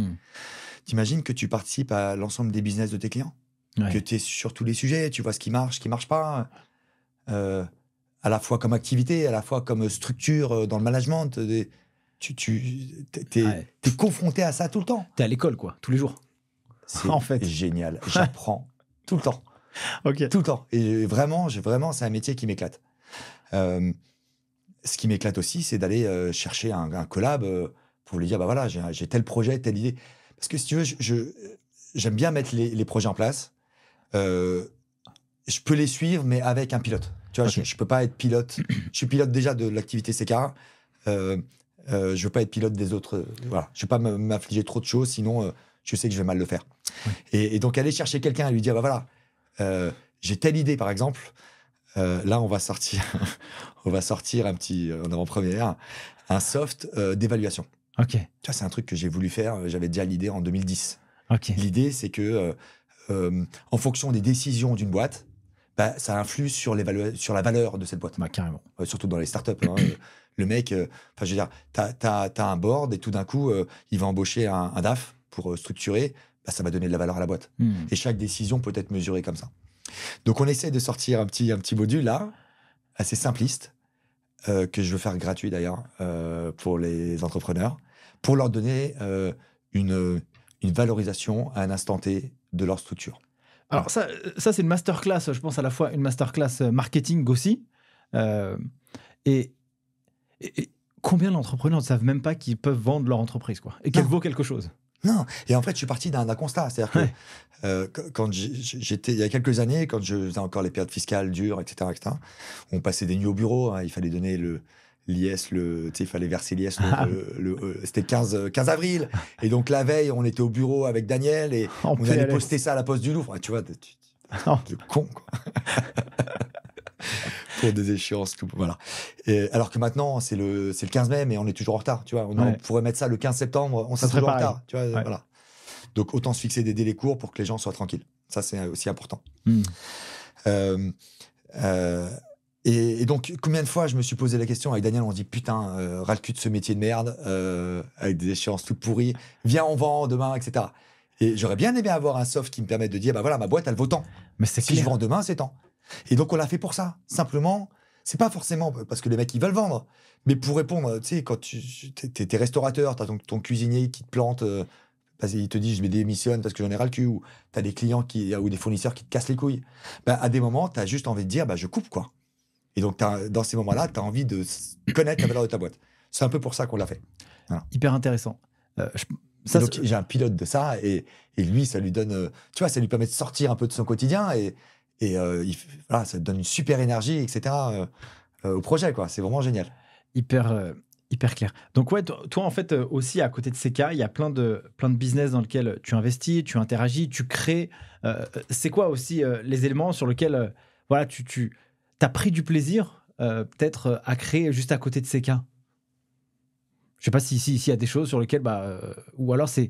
T'imagines que tu participes à l'ensemble des business de tes clients, que tu es sur tous les sujets, tu vois ce qui marche pas, à la fois comme activité, à la fois comme structure dans le management. T'es confronté à ça tout le temps. T'es à l'école, quoi, tous les jours. C'est en fait génial. J'apprends tout le temps. Ok. Tout le temps. Et vraiment, c'est un métier qui m'éclate. Ce qui m'éclate aussi, c'est d'aller chercher un collab pour lui dire, voilà, j'ai tel projet, telle idée. Parce que si tu veux, j'aime bien mettre les projets en place. Je peux les suivre, mais avec un pilote. Tu vois, je peux pas être pilote. Je suis pilote déjà de l'activité CK. Je veux pas être pilote des autres. Voilà. Je veux pas m'affliger trop de choses, sinon je sais que je vais mal le faire. Et donc, aller chercher quelqu'un et lui dire, voilà, j'ai telle idée, par exemple. Là, on va sortir un petit, en avant-première, un soft d'évaluation. Ok. Tu vois, c'est un truc que j'ai voulu faire. J'avais déjà l'idée en 2010. Ok. L'idée, c'est que, en fonction des décisions d'une boîte, ça influe sur la valeur de cette boîte. Carrément. Surtout dans les startups. Le mec, je veux dire, t'as un board et tout d'un coup, il va embaucher un DAF pour structurer. Ça va donner de la valeur à la boîte. Et chaque décision peut être mesurée comme ça. Donc, on essaie de sortir un petit module là, assez simpliste, que je veux faire gratuit d'ailleurs pour les entrepreneurs, pour leur donner une valorisation à un instant T de leur structure. Alors ça c'est une masterclass, je pense à la fois une masterclass marketing aussi. Et combien d'entrepreneurs ne savent même pas qu'ils peuvent vendre leur entreprise, quoi, et qu'elle vaut quelque chose? Non, et en fait, je suis parti d'un constat. C'est-à-dire que quand j'étais, il y a quelques années, quand je faisais encore les périodes fiscales dures, etc., on passait des nuits au bureau, il fallait donner l'IS, il fallait verser l'IS, c'était le 15 avril. Et donc, la veille, on était au bureau avec Daniel et on allait poster ça à la Poste du Louvre. Tu vois, de con, quoi. Pour des échéances, tout, voilà. Alors que maintenant, c'est le 15 mai, mais on est toujours en retard. Tu vois, on pourrait mettre ça le 15 septembre, on serait toujours en retard. Tu vois, voilà. Donc, autant se fixer des délais courts pour que les gens soient tranquilles. Ça, c'est aussi important. Et donc, combien de fois je me suis posé la question avec Daniel, on se dit, putain, ras le cul de ce métier de merde, avec des échéances toutes pourries, viens, on vend demain, etc. Et j'aurais bien aimé avoir un soft qui me permette de dire, voilà, ma boîte, elle vaut tant. Mais si je vends demain, c'est tant. Et donc, on l'a fait pour ça. Simplement, c'est pas forcément parce que les mecs, ils veulent vendre, mais pour répondre, tu sais, quand t'es restaurateur, t'as ton cuisinier qui te plante, parce qu'il te dit, je me démissionne parce que j'en ai ras le cul, ou t'as des clients ou des fournisseurs qui te cassent les couilles. À des moments, t'as juste envie de dire, je coupe, quoi. Et donc, dans ces moments-là, t'as envie de connaître la valeur de ta boîte. C'est un peu pour ça qu'on l'a fait. Voilà. Hyper intéressant. Donc, j'ai un pilote de ça, et lui, ça lui donne, tu vois, ça lui permet de sortir un peu de son quotidien, et voilà, ça te donne une super énergie, etc. au projet, quoi. C'est vraiment génial. Hyper clair. Donc ouais, toi en fait aussi à côté de CK, il y a plein de business dans lesquels tu investis, tu interagis, tu crées. C'est quoi aussi les éléments sur lesquels voilà, tu as pris du plaisir peut-être à créer juste à côté de CK? Je sais pas s'il y a des choses sur lesquelles ou alors c'est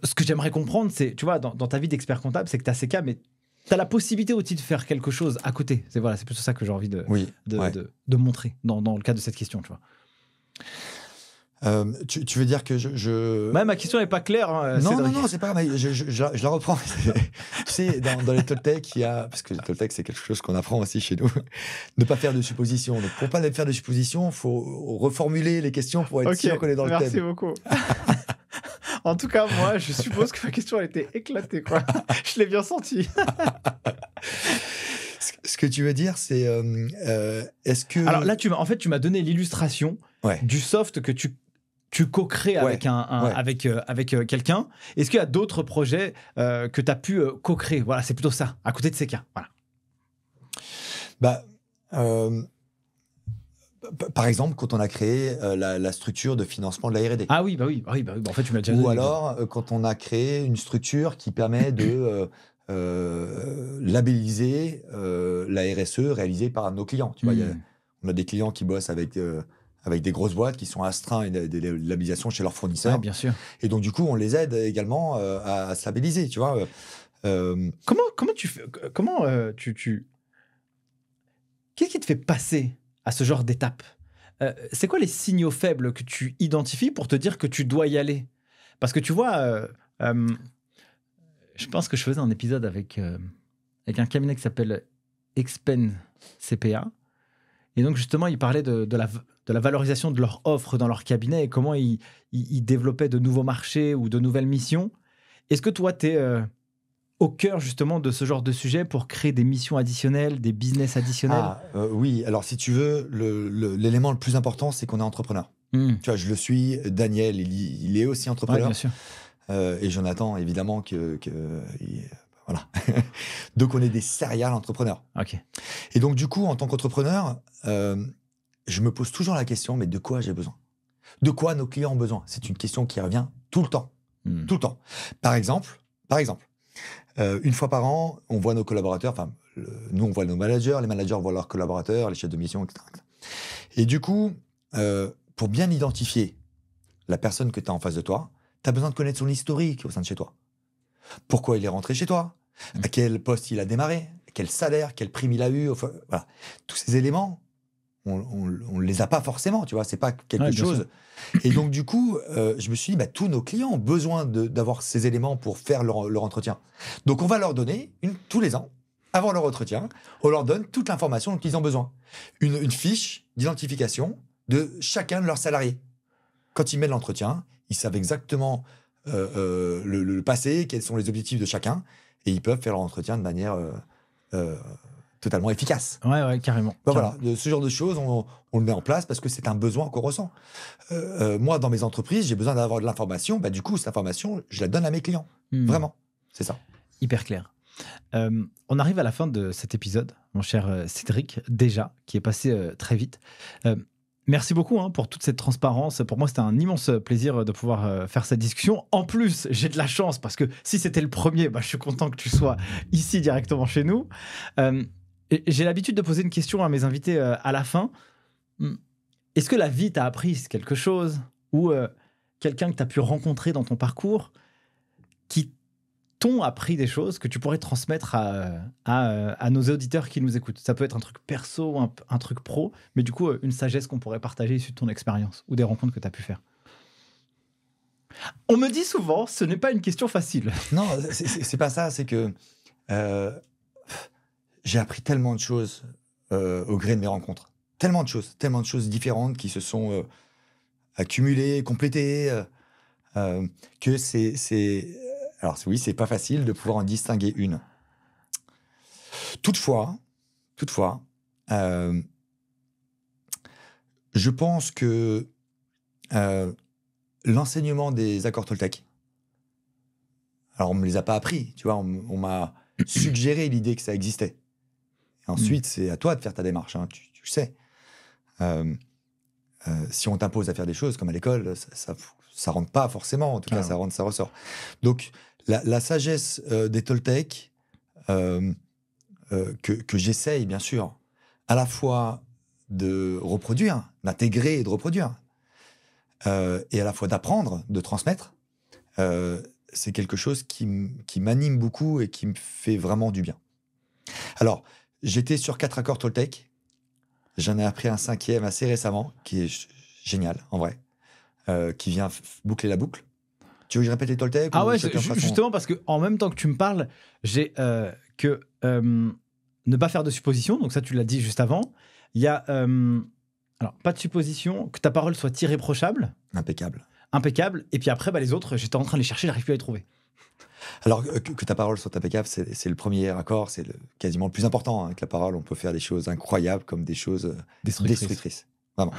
ce que j'aimerais comprendre, c'est, tu vois, dans ta vie d'expert comptable, c'est que tu as CK, mais tu as la possibilité aussi de faire quelque chose à côté. C'est plutôt ça que j'ai envie de montrer dans le cadre de cette question, tu vois. Tu veux dire que je... Ma question n'est pas claire. Hein, non, c'est pas grave, mais je la reprends. Tu sais, dans les Toltec, il y a... Parce que les Toltec, c'est quelque chose qu'on apprend aussi chez nous. Ne pas faire de suppositions. Donc, pour ne pas faire de suppositions, il faut reformuler les questions pour être sûr qu'on est dans le thème. Merci beaucoup. En tout cas, moi, je suppose que ma question, elle était éclatée, quoi. Je l'ai bien senti. Ce que tu veux dire, c'est... est-ce que... Alors là, tu m'as donné l'illustration du soft que tu co-crées avec, avec quelqu'un. Est-ce qu'il y a d'autres projets que tu as pu co-créer? Voilà, c'est plutôt ça, à côté de ces cas. Voilà. Par exemple, quand on a créé la structure de financement de la R&D. Ah oui, oui. En fait, tu m'as déjà dit. Ou alors, quand on a créé une structure qui permet de labelliser la RSE réalisée par nos clients. Tu vois, on a des clients qui bossent avec des grosses boîtes qui sont astreints des labellisations chez leurs fournisseurs. Ouais, bien sûr. Et donc, du coup, on les aide également à se labelliser, tu vois. Comment tu fais... Qu'est-ce qui te fait passer à ce genre d'étape? C'est quoi les signaux faibles que tu identifies pour te dire que tu dois y aller? Parce que tu vois, je pense que je faisais un épisode avec un cabinet qui s'appelle Expen CPA. Et donc, justement, ils parlaient de la valorisation de leur offre dans leur cabinet et comment ils développaient de nouveaux marchés ou de nouvelles missions. Est-ce que toi, tu es au cœur, justement, de ce genre de sujet pour créer des missions additionnelles, des business additionnels? Oui, alors si tu veux, l'élément le plus important, c'est qu'on est entrepreneur. Tu vois, je le suis, Daniel, il est aussi entrepreneur. Ouais, bien sûr. Et Jonathan, évidemment, voilà. Donc, on est des serial entrepreneurs. Ok. Et donc, du coup, en tant qu'entrepreneur, je me pose toujours la question, mais de quoi j'ai besoin? De quoi nos clients ont besoin? C'est une question qui revient tout le temps. Tout le temps. Par exemple, une fois par an, on voit nos collaborateurs, nous, on voit nos managers, les managers voient leurs collaborateurs, les chefs de mission, etc. Et du coup, pour bien identifier la personne que tu as en face de toi, tu as besoin de connaître son historique au sein de chez toi. Pourquoi il est rentré chez toi? À quel poste il a démarré? Quel salaire? Quelle prime il a eu? Enfin, voilà. Tous ces éléments, on ne les a pas forcément, tu vois, c'est pas quelque chose. Et donc, du coup, je me suis dit, tous nos clients ont besoin d'avoir ces éléments pour faire leur entretien. Donc, on va leur donner, tous les ans, avant leur entretien, on leur donne toute l'information dont ils ont besoin. Une fiche d'identification de chacun de leurs salariés. Quand ils mettent l'entretien, ils savent exactement le passé, quels sont les objectifs de chacun, et ils peuvent faire leur entretien de manière totalement efficace. Ouais, carrément. Voilà, ce genre de choses, on le met en place parce que c'est un besoin qu'on ressent. Moi, dans mes entreprises, j'ai besoin d'avoir de l'information. Du coup, cette information, je la donne à mes clients. Vraiment, c'est ça. Hyper clair. On arrive à la fin de cet épisode, mon cher Cédric, déjà, qui est passé très vite. Merci beaucoup pour toute cette transparence. Pour moi, c'était un immense plaisir de pouvoir faire cette discussion. En plus, j'ai de la chance parce que si c'était le premier, je suis content que tu sois ici directement chez nous. J'ai l'habitude de poser une question à mes invités à la fin. Est-ce que la vie t'a appris quelque chose ou quelqu'un que tu as pu rencontrer dans ton parcours qui t'ont appris des choses que tu pourrais transmettre à nos auditeurs qui nous écoutent? Ça peut être un truc perso, un truc pro, mais du coup, une sagesse qu'on pourrait partager issue de ton expérience ou des rencontres que tu as pu faire. On me dit souvent, ce n'est pas une question facile. Non, c'est pas ça, c'est que j'ai appris tellement de choses au gré de mes rencontres. Tellement de choses différentes qui se sont accumulées, complétées, que c'est... Alors oui, c'est pas facile de pouvoir en distinguer une. Toutefois, je pense que l'enseignement des accords Toltec, alors on me les a pas appris, tu vois, on m'a suggéré l'idée que ça existait. Et ensuite, c'est à toi de faire ta démarche, hein, tu sais. Si on t'impose à faire des choses, comme à l'école, ça rentre pas forcément. En tout cas, ça rentre, ça ressort. Donc, la sagesse des Toltecs, que j'essaye, bien sûr, à la fois de reproduire, d'intégrer et de reproduire, et à la fois d'apprendre, de transmettre, c'est quelque chose qui m'anime beaucoup et qui me fait vraiment du bien. Alors, j'étais sur 4 accords Toltec. J'en ai appris un 5e assez récemment, qui est génial, en vrai, qui vient boucler la boucle. Tu veux que je répète les Toltecs? Ah ouais, justement, parce qu'en même temps que tu me parles, j'ai que ne pas faire de suppositions, donc ça tu l'as dit juste avant. Il y a, alors, pas de supposition, que ta parole soit irréprochable. Impeccable, et puis après, les autres, j'étais en train de les chercher, j'arrive plus à les trouver. Alors, que ta parole soit impeccable, c'est le premier accord, c'est quasiment le plus important. Avec la parole, on peut faire des choses incroyables comme des choses destructrices. Vraiment.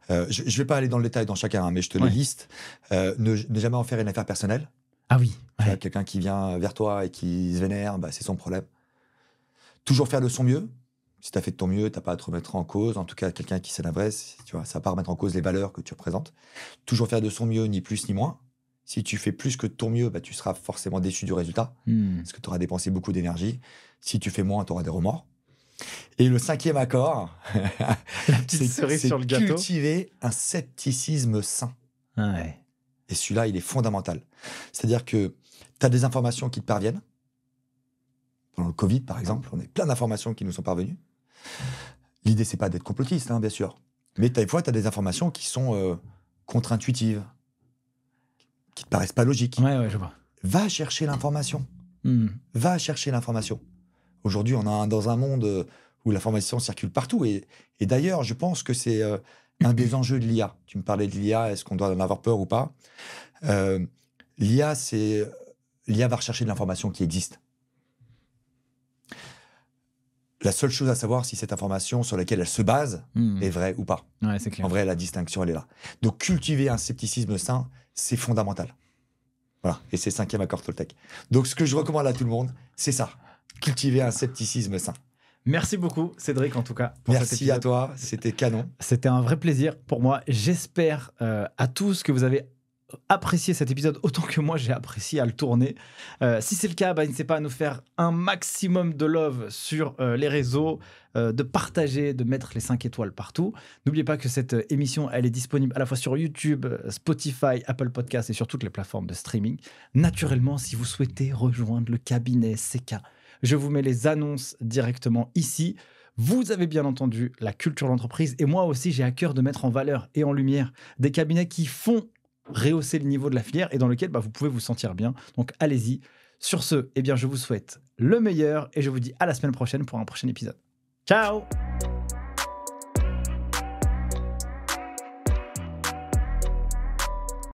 Je ne vais pas aller dans le détail dans chacun, hein, mais je te les liste. Ne jamais en faire une affaire personnelle. Ah oui. Ouais. Quelqu'un qui vient vers toi et qui se vénère, c'est son problème. Toujours faire de son mieux. Si tu as fait de ton mieux, tu n'as pas à te remettre en cause. En tout cas, quelqu'un qui s'énerve, tu vois, ça va pas remettre en cause les valeurs que tu représentes. Toujours faire de son mieux, ni plus ni moins. Si tu fais plus que de ton mieux, tu seras forcément déçu du résultat, parce que tu auras dépensé beaucoup d'énergie. Si tu fais moins, tu auras des remords. Et le 5e accord, la petite cerise sur le gâteau, cultiver un scepticisme sain. Ah ouais. Et celui-là, il est fondamental. C'est-à-dire que tu as des informations qui te parviennent. Pendant le Covid, par exemple, on a plein d'informations qui nous sont parvenues. L'idée, c'est pas d'être complotiste, hein, bien sûr. Mais des fois, tu as des informations qui sont contre-intuitives, qui te paraissent pas logiques. Ouais, je vois. Va chercher l'information. Va chercher l'information. Aujourd'hui, on est dans un monde où l'information circule partout. Et d'ailleurs, je pense que c'est un des enjeux de l'IA. Tu me parlais de l'IA, est-ce qu'on doit en avoir peur ou pas? L'IA va rechercher de l'information qui existe. La seule chose à savoir, si cette information sur laquelle elle se base est vraie ou pas. Ouais, c'est clair. En vrai, la distinction, elle est là. Donc, cultiver un scepticisme sain, c'est fondamental. Voilà, et c'est 5e accord Toltec. Donc, ce que je recommande à tout le monde, c'est ça. Cultiver un scepticisme sain. Merci beaucoup, Cédric, en tout cas. Pour Merci cet épisode. à toi, c'était canon. C'était un vrai plaisir pour moi. J'espère à tous que vous avez apprécié cet épisode autant que moi j'ai apprécié à le tourner. Si c'est le cas, n'hésitez pas à nous faire un maximum de love sur les réseaux, de partager, de mettre les 5 étoiles partout. N'oubliez pas que cette émission, elle est disponible à la fois sur YouTube, Spotify, Apple Podcasts et sur toutes les plateformes de streaming. Naturellement, si vous souhaitez rejoindre le cabinet CK, je vous mets les annonces directement ici. Vous avez bien entendu la culture de l'entreprise et moi aussi, j'ai à cœur de mettre en valeur et en lumière des cabinets qui font rehausser le niveau de la filière et dans lequel vous pouvez vous sentir bien. Donc, allez-y. Sur ce, je vous souhaite le meilleur et je vous dis à la semaine prochaine pour un prochain épisode. Ciao!